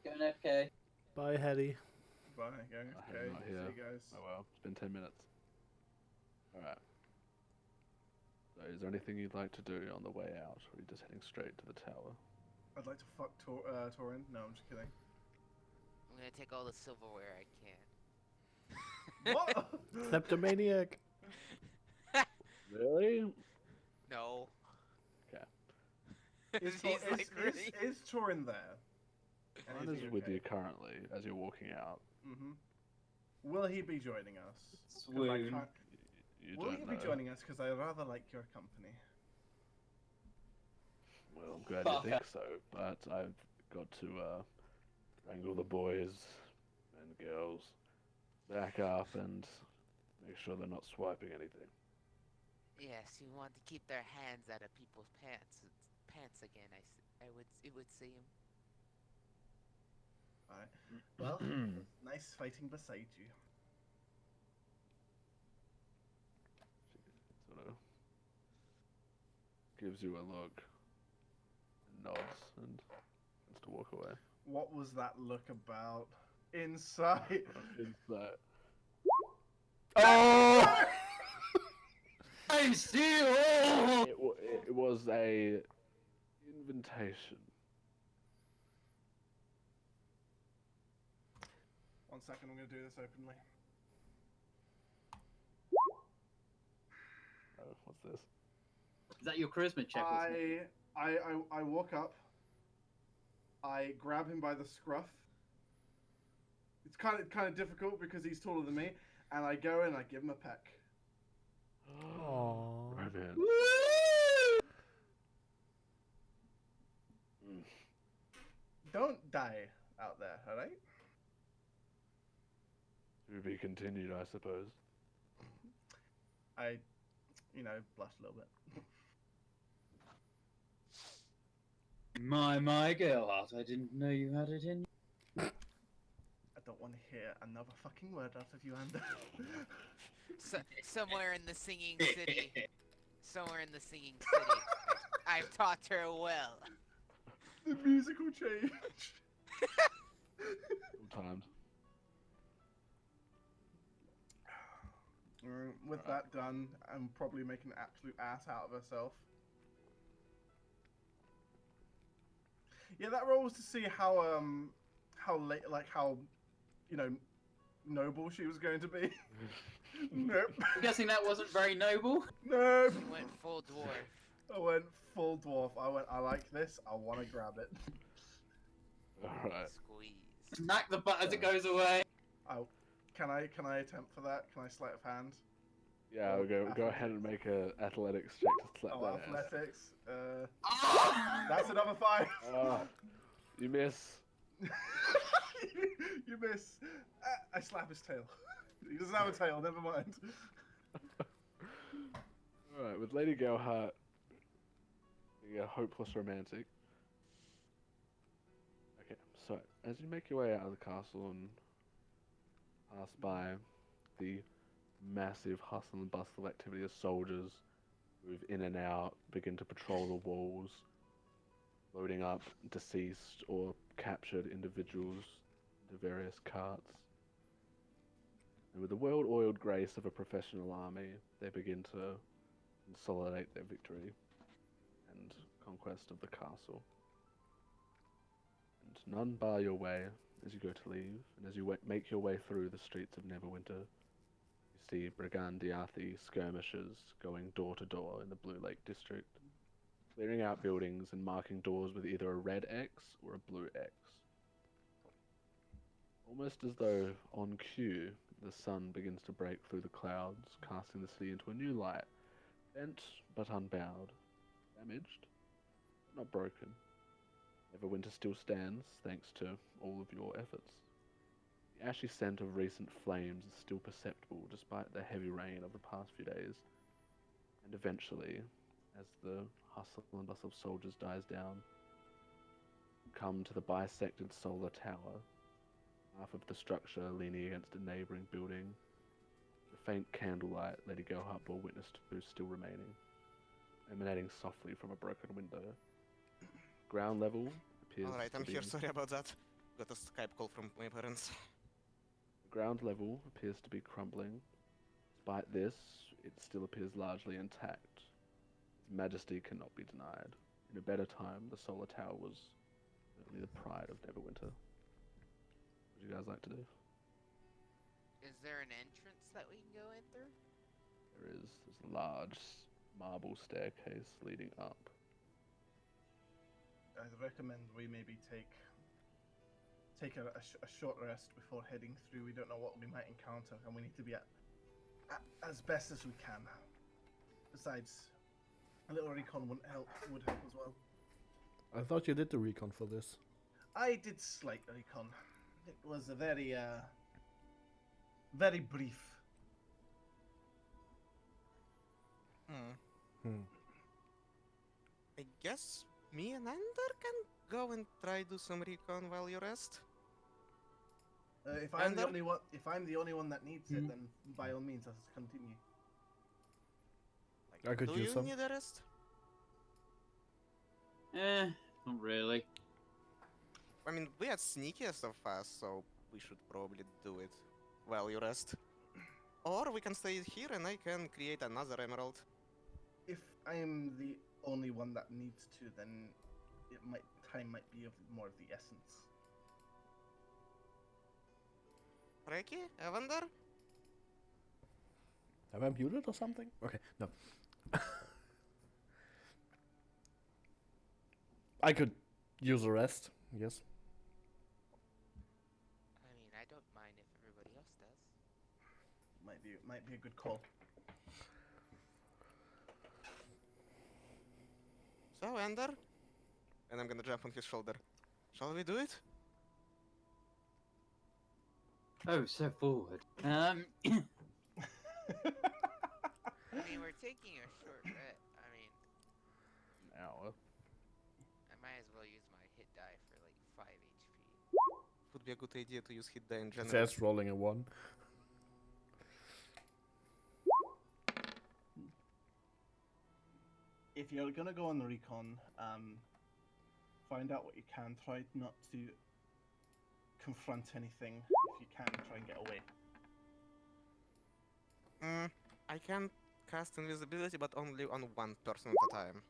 Going FK. Bye, Hattie. Bye, gang. I Okay, am not see here. you guys. Oh well, it's been 10 minutes. Alright. So is there anything you'd like to do on the way out, or are you just heading straight to the tower? I'd like to fuck Torin. No, I'm just kidding. I'm gonna take all the silverware I can. What? Kleptomaniac. Really? No. Is, He's Tor- like, really? is Torin there? And Mine is he is with okay? you currently, as you're walking out. Mm-hmm. Will he be joining us? 'Cause I Swoon. can't- You Will he don't be know. joining us? Because I rather like your company. Well, I'm glad Fuck you think so, but I've got to wrangle the boys and girls back up and make sure they're not swiping anything. Yes, you want to keep their hands out of people's pants again. It would seem. Alright. Well, nice fighting beside you. Sort of gives you a look, nods, and wants to walk away. What was that look about? Insight. Is that Oh! I see you! it was a invitation. 1 second, I'm going to do this openly. Oh, what's this? Is that your charisma check? or something? I walk up. I grab him by the scruff. It's kind of difficult because he's taller than me, and I go and I give him a peck. Aww. Romance. Don't die out there, alright? To be continued, I suppose. I, blush a little bit. My Gerhardt, I didn't know you had it in. I don't want to hear another fucking word out of you, Ander. Somewhere in the singing city. Somewhere in the singing city. I've taught her well. The musical change. Sometimes. With that done, I'm probably making an absolute ass out of herself. Yeah, that roll was to see how late, how noble she was going to be. Nope. I'm guessing that wasn't very noble. Nope. Went full dwarf. I went full dwarf. I like this. I want to grab it. Alright. Squeeze. Smack the butt as it goes away. Can I attempt for that? Can I sleight of hand? Yeah, Oh, go ahead and make a athletics check to slap Oh, that ass. athletics. Ah! That's another 5. Oh, you miss. You miss. I slap his tail. He doesn't have a tail. Never mind. Alright, with Lady Gerhardt being a hopeless romantic. Okay, so as you make your way out of the castle and pass by the massive hustle and bustle activity as soldiers move in and out, begin to patrol the walls, loading up deceased or captured individuals into various carts, And with the well-oiled grace of a professional army, they begin to consolidate their victory and conquest of the castle. And none bar your way as you go to leave, and as you make your way through the streets of Neverwinter, you see Brigandiathi skirmishers going door to door in the Blue Lake district, clearing out buildings and marking doors with either a red X or a blue X. Almost as though on cue, the sun begins to break through the clouds, casting the city into a new light, bent but unbowed, damaged but not broken. Neverwinter still stands, thanks to all of your efforts. The ashy scent of recent flames is still perceptible despite the heavy rain of the past few days, and eventually, as the hustle and bustle of soldiers dies down, come to the bisected solar tower, half of the structure leaning against a neighbouring building, the faint candlelight Lady Gelhardt bore witness to still remaining, emanating softly from a broken window. Ground level appears Alright, to I'm be here. Sorry about that. Got a Skype call from my parents. ground level appears to be crumbling. Despite this, it still appears largely intact. Its majesty cannot be denied. In a better time, the solar tower was certainly the pride of Neverwinter. What would you guys like to do? Is there an entrance that we can go in through? There's a large marble staircase leading up. I'd recommend we maybe take a short rest before heading through. We don't know what we might encounter, and we need to be at as best as we can. Besides, a little recon would help as well. I thought you did the recon for this. I did slight recon. It was a very very brief. I guess me and Ender can go and try do some recon while you rest. If I'm the Ender? only one that needs it, then by all means, let's continue. I could Do use you some. need a rest? Not really. I mean, we are sneaky so fast, so we should probably do it while you rest. Or we can stay here and I can create another emerald. If I'm the only one that needs to, then time might be of more of the essence. Reiki? Evander? Am I muted or something? Okay, no. I could use a rest, yes. I mean, I don't mind if everybody else does. Might be a good call. So, Ender? And I'm gonna jump on his shoulder. Shall we do it? Oh, so forward. I mean, we're taking a short rest. I mean, An hour. I might as well use my hit die for like 5 HP. Would be a good idea to use hit die in It general. says rolling a 1. If you're gonna go on the recon, find out what you can. Try not to confront anything. If you can, try and get away. I can cast invisibility, but only on one person at a time.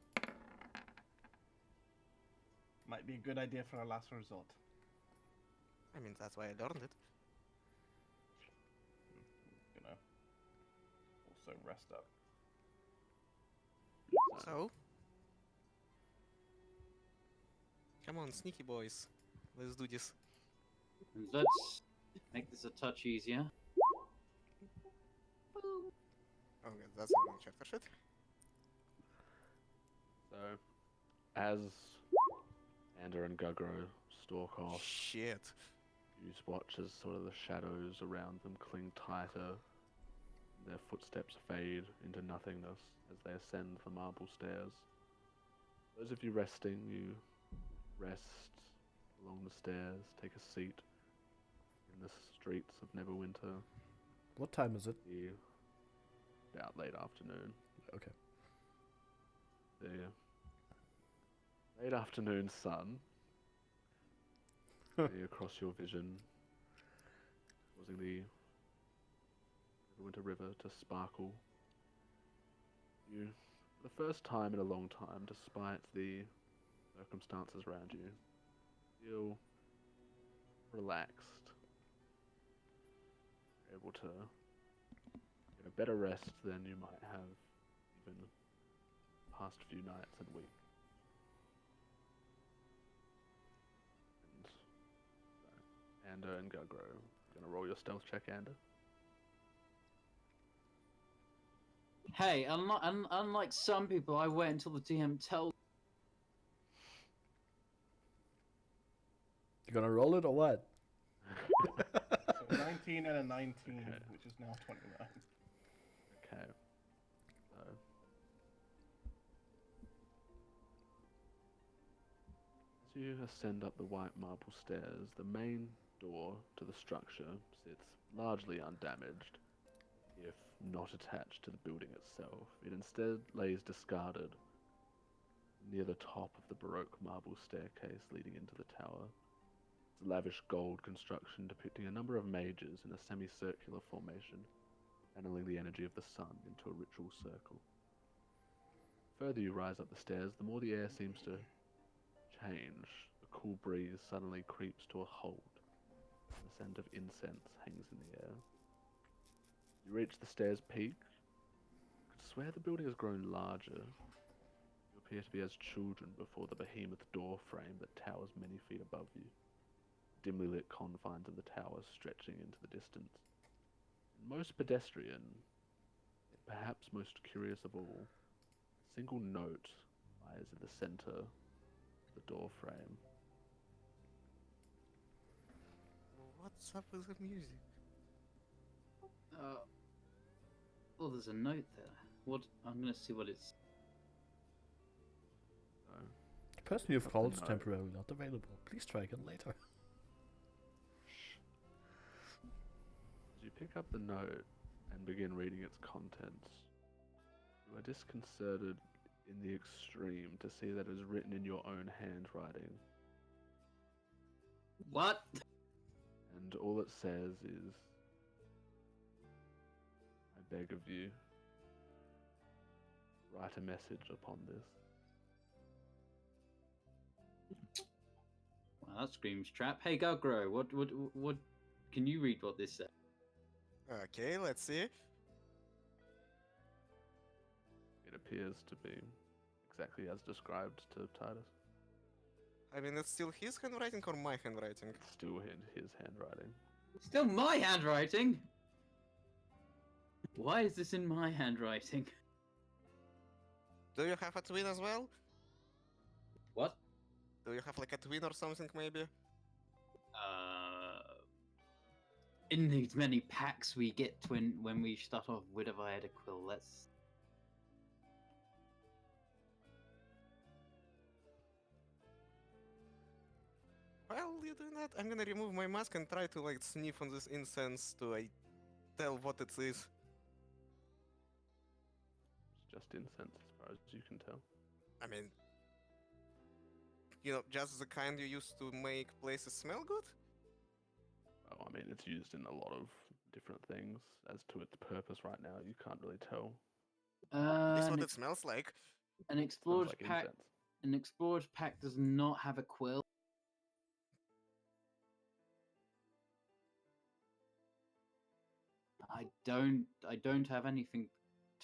Might be a good idea for a last resort. I mean, that's why I learned it. Gonna also rest up. So, come on, sneaky boys. Let's do this. Let's make this a touch easier. Okay, that's a wrong chapter shit. So, as Ander and Gugro stalk off, Shit. you watch as sort of the shadows around them cling tighter. Their footsteps fade into nothingness as they ascend the marble stairs. Those of you resting, you rest along the stairs, take a seat in the streets of Neverwinter. What time is it? The about late afternoon. Okay. The late afternoon sun across your vision, causing the Neverwinter River to sparkle. You, for the first time in a long time, despite the circumstances around you, feel relaxed, able to get a better rest than you might have even past few nights and weeks. And Ander and Gugro, gonna roll your stealth check, Ander. Hey, unlike some people, I wait until the DM tells. You gonna roll it or what? So 19 and a 19, Okay. which is now 29. Okay. So. As you ascend up the white marble stairs, the main door to the structure sits largely undamaged, if not attached to the building itself. It instead lays discarded near the top of the Baroque marble staircase leading into the tower. It's a lavish gold construction depicting a number of mages in a semicircular formation, channeling the energy of the sun into a ritual circle. The further you rise up the stairs, the more the air seems to change. A cool breeze suddenly creeps to a halt. The scent of incense hangs in the air. You reach the stairs' peak. You could swear the building has grown larger. You appear to be as children before the behemoth door frame that towers many feet above you. Dimly lit confines of the tower stretching into the distance. Most pedestrian, yet perhaps most curious of all, a single note lies in the center of the door frame. What's up with the music? Oh, there's a note there. What? I'm gonna see what it's. So, The person you've What's the called is note? temporarily not available. Please try again later. as you pick up the note and begin reading its contents, you are disconcerted in the extreme to see that it is written in your own handwriting. What? And all it says is, I beg of you, write a message upon this. Well, that screams trap. Hey, Gugro, what? Can you read what this says? Okay, let's see. It appears to be exactly as described to Titus. I mean, it's still his handwriting or my handwriting? Still in his handwriting. Still my handwriting. Why is this in my handwriting? Do you have a twin as well? What? Do you have like a twin or something maybe? In these many packs we get when we start off with a Viada Quill, let's. While you're doing that, I'm gonna remove my mask and try to like sniff on this incense to like tell what it is. It's just incense as far as you can tell. I mean, you know, just the kind you use to make places smell good? Oh, I mean, it's used in a lot of different things. As to its purpose right now, you can't really tell. This is what An, it smells like. an Smells explorer's like pack. incense. An explorer's pack does not have a quill. I don't have anything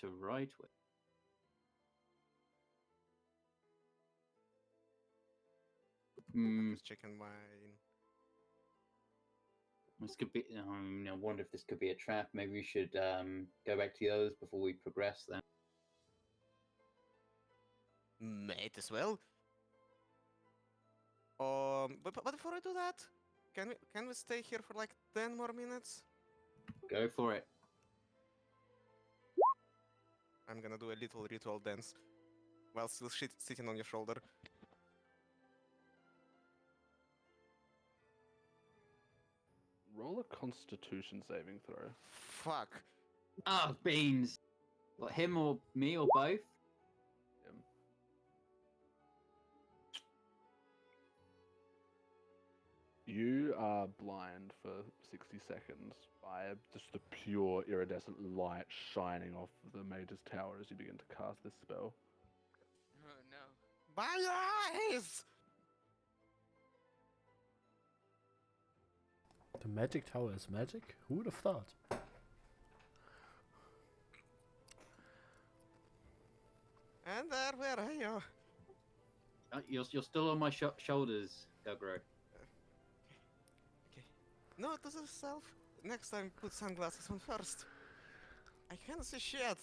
to write with. I'm Hmm. just checking my. This could be. I wonder if this could be a trap. Maybe we should go back to the others before we progress. Then. Might as well. But before I do that, can we stay here for like 10 more minutes? Go for it. I'm gonna do a little ritual dance while still sitting on your shoulder. Roll a Constitution saving throw. Fuck. Ah, beans. What, him or me or both? You are blind for 60 seconds by just the pure iridescent light shining off the mage's tower as you begin to cast this spell. Oh no. My eyes! The magic tower is magic? Who would have thought? And there, where are you? You're still on my shoulders, Gugro. Okay. Note to yourself. Next time, put sunglasses on first. I can't see shit.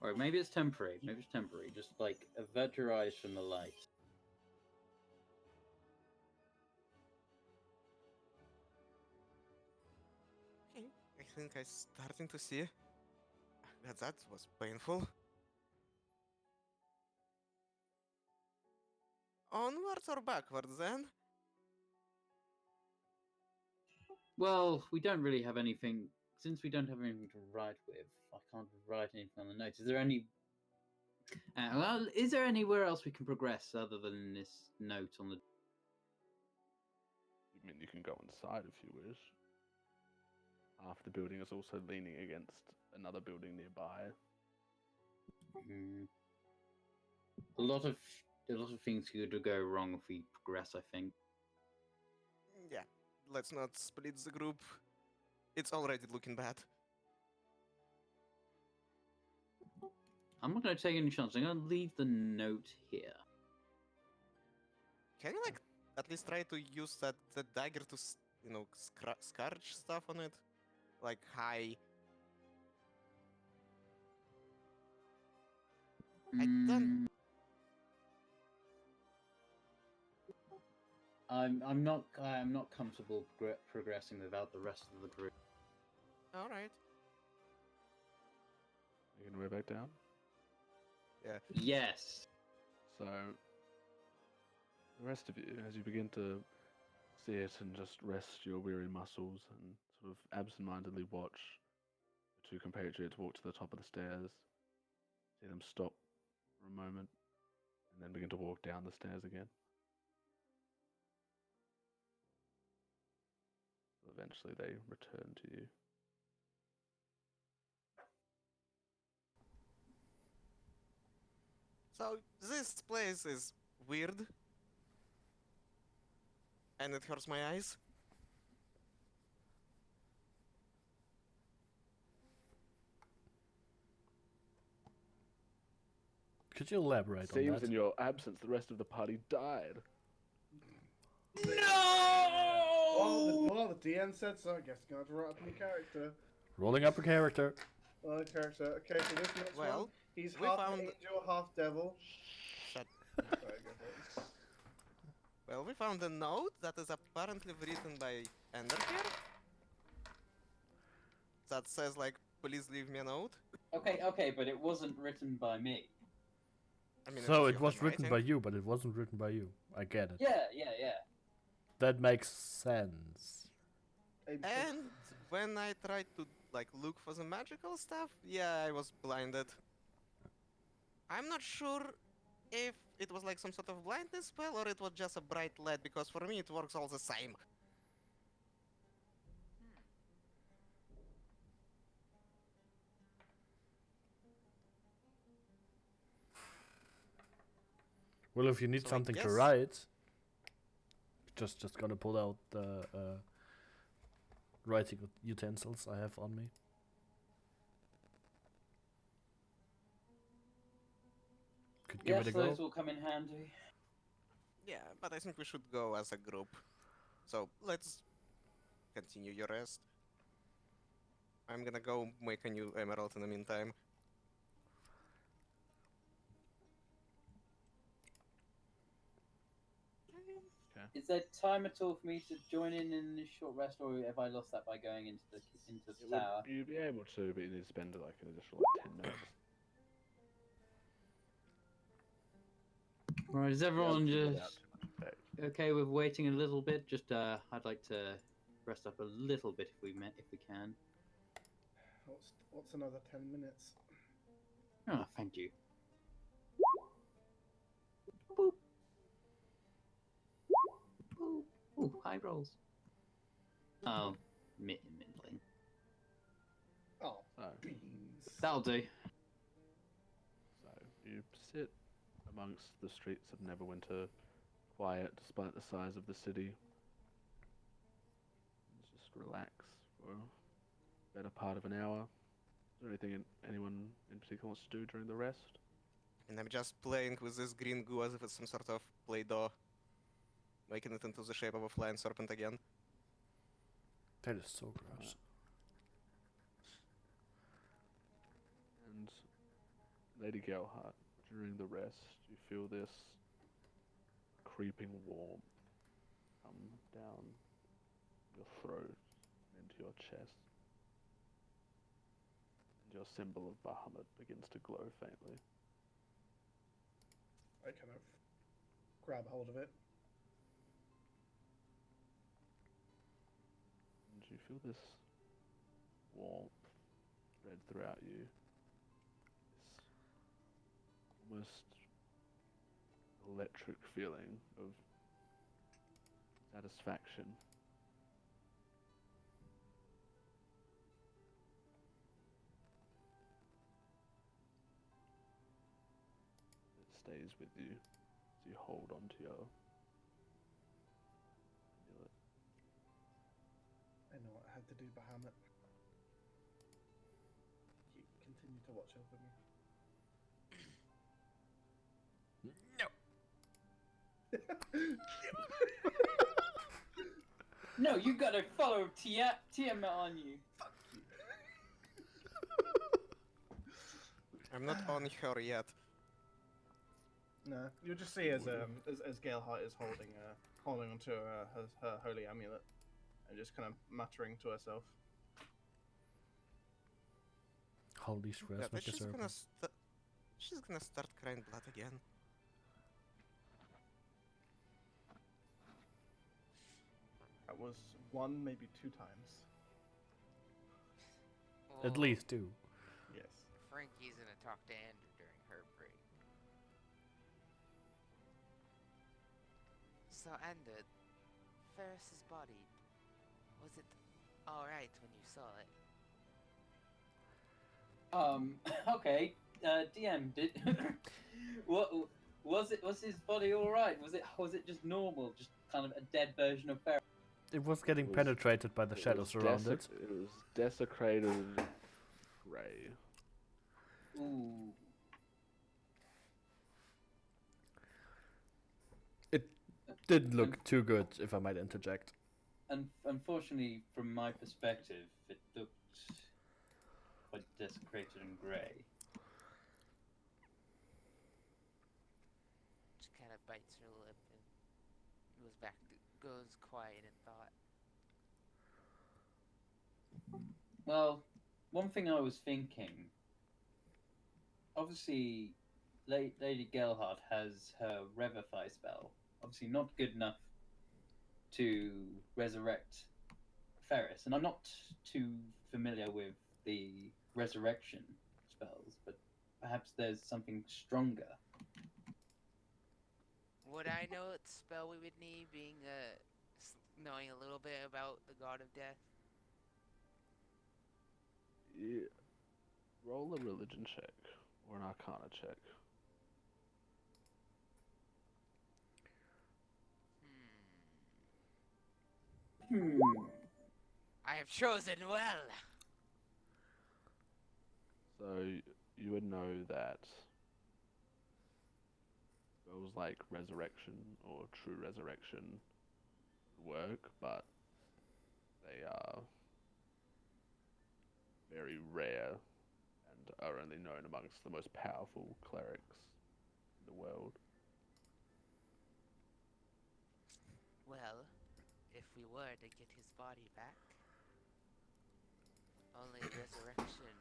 Alright, maybe it's temporary. Maybe it's temporary. Just like avert your eyes from the light. Okay, I think I'm starting to see. That was painful. Onwards or backwards then? Well, we don't really have anything. Since we don't have anything to write with, I can't write anything on the notes. Is there any? Well, is there anywhere else we can progress other than this note on the? I mean, you can go inside if you wish. Half the building is also leaning against another building nearby. A lot of things could go wrong if we progress. I think. Yeah, let's not split the group. It's already looking bad. I'm not going to take any chances. I'm going to leave the note here. Can you, like, at least try to use that dagger to, scourge stuff on it? Like, hi. I don't... I'm not comfortable progressing without the rest of the group. Alright. You can way back down. Yeah. Yes. So, the rest of you, as you begin to see it and just rest your weary muscles and sort of absent-mindedly watch the two compatriots walk to the top of the stairs, see them stop for a moment, and then begin to walk down the stairs again. Eventually they return to you. So, this place is weird. And it hurts my eyes. Could you elaborate on Seems that? in your absence the rest of the party died. Well, the DM said so. I guess you're going to write up a new character. Rolling up a character. Okay, so this next Well, one, he's we half found- angel, half devil. Shut. Sorry, go for it. Well, we found a note that is apparently written by Endercare. That says, like, please leave me a note. Okay, but it wasn't written by me. I mean, So it's it was your written by handwriting. you, but it wasn't written by you. I get it. Yeah. That makes sense. And when I tried to, like, look for the magical stuff, yeah, I was blinded. I'm not sure if it was like some sort of blindness spell or it was just a bright light, because for me it works all the same. Well, if you need So I something to guess- write, just gonna pull out the writing utensils I have on me. Could give Yes, it a go. those will come in handy. Yeah, but I think we should go as a group. So let's continue your rest. I'm gonna go make a new emerald in the meantime. Is there time at all for me to join in this short rest, or have I lost that by going into the tower? You'd be able to, but you need to spend like an additional 10 minutes. Right, is everyone Without just too much effect. okay with waiting a little bit? Just I'd like to rest up a little bit if we can. What's another 10 minutes? Oh, thank you. Boop. Boop. Ooh, high rolls. Oh, middling. Oh, So, That'll do. so you sit amongst the streets of Neverwinter, quiet despite the size of the city. Just relax for a better part of an hour. Is there anything anyone in particular wants to do during the rest? And I'm just playing with this green goo as if it's some sort of Play-Doh, making it into the shape of a flying serpent again. That is so gross. And Lady Gelhart, during the rest, you feel this creeping warmth come down your throat and into your chest. And your symbol of Bahamut begins to glow faintly. I kind of grab hold of it. And you feel this warmth spread throughout you. This almost electric feeling of satisfaction. It stays with you as you hold onto your amulet. I know what I had to do, Bahamut. You continue to watch over me. No, you got a follow Tiamat on you. I'm not on her yet. No, you'll just see as Galeheart is holding onto her holy amulet, and just kind of muttering to herself. Holy Yeah, stress, but make a circle. she's gonna start crying blood again. That was one, maybe two times. At Well, least two. Yes. Frankie's gonna talk to Andrew during her break. So, Andrew, Ferris's body, was it alright when you saw it? Okay. DM, did what was his body all right? Was it just normal, just kind of a dead version of Ferris? It was getting It was- penetrated by the It shadows was around it. It was desecrated grey. Ooh. Didn't look too good, if I might interject. And unfortunately, from my perspective, it looked quite desecrated and grey. She kind of bites her lip and goes quiet in thought. Well, one thing I was thinking. Obviously, Lady Gelhard has her Revivify spell. Obviously, not good enough to resurrect Ferris, and I'm not too familiar with the resurrection spells, but perhaps there's something stronger. Would I know what spell we would need, being knowing a little bit about the God of Death? Yeah. Roll a religion check or an arcana check. I have chosen well. So you would know that spells like resurrection or true resurrection work, but they are very rare and are only known amongst the most powerful clerics in the world. Well, if we were to get his body back, only a resurrection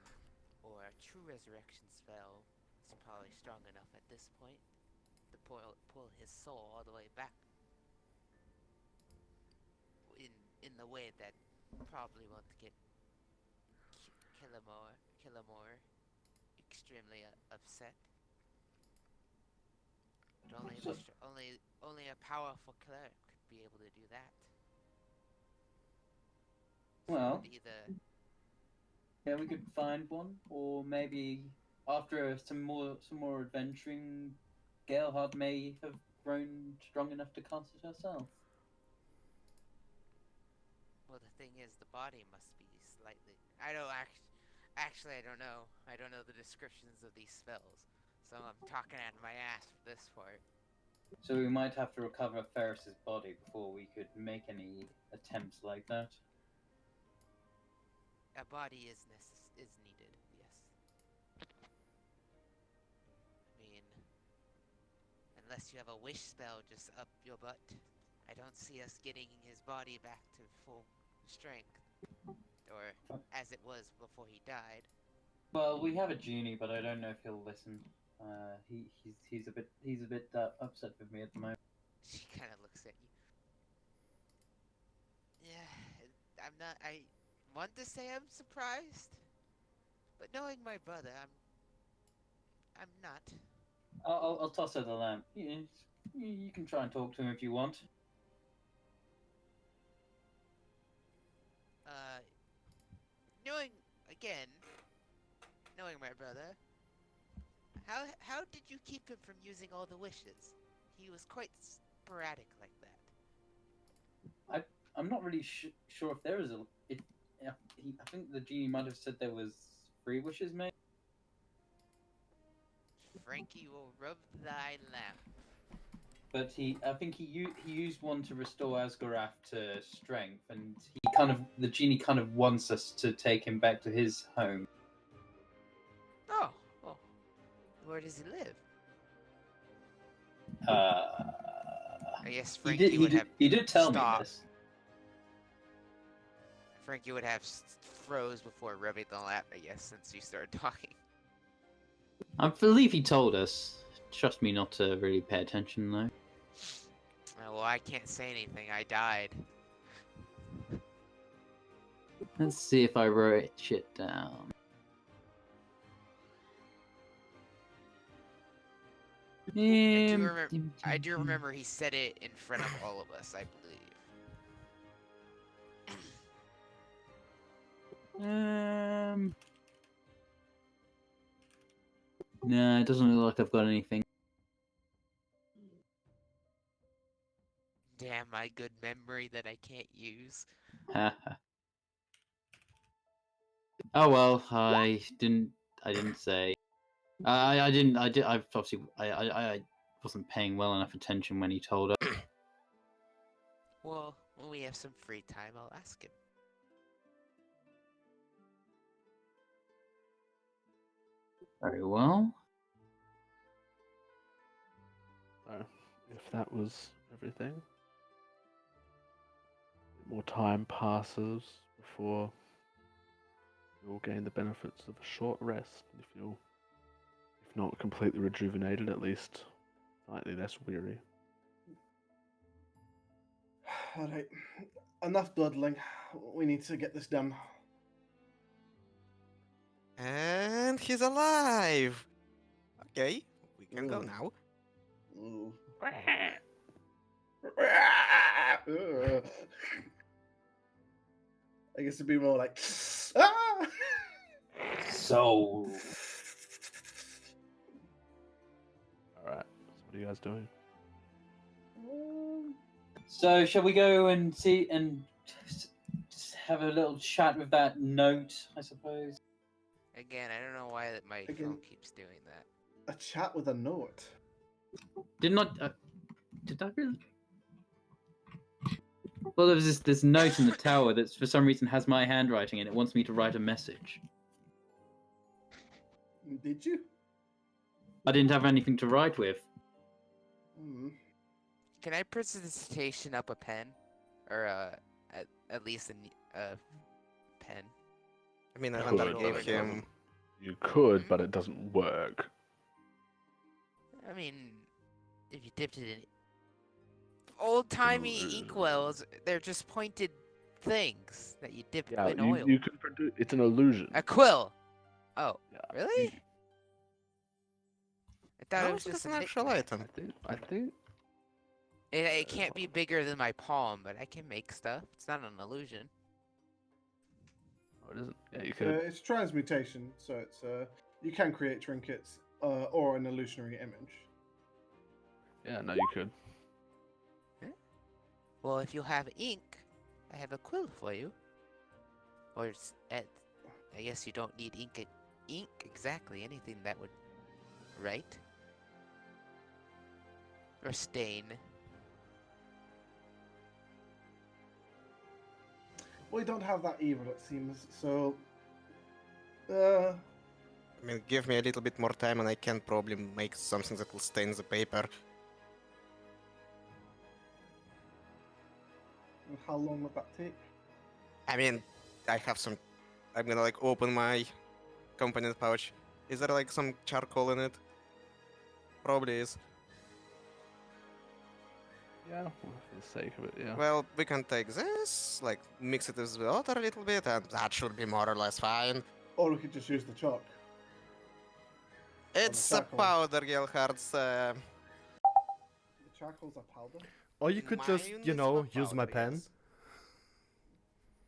or a true resurrection spell is probably strong enough at this point to pull his soul all the way back in the way that probably won't get Killamore extremely upset. But only a powerful cleric could be able to do that. Well, Either yeah, we could find one, or maybe after some more adventuring, Gerhard may have grown strong enough to cast it herself. well, the thing is, the body must be slightly. I don't actually, I don't know. I don't know the descriptions of these spells, so I'm talking out of my ass for this part. So we might have to recover Ferris's body before we could make any attempts like that. A body is needed. Yes. I mean, unless you have a wish spell just up your butt, I don't see us getting his body back to full strength, or as it was before he died. Well, we have a genie, but I don't know if he'll listen. He's a bit upset with me at the moment. She kind of looks at you. Yeah, I'm not. I want to say I'm surprised, but knowing my brother, I'm not. I'll toss her the lamp. You can try and talk to him if you want. Knowing knowing my brother, how did you keep him from using all the wishes? He was quite sporadic like that. I'm not really sure if there is I think the genie might have said there was 3 wishes, maybe. Frankie will rub thy lamp. But I think he used one to restore Asgarath to strength, and the genie kind of wants us to take him back to his home. Oh, where does he live? I guess Frankie would have. He did tell me stopped. this. Frankie would have froze before rubbing the lamp, I guess, since you started talking. I believe he told us. Trust me not to really pay attention, though. Well, I can't say anything. I died. Let's see if I wrote shit down. I do remember he said it in front of all of us, I believe. No, it doesn't look like I've got anything. Damn, my good memory that I can't use. Oh well, I didn't say. I wasn't paying well enough attention when he told us. Well, when we have some free time, I'll ask him. Very well. If that was everything, more time passes before you'll gain the benefits of a short rest. If not completely rejuvenated, at least slightly less weary. Alright, enough dawdling. We need to get this done. And he's alive! Okay, we can go Ooh. now. Ooh. I guess it'd be more like ah! So, Alright, so what are you guys doing? shall we go and see and just have a little chat with that note? I suppose. Again, I don't know why my Again. phone keeps doing that. A chat with a note. Did I really? Well, there was this note in the tower that for some reason has my handwriting and it wants me to write a message. Did you? I didn't have anything to write with. Hmm. Can I precipitation up a pen? Or at least a pen? I mean, Could, Avandar but gave it him. doesn't- You could, but it doesn't work. I mean, if you dipped it in old-timey inkwells, they're just pointed things that you dip Yeah, in oil. you can produce. It's an illusion. A quill. Oh, Yeah. really? I thought it No, was it's just an a actual knick-knack. item. I think. It can't be bigger than my palm, but I can make stuff. It's not an illusion. it isn't. Yeah, you So could. it's transmutation, so it's you can create trinkets or an illusionary image. Yeah, no, you could. Well, if you have ink, I have a quill for you. Or I guess you don't need ink exactly. Anything that would write or stain. We don't have that either, it seems. So, I mean, give me a little bit more time and I can probably make something that will stain the paper. how long would that take? I mean, I have some. I'm gonna like open my component pouch. Is there like some charcoal in it? Probably is. Yeah, well, for the sake of it, yeah. Well, we can take this, like mix it with the water a little bit, and that should be more or less fine. Or we could just use the chalk. It's a charcoal. powder, Gelhards. The charcoal's a powder. Or you could just, Mine you is know, not use my powder, pen. yes.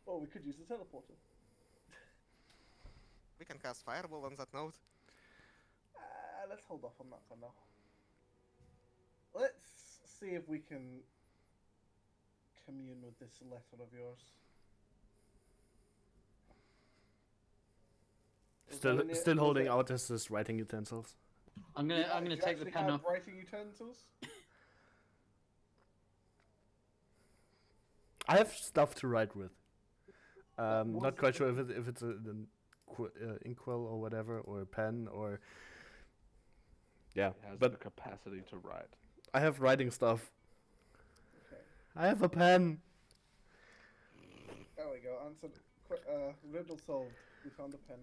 Or we could use the teleporter. We can cast fireball on that note. Let's hold off on that for now. Let's see if we can commune with this letter of yours. Was Still, there any- still was holding there- out his writing utensils. I'm you gonna you take the actually pen have off. writing utensils? I have stuff to write with. was Not it quite sure that- if it's an inkwell or whatever, or a pen, or yeah. It has But the capacity to write. I have writing stuff. Okay. I have a pen. There we go. Answer. Riddle solved. We found a pen.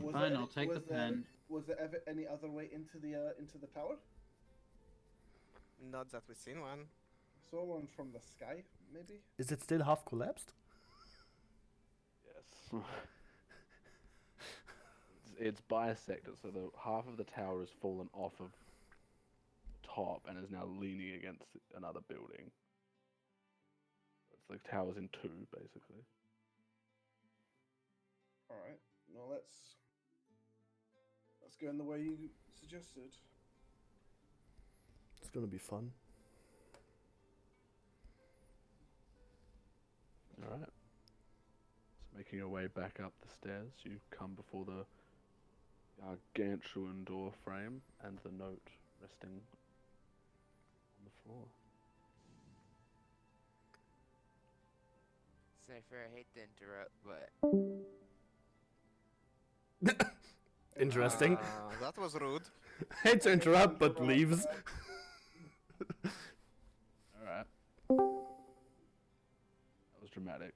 Was Fine, there I'll take the was there- pen. Was there ever any other way into the tower? Not that we've seen one. I saw one from the sky, maybe. Is it still half collapsed? Yes. It's bisected, so the half of the tower has fallen off of the top and is now leaning against another building. It's like towers in two, basically. All right. Well, let's go in the way you suggested. It's gonna be fun. Alright. So making your way back up the stairs, you come before the gargantuan door frame and the note resting on the floor. Cypher, I hate to interrupt, but Interesting. That was rude. Hate to interrupt, but leaves. Alright. That was dramatic.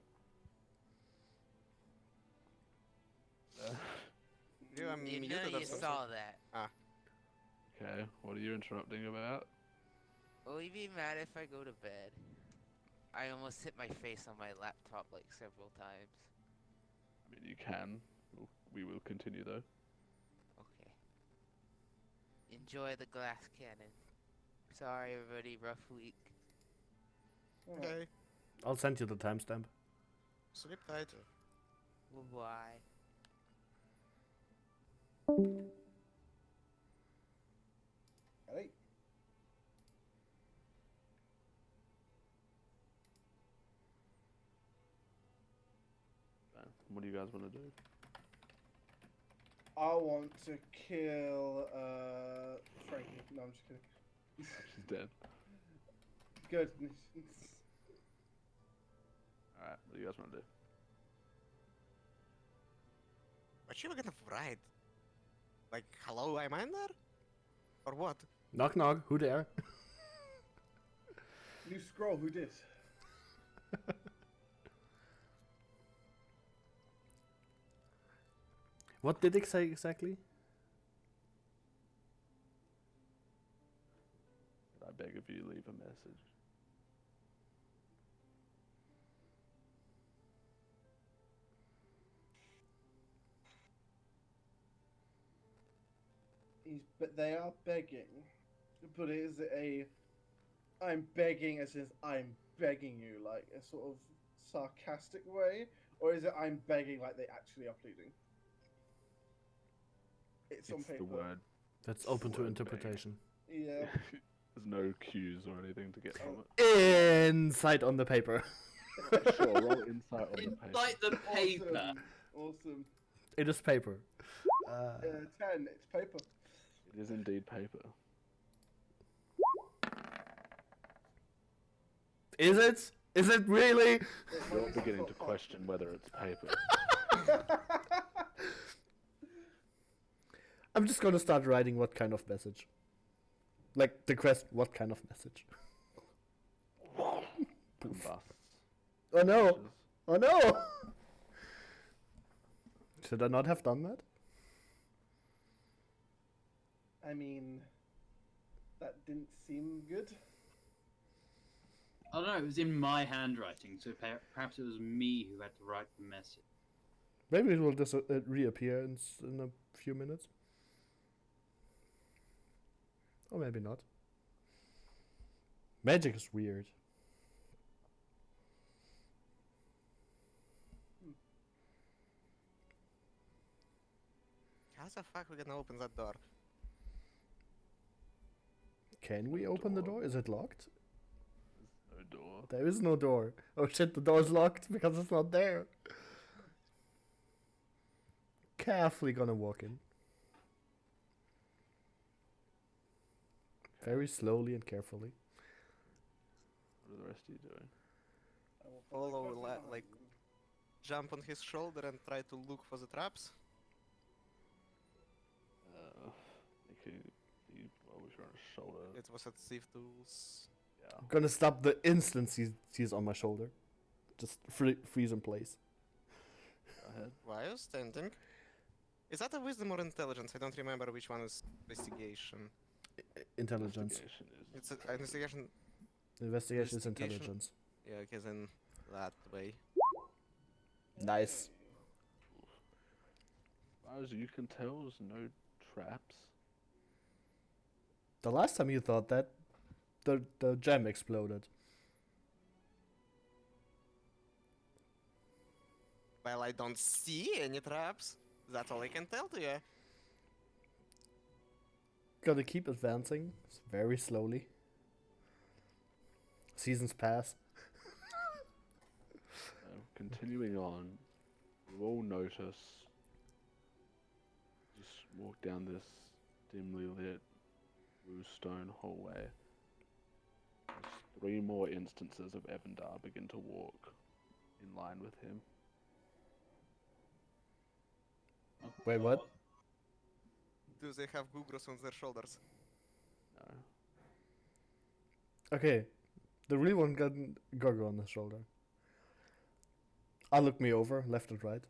You are you know muted or you something. saw that. Okay, what are you interrupting about? Will you be mad if I go to bed? I almost hit my face on my laptop like several times. I mean, you can. We will continue though. Okay. Enjoy the glass cannon. Sorry everybody, rough week. Alright. Okay, I'll send you the timestamp. sleep tight. Bye-bye. Hey. What do you guys want to do? I want to kill Frankie. No, I'm just kidding. She's dead. Good. Alright, what do you guys want to do? What you were gonna write? Like, hello, I'm in there? Or what? Knock knock. Who there? You scroll. Who did? What did it say exactly? I beg of you, leave a message. But they are begging. But is it a? I'm begging as in I'm begging you, like a sort of sarcastic way, or is it I'm begging like they actually are pleading? It's on It's paper. the word. That's open to Word interpretation. Yeah. There's no cues or anything to get from it. Insight on the paper. Sure, roll insight on the paper. Inside the paper. Awesome. It is paper. 10. It's paper. It is indeed paper. Is it? Is it really? You're beginning to question whether it's paper. I'm just gonna start writing what kind of message. Like the quest, what kind of message? Combusts. Oh no! Ashes. Oh no! Should I not have done that? I mean, that didn't seem good. I don't know, it was in my handwriting, so perhaps it was me who had to write the message. Maybe it will just reappear in a few minutes. Or maybe not. Magic is weird. How the fuck we gonna open that door? Can we open the door? Is it locked? No door. There is no door. Oh shit, the door's locked because it's not there. Carefully gonna walk in. Very slowly and carefully. What are the rest of you doing? I will Follow, the quest like, jump on his shoulder and try to look for the traps. Well, if you're on his shoulder. It was at Thief Tools. Yeah. I'm gonna stop the instant he's on my shoulder. Just freeze in place. Go ahead. Why are you standing? Is that a wisdom or intelligence? I don't remember which one is investigation. Intelligence. Investigation is. It's a, investigation. Investigation is Investigation. intelligence. Yeah, because in that way. Nice. As far as you can tell, there's no traps. The last time you thought that, the gem exploded. Well, I don't see any traps. That's all I can tell to you. Gotta keep advancing very slowly. Seasons pass. Continuing on, you all notice. Just walk down this dimly lit blue stone hallway. As 3 more instances of Evandar begin to walk in line with him. Wait, what? Do they have Gugros on their shoulders? No. Okay, the real one got Gorgo on his shoulder. Look me over, left and right.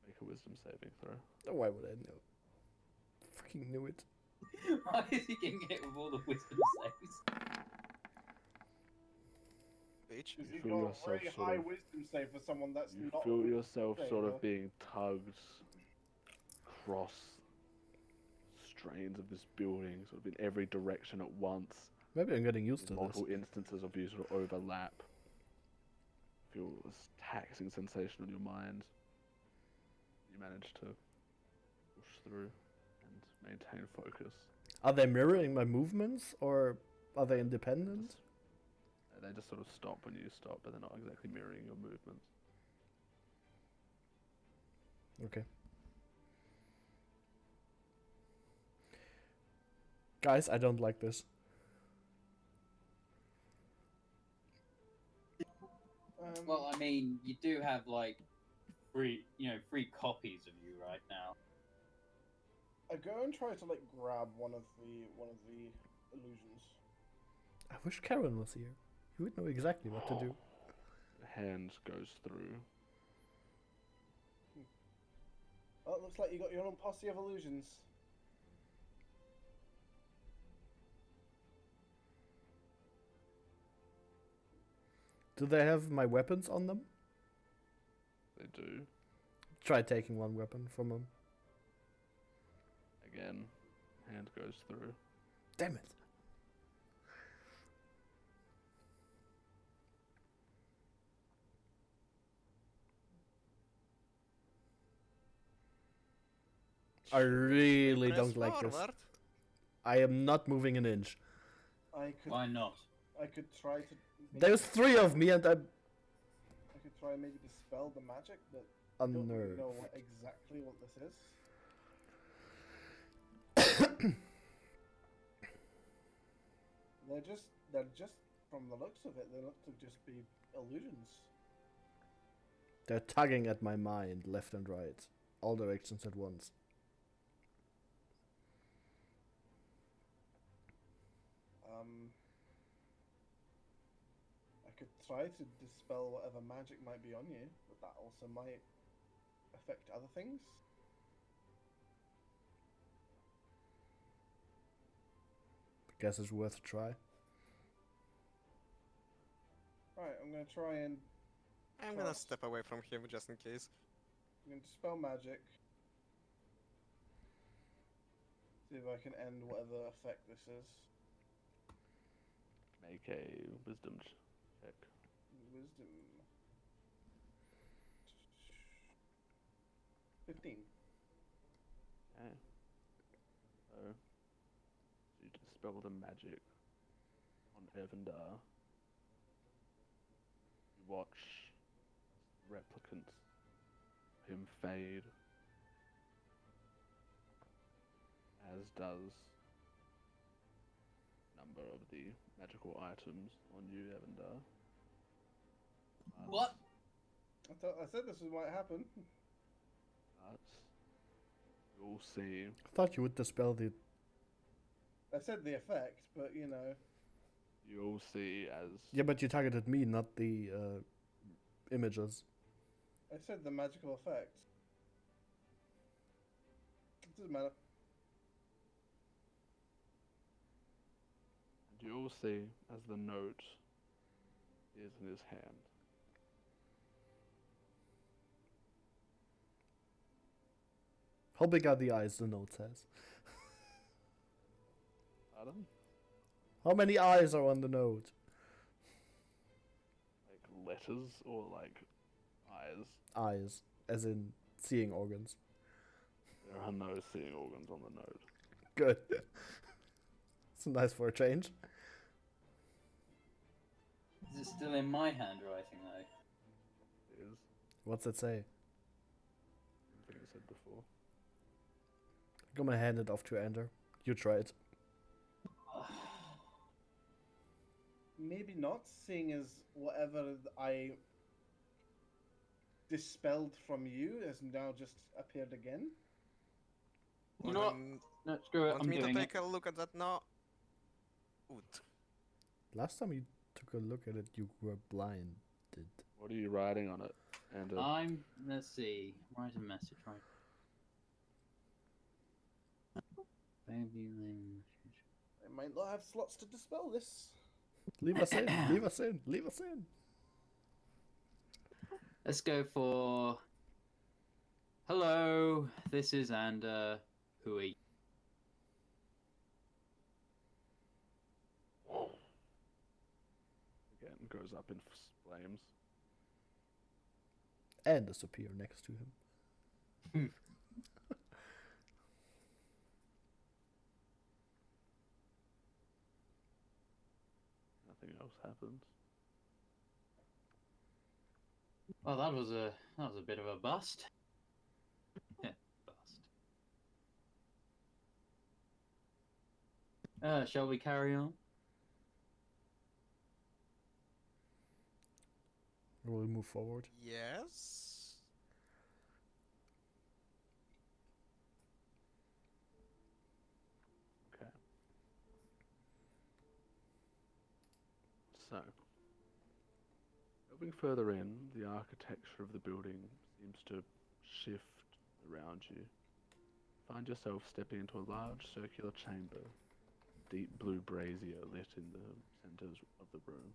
Make a wisdom saving throw. Oh, why would I know? Fucking knew it. Why is he getting hit with all the wisdom saves? Bitch. Because You you feel got a yourself very sort high of- wisdom save for someone that's You not. feel a yourself wisdom sort of saver. being tugged across strains of this building, sort of in every direction at once. Maybe I'm getting used to this. Multiple instances of you sort of overlap. Feel this taxing sensation on your mind. You manage to push through and maintain focus. Are they mirroring my movements or are they independent? They just sort of stop when you stop, but they're not exactly mirroring your movements. Okay. Guys, I don't like this. Well, I mean, you do have like free copies of you right now. I go and try to like grab one of the illusions. I wish Karen was here. He would know exactly what to do. The hand goes through. Oh, it looks like you got your own posse of illusions. Do they have my weapons on them? They do. Try taking one weapon from them. Again, hand goes through. Damn it. I really Press don't like this. forward. I am not moving an inch. I could Why not? I could try to. There's 3 of me and I'm I could try maybe dispel the magic, but I don't really unnerved. know exactly what this is. They're just from the looks of it, they look to just be illusions. They're tugging at my mind, left and right. All directions at once. I could try to dispel whatever magic might be on you, but that also might affect other things. Guess it's worth a try. Right, I'm gonna try and I'm gonna Trust. step away from him just in case. I'm gonna dispel magic. See if I can end whatever effect this is. Make a wisdom check. Wisdom. 15. Okay. So you dispel the magic on Evandar. You watch replicants of him fade, as does number of the magical items on you, Evandar. What? I said this might happen. But you'll see. I thought you would dispel the. I said the effect, but you know. You'll see as Yeah, but you targeted me, not the images. I said the magical effect. It doesn't matter. you'll see as the note is in his hand. How big are the eyes, the note says? Pardon? How many eyes are on the note? Like letters or like eyes? Eyes, as in seeing organs. There are no seeing organs on the note. Good. It's nice for a change. Is it still in my handwriting though? It is. What's it say? I think I said before. I'm gonna hand it off to Ender. You try it. Maybe not, seeing as whatever I dispelled from you has now just appeared again. You know what? No, screw it. Want I'm me to doing take it. a look at that now? Oot. Last time you took a look at it, you were blinded. What are you writing on it? And Let's see. Write a message. Right. Baby Lynn. I might not have slots to dispel this. Leave us in. Leave us in. Leave us in. Let's go for. Hello, this is Ander. Hui. again goes up in flames. And disappear next to him. Nothing else happens. Well, that was a bit of a bust. Bust. Shall we carry on? We'll move forward. Yes. Okay. So, moving further in, the architecture of the building seems to shift around you. Find yourself stepping into a large circular chamber, deep blue brazier lit in the centers of the room,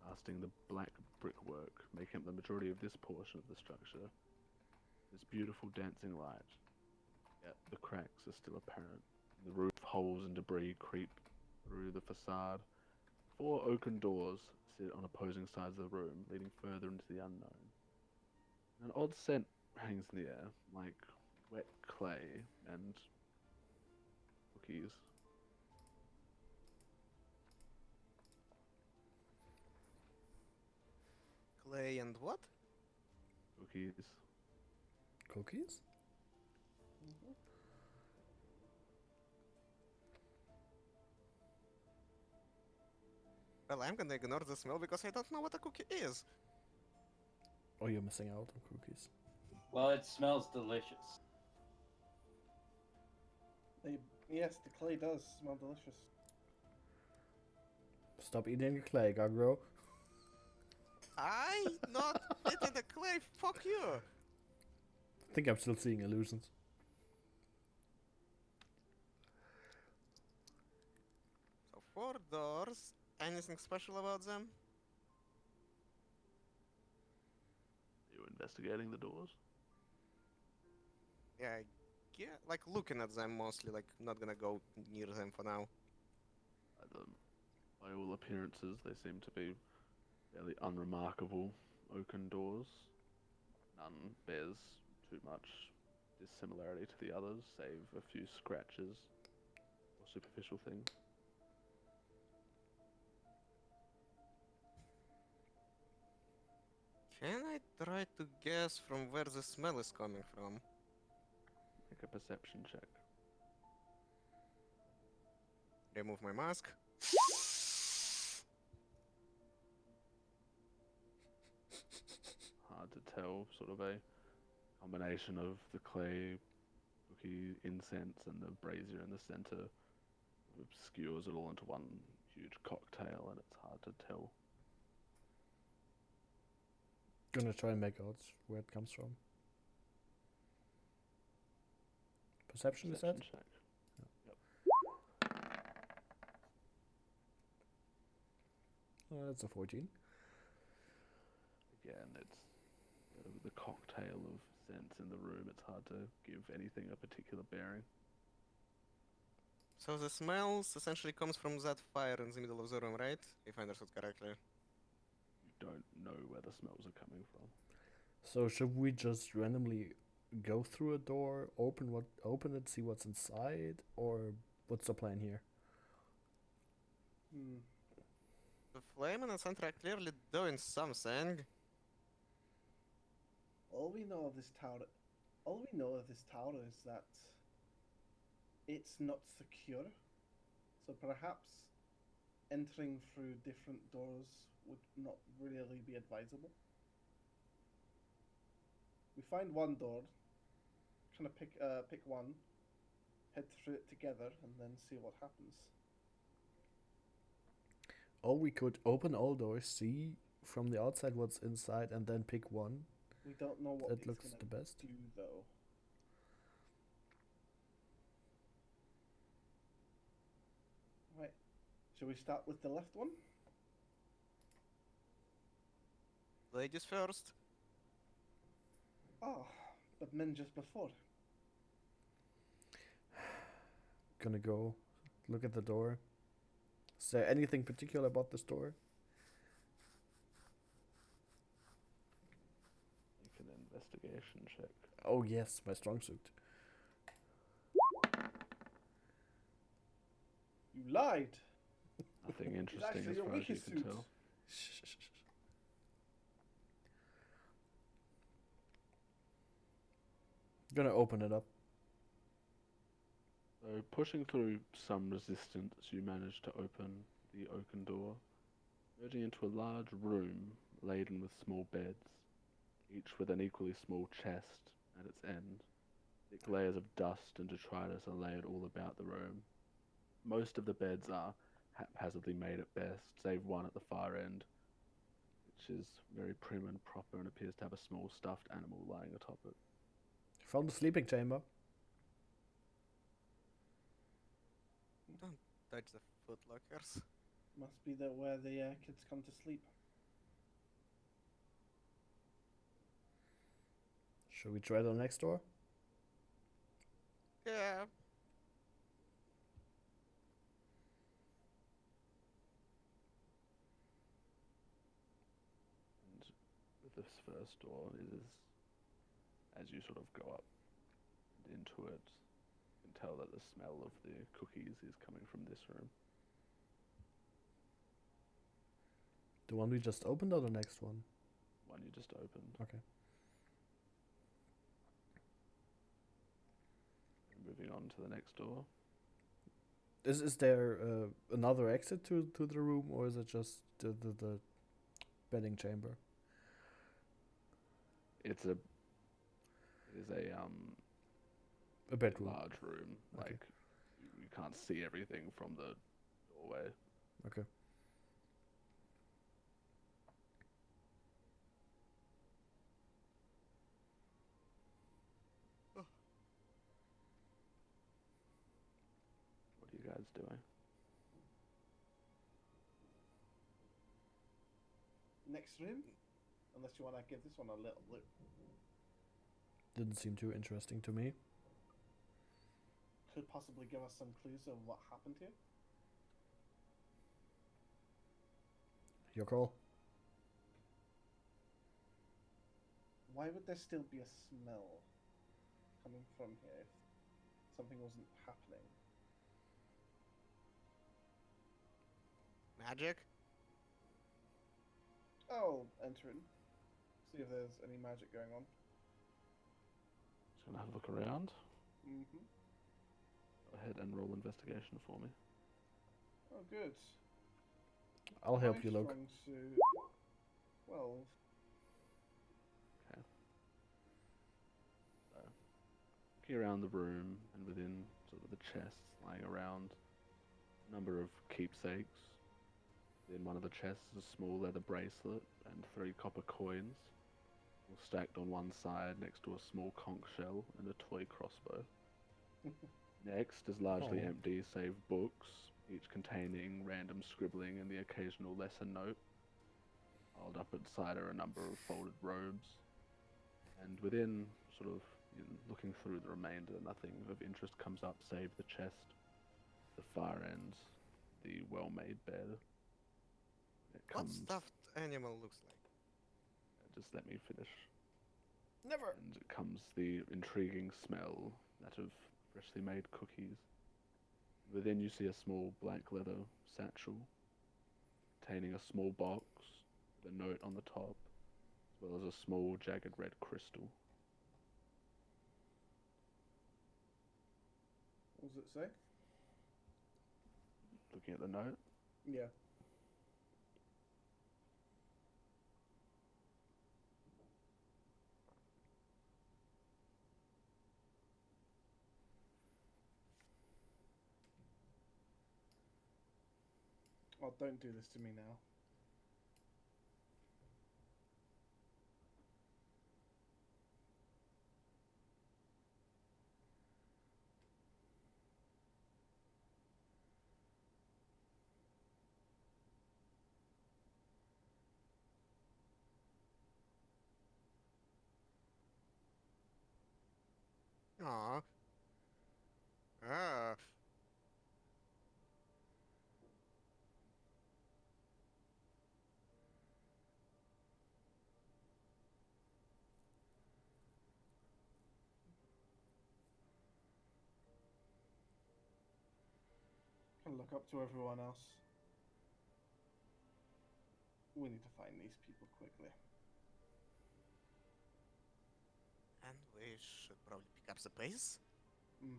casting the black brickwork making up the majority of this portion of the structure. This beautiful dancing light, yet the cracks are still apparent. The roof holes and debris creep through the facade. 4 oaken doors sit on opposing sides of the room, leading further into the unknown. An odd scent hangs in the air, like wet clay and cookies. Clay and what? Cookies. Cookies? Well, I'm gonna ignore the smell because I don't know what a cookie is. Oh, you're missing out on cookies. Well, it smells delicious. Yes, the clay does smell delicious. Stop eating the clay, Gagro. I not eating the clay. Fuck you. I think I'm still seeing illusions. So 4 doors. Anything special about them? You investigating the doors? Yeah, like looking at them mostly. Like not gonna go near them for now. By all appearances, they seem to be fairly unremarkable oaken doors. None bears too much dissimilarity to the others, save a few scratches or superficial things. Can I try to guess from where the smell is coming from? Make a perception check. Remove my mask. Hard to tell, sort of a combination of the clay, cookie, incense, and the brazier in the center obscures it all into one huge cocktail, and it's hard to tell. Gonna try and make out where it comes from. Perception, is that? Check. Oh, that's a 14. Again, it's the cocktail of scents in the room. It's hard to give anything a particular bearing. So the smells essentially comes from that fire in the middle of the room, right? If I understood correctly. You don't know where the smells are coming from. So should we just randomly go through a door, open it, see what's inside, or what's the plan here? Hmm. The flame in the center are clearly doing something. All we know of this tower is that it's not secure. So perhaps entering through different doors would not really be advisable. We find one door, kind of pick one, head through it together, and then see what happens. Or we could open all doors, see from the outside what's inside, and then pick one. We don't know what That it's looks gonna the best. do, though. Right. Shall we start with the left one? Ladies first. Oh, but men just before. Gonna go look at the door. Is there anything particular about this door? Make an investigation check. Oh yes, my strong suit. You lied. Nothing interesting actually as your far as you weakest can suit. tell. Gonna open it up. So, pushing through some resistance, you manage to open the oaken door, emerging into a large room laden with small beds, each with an equally small chest at its end. Thick layers of dust and detritus are laid all about the room. Most of the beds are haphazardly made at best, save one at the far end, which is very prim and proper and appears to have a small stuffed animal lying atop it. Found the sleeping chamber. Don't touch the footlockers. Must be where the kids come to sleep. Should we try the next door? Yeah. And with this first door, it is, as you sort of go up into it, you can tell that the smell of the cookies is coming from this room. The one we just opened or the next one? One you just opened. Okay. Moving on to the next door. Is there another exit to the room, or is it just the bedding chamber? It is A bedroom. large room. Okay. Like you can't see everything from the doorway. Okay. What are you guys doing? Next room? Unless you want to give this one a little look. Didn't seem too interesting to me. Could possibly give us some clues of what happened here. Your call. Why would there still be a smell coming from here if something wasn't happening? Magic? I'll enter in. See if there's any magic going on. Just gonna have a look around. Mm-hmm. Go ahead and roll investigation for me. Oh, good. I'll help My you, Luke. strong suit. 12. Okay. So, looking around the room and within sort of the chests lying around, a number of keepsakes. In one of the chests is a small leather bracelet and 3 copper coins, all stacked on one side next to a small conch shell and a toy crossbow. Next is largely Oh. empty save books, each containing random scribbling and the occasional lesson note. Piled up inside are a number of folded robes, and within, sort of looking through the remainder, nothing of interest comes up save the chest, the far end, the well-made bed. It What comes. stuffed animal looks like? Just let me finish. Never. And it comes the intriguing smell, that of freshly made cookies. Within you see a small black leather satchel containing a small box with a note on the top, as well as a small jagged red crystal. What does it say? Looking at the note, Yeah. Oh, don't do this to me now. Aw. Ah. Can look up to everyone else. We need to find these people quickly. And we should probably pick up the pace. Mm.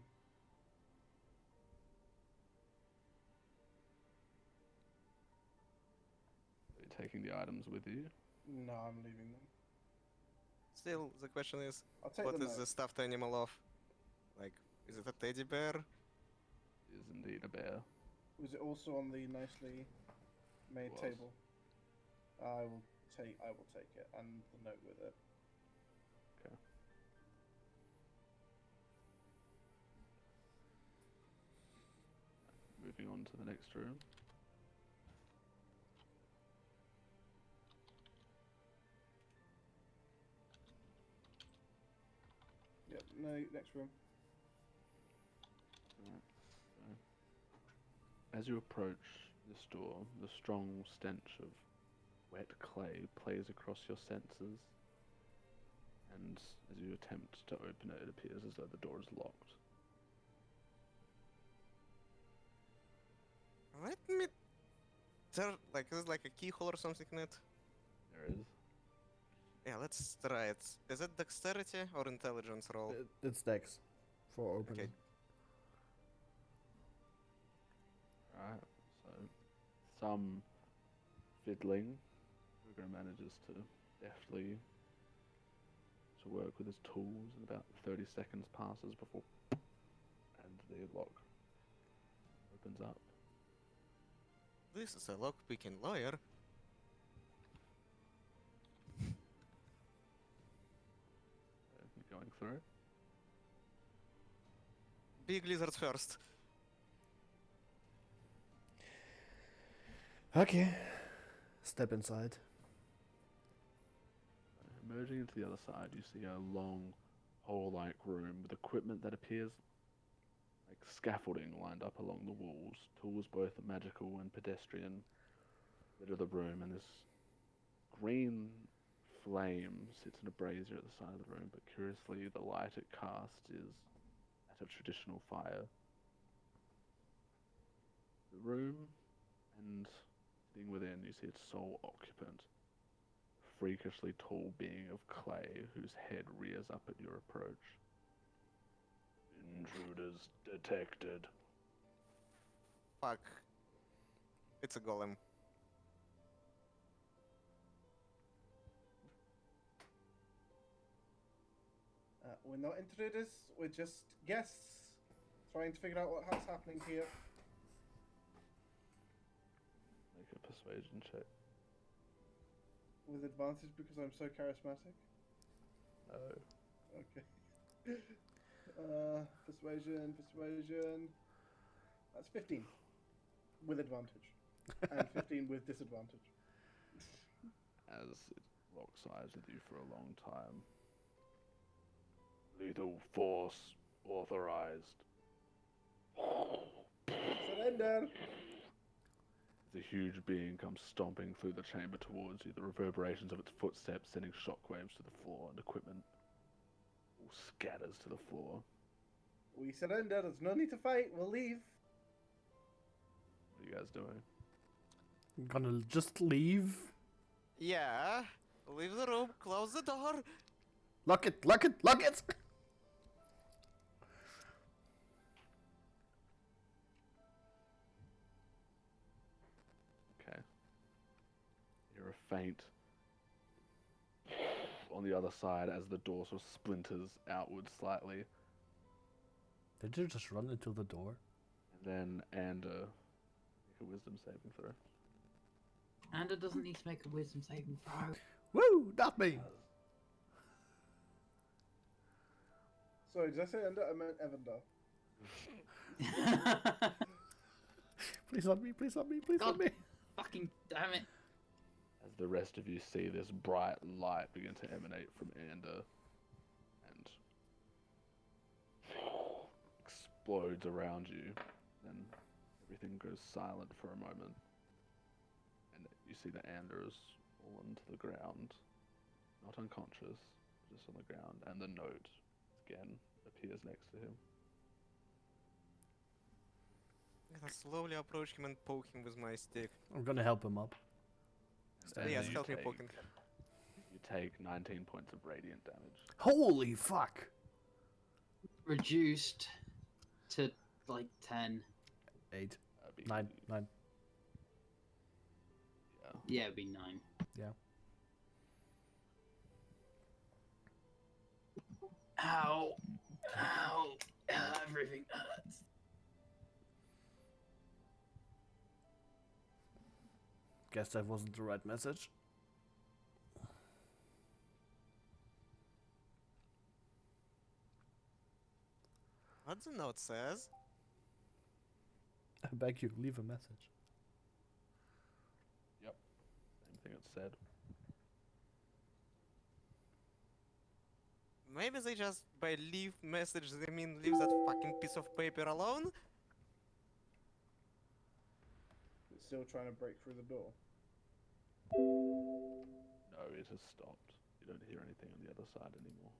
are you taking the items with you? No, I'm leaving them. Still, the question is, I'll take what the is note. the stuffed animal of? Like, is it a teddy bear? Is indeed a bear. Was it also on the nicely made Was. table? I will take it and the note with it. Okay. Moving on to the next room. Yep, no, next room. Alright, so as you approach this door, the strong stench of wet clay plays across your senses, and as you attempt to open it, it appears as though the door is locked. Let me. Is like a keyhole or something in it? There is. Yeah, let's try it. Is it dexterity or intelligence roll? It's Dex for opening. Alright, so some fiddling. Kruger manages to deftly to work with his tools, and about 30 seconds passes before and the lock opens up. This is a lock-picking lawyer. Going through it. Big lizards first. Okay. Step inside. Emerging into the other side, you see a long, hole-like room with equipment that appears like scaffolding lined up along the walls. Tools both magical and pedestrian litter the room, and this green flame sits in a brazier at the side of the room, but curiously the light it casts is at a traditional fire. The room, and sitting within, you see its sole occupant, a freakishly tall being of clay whose head rears up at your approach. Intruders detected. Fuck. It's a golem. We're not intruders, we're just guests trying to figure out what's happening here. Make a persuasion check. With advantage because I'm so charismatic. No. Okay. Persuasion. That's 15. With advantage. And 15 with disadvantage. As it locks eyes with you for a long time. Lethal force authorized. Surrender! The huge being comes stomping through the chamber towards you, the reverberations of its footsteps sending shockwaves to the floor, and equipment all scatters to the floor. We surrender, there's no need to fight, we'll leave. What are you guys doing? I'm gonna just leave. Yeah. Leave the room, close the door. Lock it, lock it, lock it! Okay. You're a faint on the other side as the door sort of splinters outward slightly. Did you just run into the door? And then Ander, make a wisdom saving throw. Ander doesn't need to make a wisdom saving throw. Woo! Not me! Sorry, did I say under? I meant Evander. Please not me, please not me, please not God. me! Fucking damn it. As the rest of you see this bright light begin to emanate from Ander and explodes around you, then everything goes silent for a moment, and you see that Ander is fallen to the ground, not unconscious, just on the ground, and the note again appears next to him. I slowly approach him and poke him with my stick. I'm gonna help him up. And Yes, you help me take- poking. You take 19 points of radiant damage. Holy fuck! Reduced to like 10. 8, That'd be- 9, 9. Yeah. Yeah, it'd be 9. Yeah. Ow. Ow. Everything hurts. Guess that wasn't the right message. What the note says? I beg you, leave a message. Same thing it said. Maybe they just, by leave message, they mean leave that fucking piece of paper alone? It's still trying to break through the door. No, it has stopped. You don't hear anything on the other side anymore.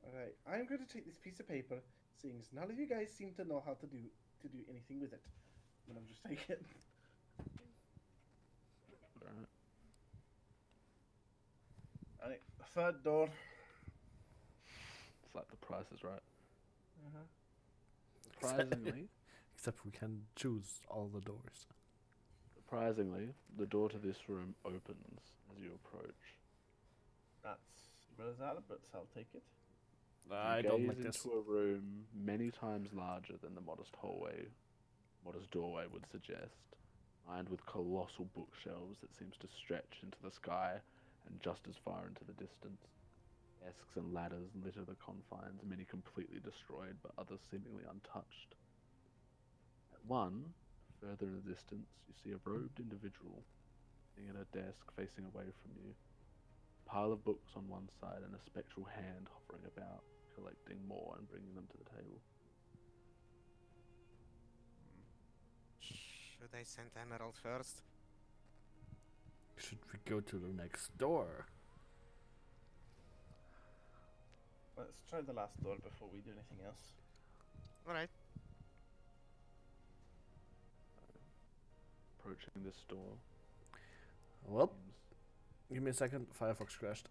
Alright, I'm going to take this piece of paper, seeing as none of you guys seem to know how to do anything with it. I'm gonna just take it. Alright. Alright, third door. It's like the price is right. Uh-huh. Surprisingly, Except we can choose all the doors. the door to this room opens as you approach. That's bizarre, but I'll take it. I You don't gaze like this. into a room many times larger than the modest doorway would suggest, lined with colossal bookshelves that seems to stretch into the sky and just as far into the distance. Desks and ladders litter the confines, many completely destroyed, but others seemingly untouched. At one, further in the distance, you see a robed individual sitting at a desk facing away from you. A pile of books on one side and a spectral hand hovering about, collecting more and bringing them to the table. Should I send Emerald first? Should we go to the next door? Let's try the last door before we do anything else. Alright. Approaching this door, Well, seems, give me a second. Firefox crashed.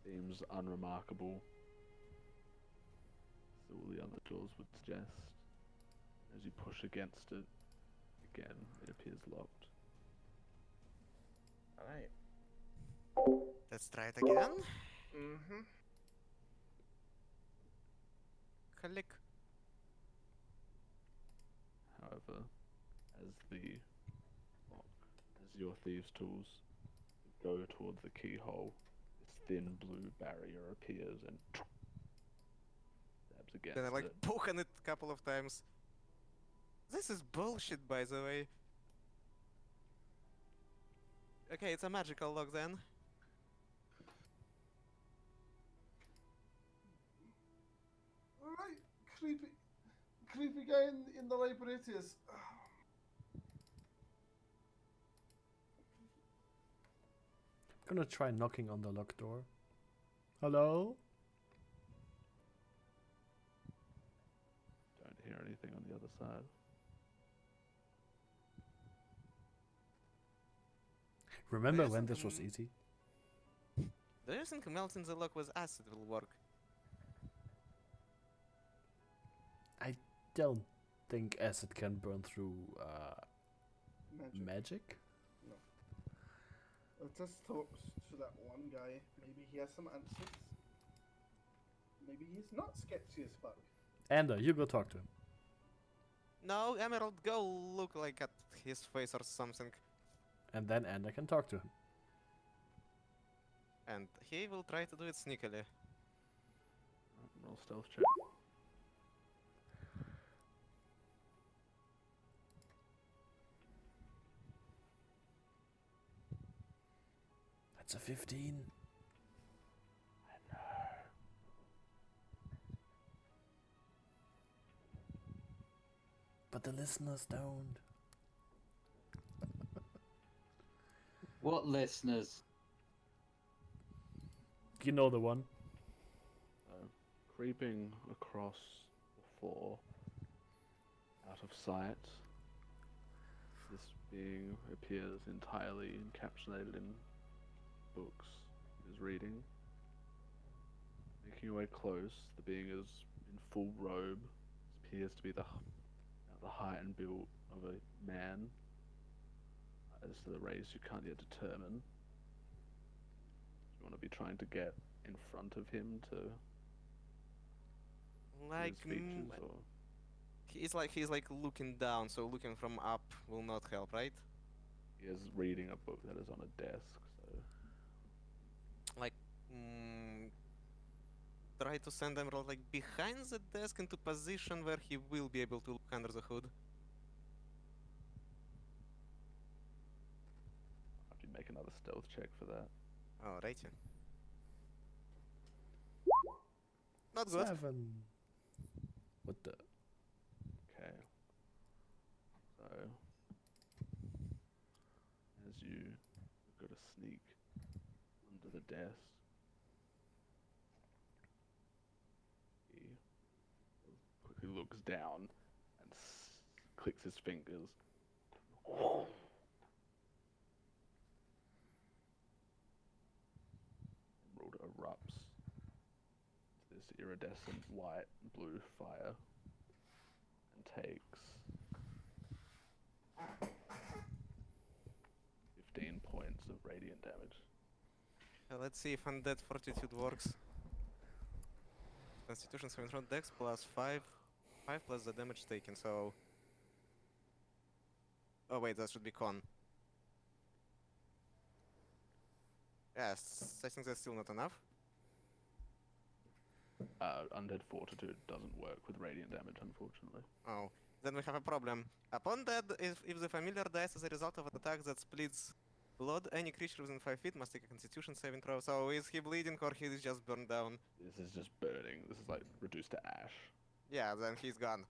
seems unremarkable, as all the other doors would suggest. As you push against it, again, it appears locked. Alright. Let's try it again. Mm-hmm. Click. However, as your thieves' tools go towards the keyhole, this thin blue barrier appears and stabs against Then I like it. poke on it a couple of times. This is bullshit, by the way. Okay, it's a magical lock then. Alright, creepy guy in the library it is. I'm gonna try knocking on the locked door. Hello? Don't hear anything on the other side. Remember There's when this was an- easy? Do you think melting the lock with acid will work? Don't think acid can burn through magic. Let us talk to that one guy. Maybe he has some answers. Maybe he's not sketchy as fuck. Ander, you go talk to him. No, Emerald, go look like at his face or something. And then Ander can talk to him. And he will try to do it sneakily. Roll stealth check. That's a 15. But the listeners don't. What listeners? You know the one. Creeping across the floor, out of sight, this being appears entirely encapsulated in books, is reading. Making your way close, the being is in full robe, appears to be the height and build of a man. As to the race, you can't yet determine. You want to be trying to get in front of him to Like, his features, or he's like looking down, so looking from up will not help, right? he is reading a book that is on a desk. So Like, try to send Emerald like behind the desk into position where he will be able to look under the hood. I have to make another stealth check for that. Alrighty. Not good. 7. What the? Okay. So as you go to sneak under to the desk. He quickly looks down and clicks his fingers. Emerald erupts to this iridescent white blue fire and takes 15 points of radiant damage. Let's see if Undead Fortitude works. Constitution 7 round dex plus 5. 5 plus the damage taken, so... Oh wait, that should be con. Yes, I think that's still not enough. Undead Fortitude doesn't work with radiant damage, unfortunately. Oh, then we have a problem. Upon death, if the familiar dies as a result of an attack that splits blood, any creature within 5 feet must take a Constitution saving throw. So is he bleeding or he is just burned down? This is just burning. This is like reduced to ash. Yeah, then he's gone.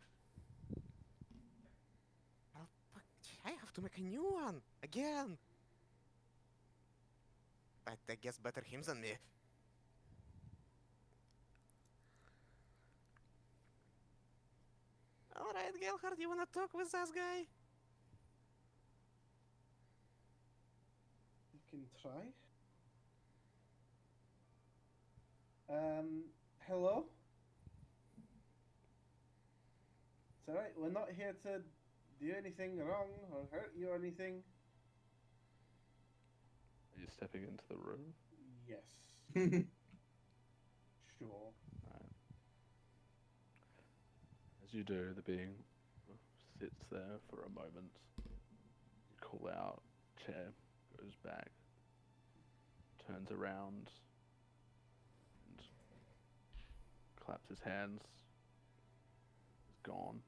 Oh, fuck, I have to make a new one again. But I guess better him than me. Alright, Gelhard, you wanna talk with this guy? You can try. Hello? It's alright, we're not here to do anything wrong or hurt you or anything. Are you stepping into the room? Yes. Sure. Right. As you do, the being sits there for a moment. You call out, chair goes back, turns around, and claps his hands. Is gone.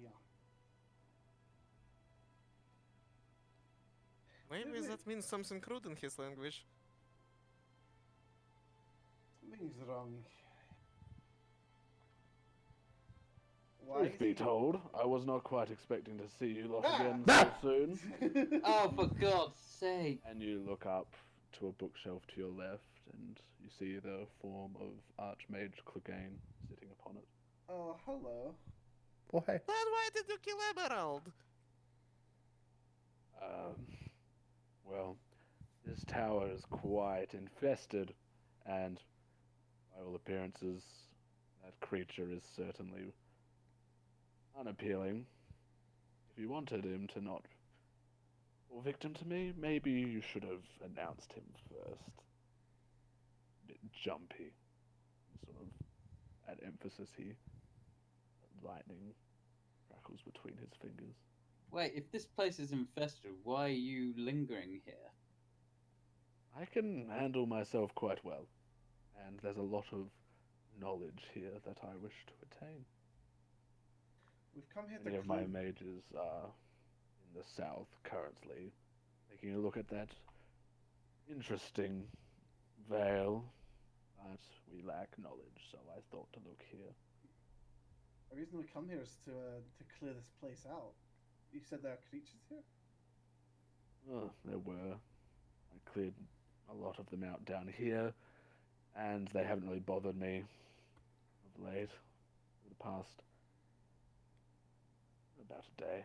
Yeah. Maybe that means something crude in his language. Something's wrong. Why Truth is be he- told, I was not quite expecting to see you lot again so soon. Oh, for God's sake! And you look up to a bookshelf to your left, and you see the form of Archmage Clegane sitting upon it. Oh, hello. Oh, hey. Then why did you kill Emerald? Well, this tower is quite infested, and by all appearances, that creature is certainly unappealing. If you wanted him to not fall victim to me, maybe you should have announced him first. A bit jumpy. Sort of, at emphasis, lightning crackles between his fingers. Wait, if this place is infested, why are you lingering here? I can handle myself quite well, and there's a lot of knowledge here that I wish to attain. We've come here Many to of my clean- mages are in the south currently, taking a look at that interesting veil, but we lack knowledge, so I thought to look here. The reason we come here is to clear this place out. You said there are creatures here? Oh, there were. I cleared a lot of them out down here, and they haven't really bothered me of late, for the past about a day.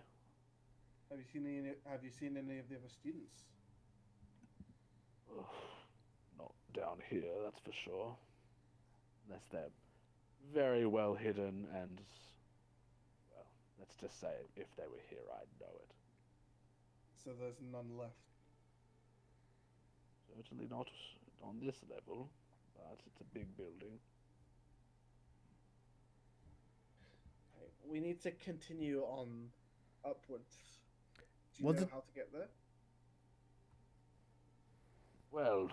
Have you seen any of the other students? Ugh, not down here, that's for sure. Unless they're very well hidden and, well, let's just say if they were here, I'd know it. So there's none left. Certainly not on this level, but it's a big building. Okay, we need to continue on upwards. Do you What's know it- how to get there? Well,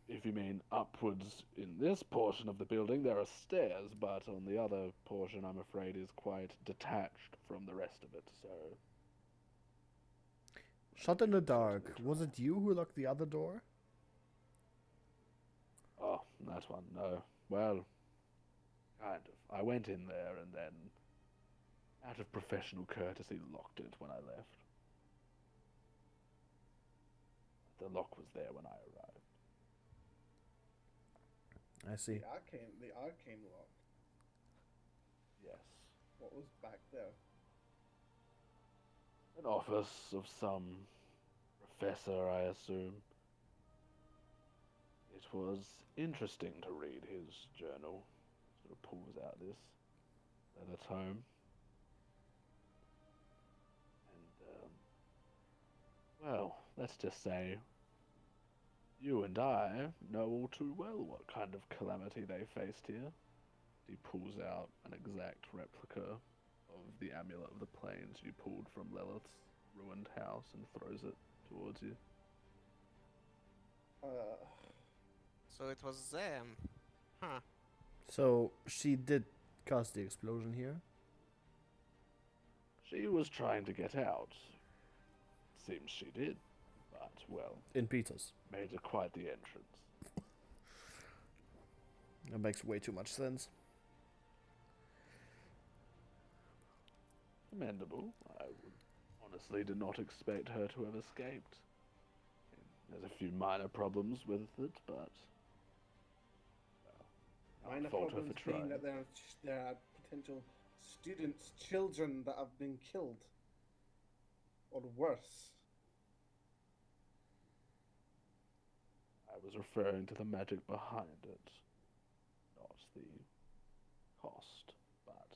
if you mean upwards in this portion of the building, there are stairs, but on the other portion, I'm afraid, is quite detached from the rest of it, so... Shot in the dark. Was it you who locked the other door? Oh, that one, no. Well, kind of. I went in there and then out of professional courtesy, locked it when I left. The lock was there when I arrived. I see. The arcane lock. Yes. What was back there? An office of some professor, I assume. It was interesting to read his journal. Sort of pulls out this leather tome. And, well, let's just say you and I know all too well what kind of calamity they faced here. He pulls out an exact replica of the amulet of the plains you pulled from Lilith's ruined house and throws it towards you. So it was them. Huh. So she did cause the explosion here. She was trying to get out. Seems she did, but, well, In Peters. made her quite the entrance. That makes way too much sense. Commendable. I would honestly did not expect her to have escaped. There's a few minor problems with it, but well, Minor can't fault her problems for being trying. that there are potential students' children that have been killed. Or worse. I was referring to the magic behind it, not the cost, but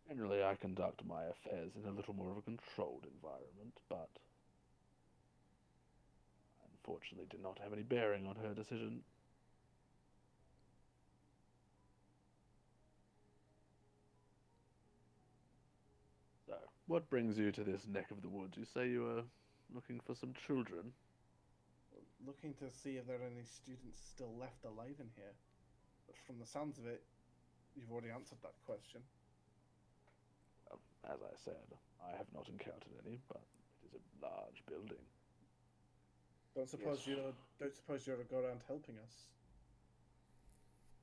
generally I conduct my affairs in a little more of a controlled environment, but unfortunately did not have any bearing on her decision. So, what brings you to this neck of the woods? You say you were looking for some children. Looking to see if there are any students still left alive in here. But from the sounds of it, you've already answered that question. Well, as I said, I have not encountered any, but it is a large building. Don't suppose Yes. you're a go around helping us.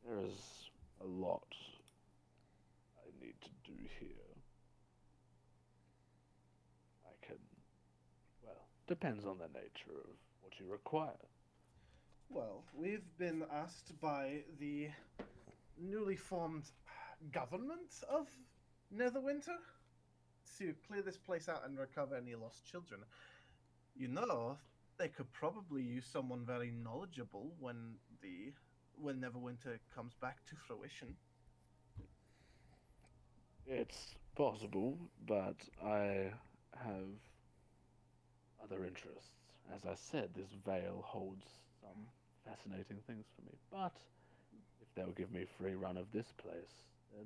There is a lot I need to do here. I can, well, depends on the nature of what you require. Well, we've been asked by the newly formed government of Netherwinter to clear this place out and recover any lost children. You know, they could probably use someone very knowledgeable when Neverwinter comes back to fruition. It's possible, but I have other interests. As I said, this veil holds some fascinating things for me. But if they'll give me free run of this place, then,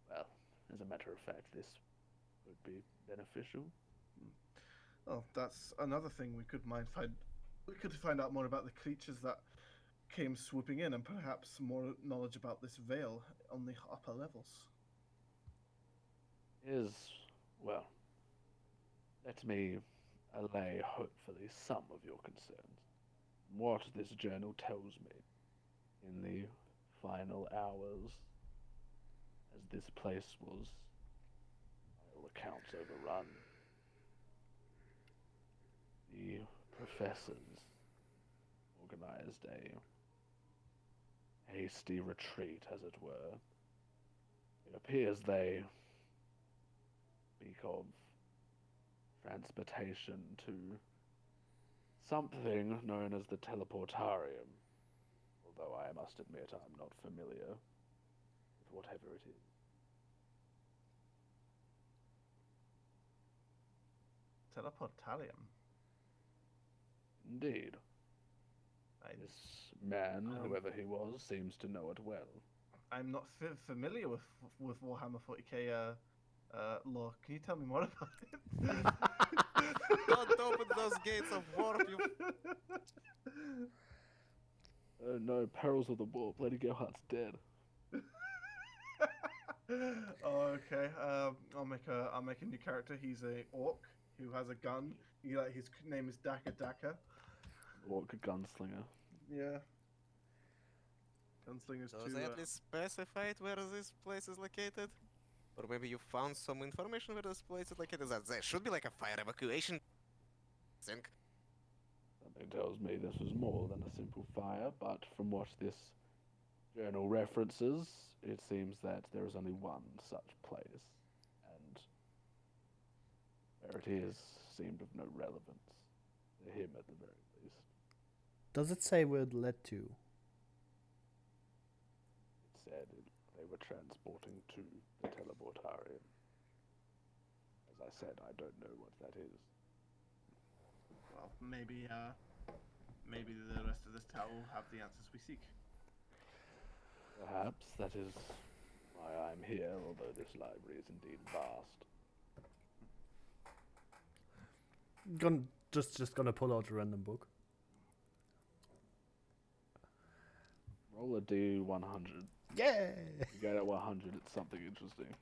well, as a matter of fact, this would be beneficial. Oh, that's another thing we could find out more about the creatures that came swooping in, and perhaps more knowledge about this veil on the upper levels. Well, let me allay, hopefully, some of your concerns. What this journal tells me in the final hours, as this place was, by all accounts, overrun, the professors organized a hasty retreat, as it were. It appears they speak of transportation to something known as the Teleportarium, although I must admit I'm not familiar with whatever it is. Teleportarium. Indeed. I, This man, whoever he was, seems to know it well. I'm not familiar with Warhammer 40k lore. Can you tell me more about it? Don't open those gates of warp, you. No, perils of the warp. Lady Gerhardt's dead. Oh, okay. I'll make a new character. He's a orc who has a gun. His name is Daka Daka. Orc gunslinger. Yeah. Gunslingers So 2. they at least specified where this place is located? Or maybe you found some information where this place is located? That there should be like a fire evacuation. Think. Something tells me this was more than a simple fire, but from what this journal references, it seems that there is only one such place, and where it is seemed of no relevance to him at the very least. Does it say where it led to? It said they were transporting to the Teleportarium. As I said, I don't know what that is. Well, maybe the rest of this tower will have the answers we seek. Perhaps that is why I'm here, although this library is indeed vast. Just gonna pull out a random book. Roll a D100. Yeah. You get at 100, it's something interesting.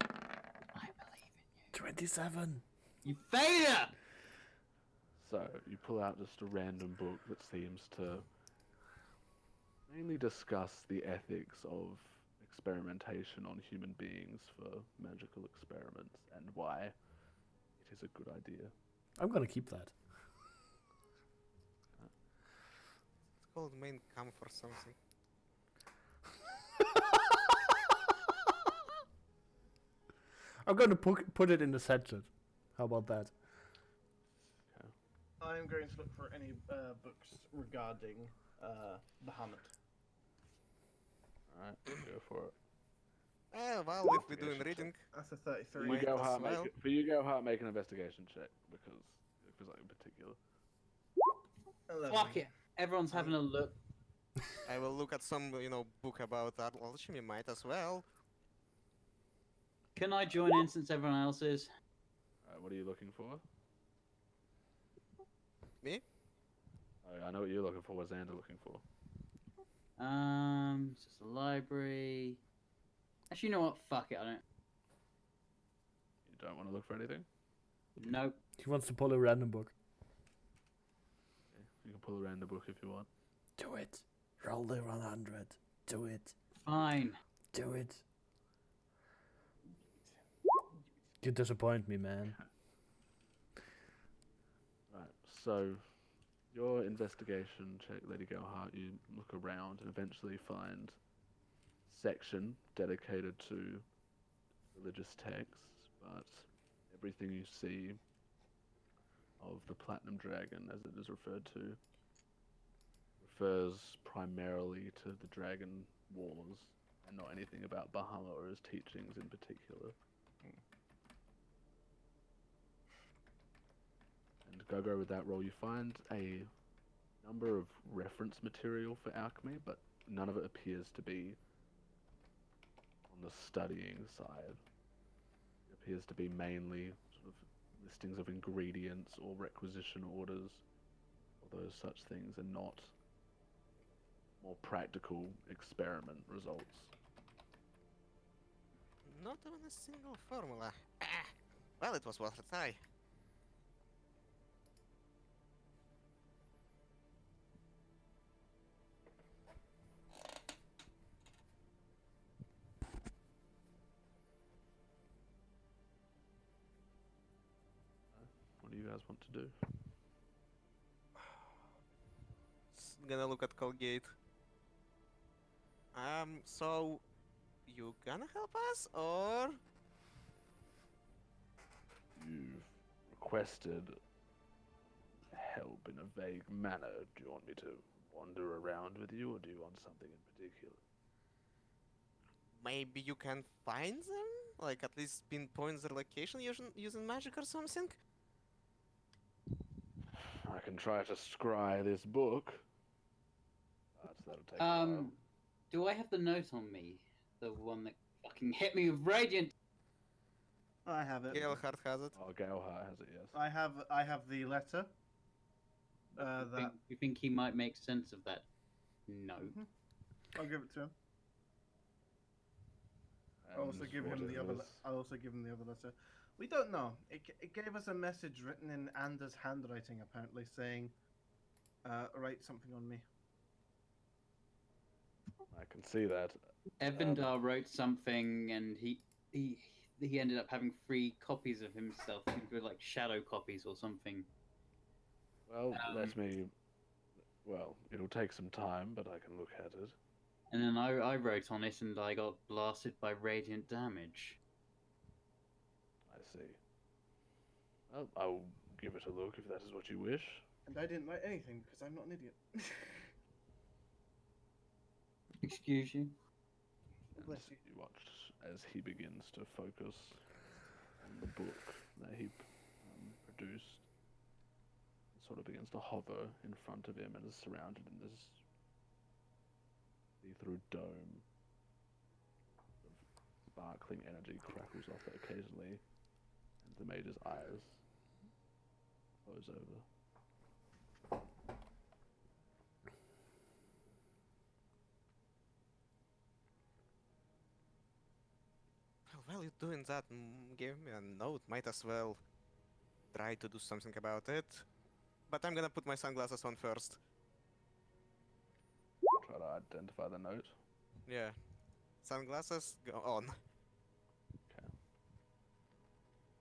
I believe in 27. you. You failure! So, you pull out just a random book that seems to mainly discuss the ethics of experimentation on human beings for magical experiments and why it is a good idea. I'm gonna keep that. It's called main camp or something. I'm gonna put it in the satchet. How about that? I'm going to look for any books regarding Bahamut. Alright, go for it. Well, if we're doing reading, That's a 33. Might as well. For you, go hard, make an investigation check because it was like in particular. 11. Fuck it. Everyone's having a look. I will look at some, book about alchemy. Might as well. Can I join in since everyone else is? Alright, what are you looking for? Me? Oh, I know what you're looking for. What's Xander looking for? It's just a library. Actually, you know what? Fuck it. I don't. You don't want to look for anything? Nope. He wants to pull a random book. Okay. You can pull around the book if you want. Do it. Roll the 100. Do it. Fine. Do it. You disappoint me, man. Right, so your investigation check, Lady Gelhart, you look around and eventually find section dedicated to religious texts, but everything you see of the Platinum Dragon, as it is referred to, refers primarily to the Dragon Wars and not anything about Bahamut or his teachings in particular. And go with that roll, you find a number of reference material for alchemy, but none of it appears to be on the studying side. It appears to be mainly sort of listings of ingredients or requisition orders, or those such things, and not more practical experiment results. Not even a single formula. Well, it was worth a try. What do you guys want to do? Gonna look at Colgate. So you gonna help us or? You've requested help in a vague manner. Do you want me to wander around with you, or do you want something in particular? Maybe you can find them? Like at least pinpoint their location using magic or something? I can try to scry this book, but that'll take a while. Do I have the note on me? The one that fucking hit me with radiant. I have it. Gelhart has it. Oh, Galhart has it, yes. I have the letter. That You think he might make sense of that? No. I'll give it to him. I'll also And give him what the it other. was- I'll also give him the other letter. We don't know. It gave us a message written in Anders' handwriting, apparently, saying, "Write something on me." I can see that. Evandar wrote something, and he ended up having 3 copies of himself, I think, with like shadow copies or something. Well, let me. Well, it'll take some time, but I can look at it. And then I wrote on it, and I got blasted by radiant damage. I see. Well, I'll give it a look if that is what you wish. And I didn't write anything because I'm not an idiot. Excuse you? And Bless you. you watch as he begins to focus on the book that he produced. It sort of begins to hover in front of him and is surrounded in this see-through dome. Sparkling energy crackles off it occasionally, and the mage's eyes close over. While you're doing that, give me a note. Might as well try to do something about it. But I'm gonna put my sunglasses on first. Try to identify the note. Yeah. Sunglasses, go on. Okay.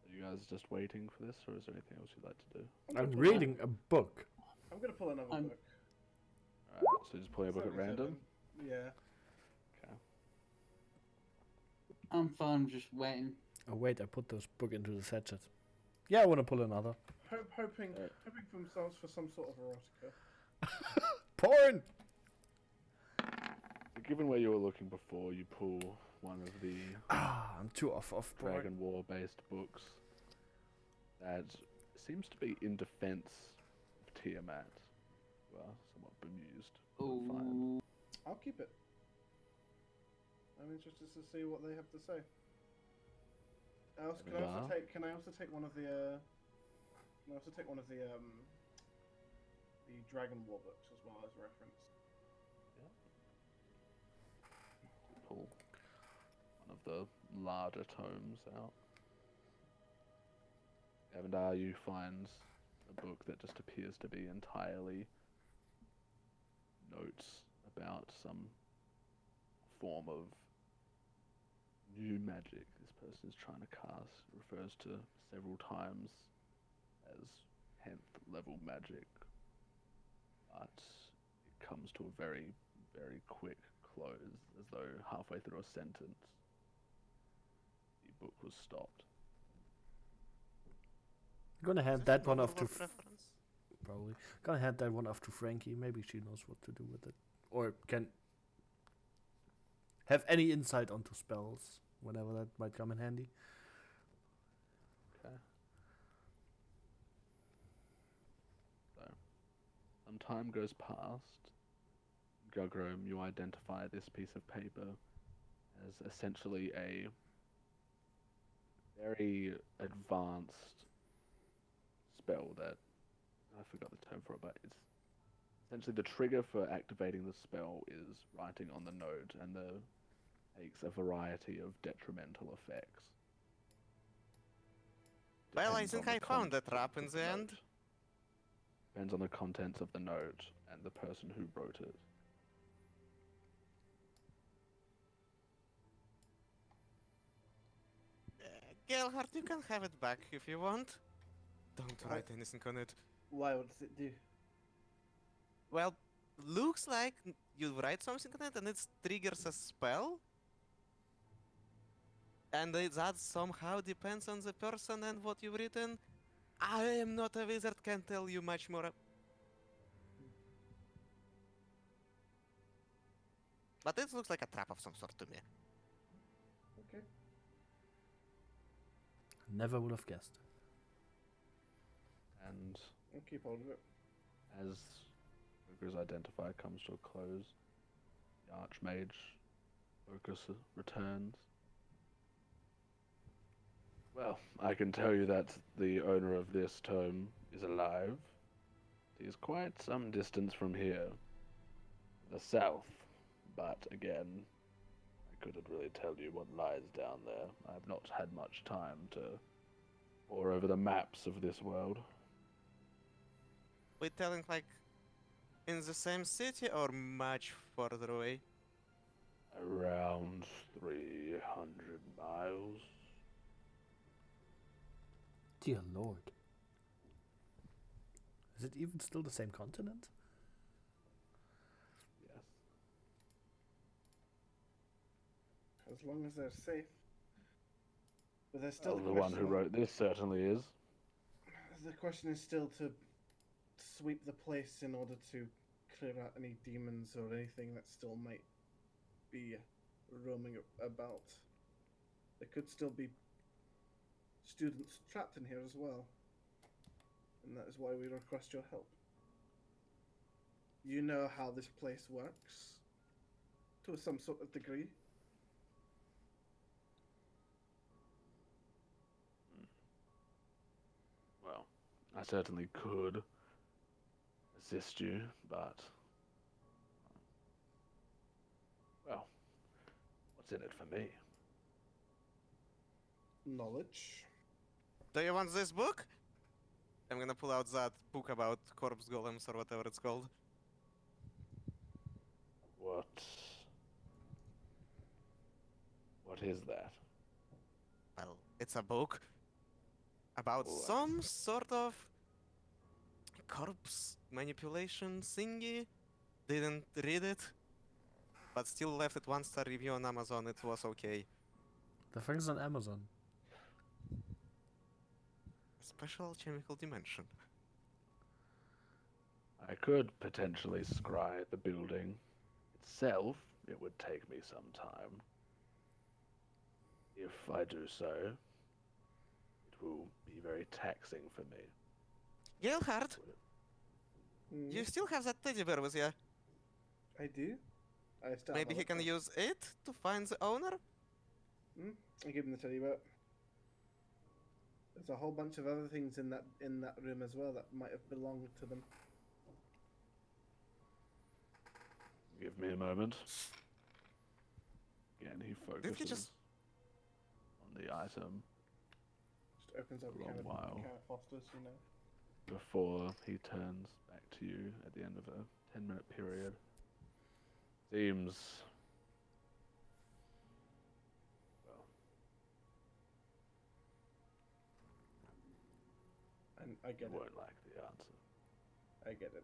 Are you guys just waiting for this, or is there anything else you'd like to do? I'm reading a book. I'm gonna pull another I'm- book. Alright, so just play a book at 77. random? Yeah. Okay. I'm fine, just waiting. Oh wait, I put this book into the satchet. Yeah, I want to pull another. Hoping for themselves for some sort of erotica. Porn! So given where you were looking before, you pull one of the Ah, I'm too off porn. Dragon War based books that seems to be in defense of Tiamat. Well, somewhat bemused. and fine. Oh, I'll keep it. I'm interested to see what they have to say. Can I also take one of the the Dragon War books as well as a reference? Pull one of the larger tomes out. Evandar, you find a book that just appears to be entirely notes about some form of new magic this person is trying to cast. It refers to several times as 10th level magic, but it comes to a very, very quick close, as though halfway through a sentence the book was stopped. Gonna Is hand this that an one off to Overlord reference? probably. Gonna hand that one off to Frankie. Maybe she knows what to do with it, or can have any insight onto spells whenever that might come in handy. Okay. So, some time goes past. Gugrum, you identify this piece of paper as essentially a very advanced spell that I forgot the term for it, but it's essentially the trigger for activating the spell is writing on the note, and takes a variety of detrimental effects. Well, I Depends think on I the found the contents trap of in the end. note. Depends on the contents of the note and the person who wrote it. Gelhard, you can have it back if you want. Don't Right. write anything on it. Why? What does it do? Well, looks like you write something on it and it triggers a spell. And that somehow depends on the person and what you've written. I am not a wizard, can't tell you much more. But it looks like a trap of some sort to me. Okay. Never would have guessed. And I'll keep hold of it. as Ogre's identifier comes to a close, the Archmage focus returns. Well, I can tell you that the owner of this tome is alive. He is quite some distance from here, the south, but again, I couldn't really tell you what lies down there. I have not had much time to pore over the maps of this world. We're telling like in the same city or much further away? Around 300 miles. Dear Lord. Is it even still the same continent? Yes. As long as they're safe. But there's still Well, the one who wrote this certainly is. The question is still to sweep the place in order to clear out any demons or anything that still might be roaming about. There could still be students trapped in here as well. And that is why we request your help. You know how this place works to some sort of degree. Well, I certainly could assist you, but... Well, what's in it for me? Knowledge. Do you want this book? I'm gonna pull out that book about corpse golems or whatever it's called. What is that? Well, it's a book about What? some sort of corpse manipulation thingy. Didn't read it, but still left it 1-star review on Amazon. It was okay. The fuck is on Amazon? Special alchemical dimension. I could potentially scry the building itself. It would take me some time. If I do so, it will be very taxing for me. Gelhard, Mm, you still have that teddy bear with you. I do. I still Maybe have he it. can use it to find the owner? I give him the teddy bear. There's a whole bunch of other things in that room as well that might have belonged to them. Give me a moment. Again, he focuses just- on the item Just opens up A long a while. can of Foster's, you know. before he turns back to you at the end of a 10-minute period. Seems... well, And I you get it. won't like the answer. I get it.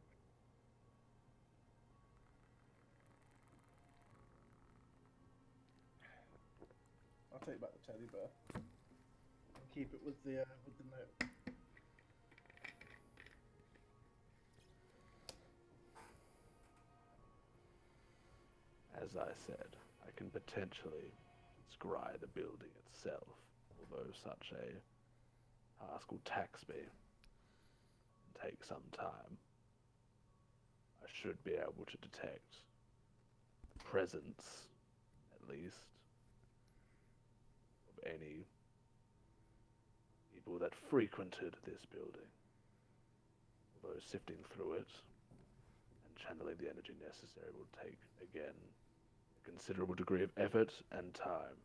I'll take back the teddy bear. And keep it with the note. As I said, I can potentially scry the building itself, although such a task will tax me and take some time. I should be able to detect the presence, at least, of any people that frequented this building. Although sifting through it and channeling the energy necessary will take, again, a considerable degree of effort and time.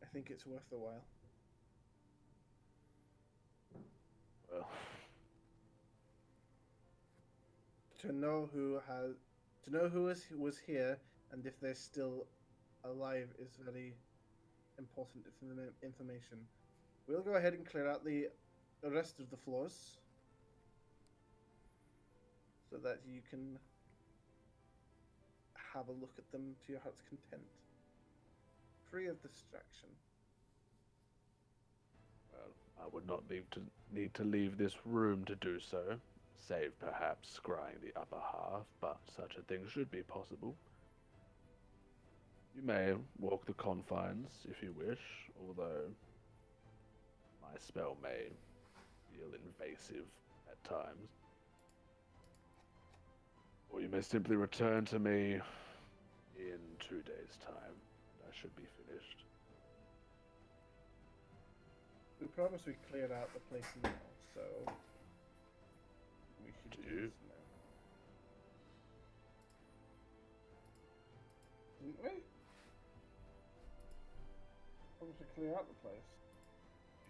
I think it's worth the while. Well, To know who was here and if they're still alive is very important information. We'll go ahead and clear out the rest of the floors so that you can have a look at them to your heart's content, free of distraction. well, I would not need to leave this room to do so, save perhaps scrying the upper half, but such a thing should be possible. You may walk the confines if you wish, although my spell may feel invasive at times. Or you may simply return to me in 2 days' time, and I should be finished. We promise we cleared out the place now, so we should Do do you? this now. Didn't we? Promise to clear out the place.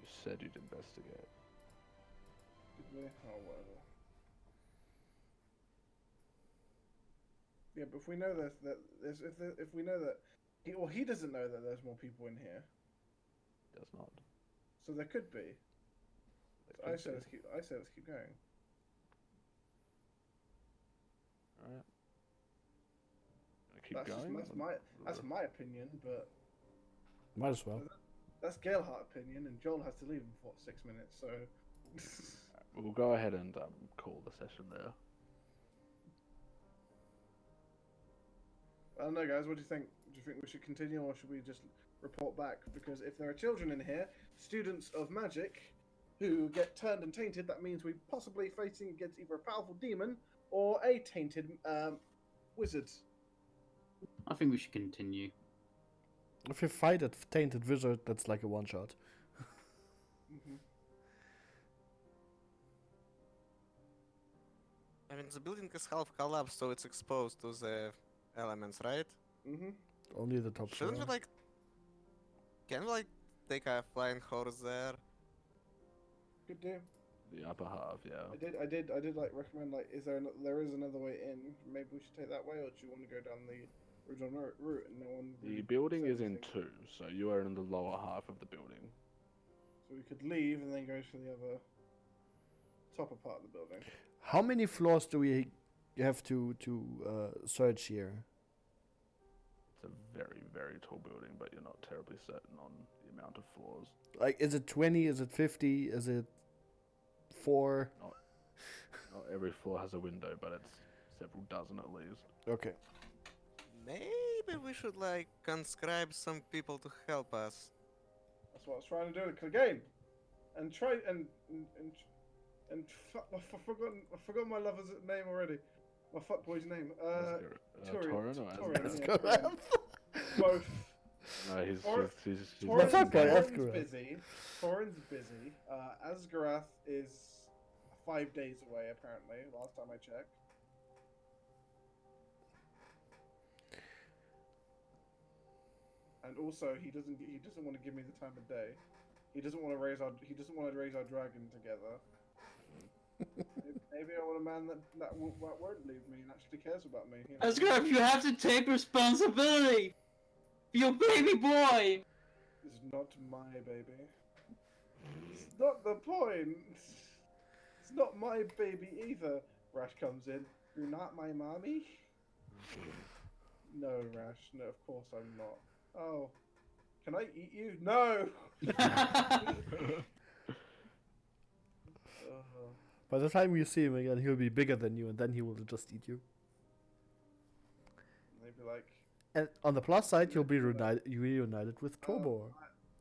You said you'd investigate. Did we? Oh, whatever. Yeah, but if we know if we know that he doesn't know that there's more people in here, Does not. so there could be. There So I could say be. let's keep going. Alright. Keep going. That's my opinion, but Might as well. that's Galehart's opinion, and Joel has to leave in 6 minutes. So We'll go ahead and call the session there. I don't know, guys. What do you think? Do you think we should continue, or should we just report back? Because if there are children in here, students of magic, who get turned and tainted, that means we're possibly fighting against either a powerful demon or a tainted wizard. I think we should continue. If you fight a tainted wizard, that's like a one shot. Mm-hmm. I mean, the building is half collapsed, so it's exposed to the elements, right? Mm-hmm. Only the top floor. Shouldn't we like? Can we like take a flying horse there? Good do. The upper half, yeah. I did like recommend like, there is another way in? Maybe we should take that way, or do you want to go down the original route? And no one. The really building said is in anything? 2, so you are in the lower half of the building. So we could leave and then go to the other topper part of the building. How many floors do we have to search here? It's a very, very tall building, but you're not terribly certain on the amount of floors. Like, is it 20? Is it 50? Is it 4? Not every floor has a window, but it's several dozen at least. Okay. Maybe we should like conscribe some people to help us. That's what I was trying to do with the game, and try and I forgot my lover's name already. My fuckboy's name. Torin or Torin, Asgard? yeah, both. No, he's My fuckboy, Torin's Asgarath. busy. Torin's busy. Asgarath is 5 days away apparently. Last time I checked. And also, he doesn't want to give me the time of day. He doesn't want to raise our dragon together. Maybe I want a man that won't leave me and actually cares about me. You know? Asgard, you have to take responsibility for your baby boy. This is not my baby. It's not the point. It's not my baby either. Rash comes in. You're not my mommy? No, Rash. No, of course I'm not. Oh. Can I eat you? No! By the time you see him again, he'll be bigger than you, and then he will just eat you. Maybe like... And on the plus side, you'll be reunited with Tobor.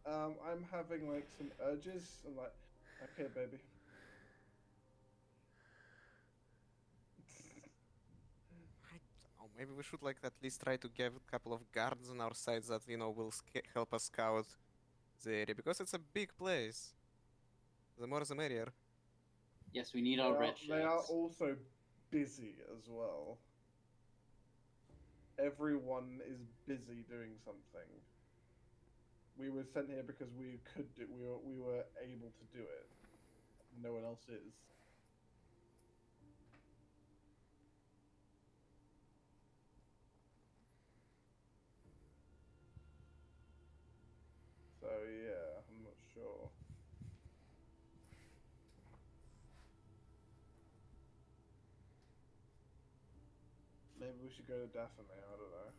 I'm having like some urges. I'm like, okay, baby. Oh, maybe we should like at least try to get a couple of guards on our side that will help us scout the area because it's a big place. The more the merrier. Yes, we need our red They are shirts. also busy as well. Everyone is busy doing something. We were sent here because we were able to do it. No one else is. So yeah, I'm not sure. Maybe we should go to Daphne, I don't know.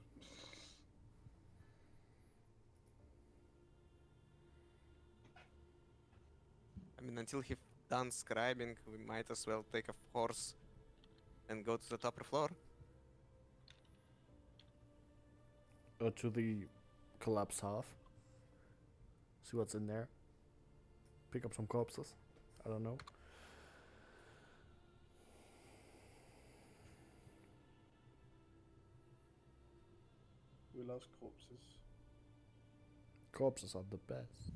I mean, until he's done scribing, we might as well take a horse and go to the upper floor. Or to the collapse half. See what's in there. Pick up some corpses. I don't know. We lost corpses. Corpses are the best.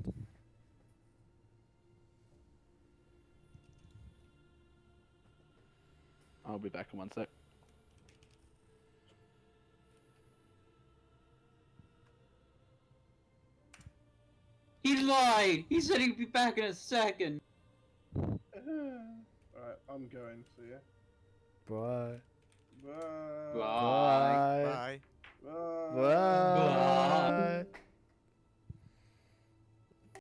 I'll be back in 1 sec. He lied! He said he'd be back in a second. Alright, I'm going, so yeah. Bye. Bye. Bye. Bye. Bye. Bye. Bye.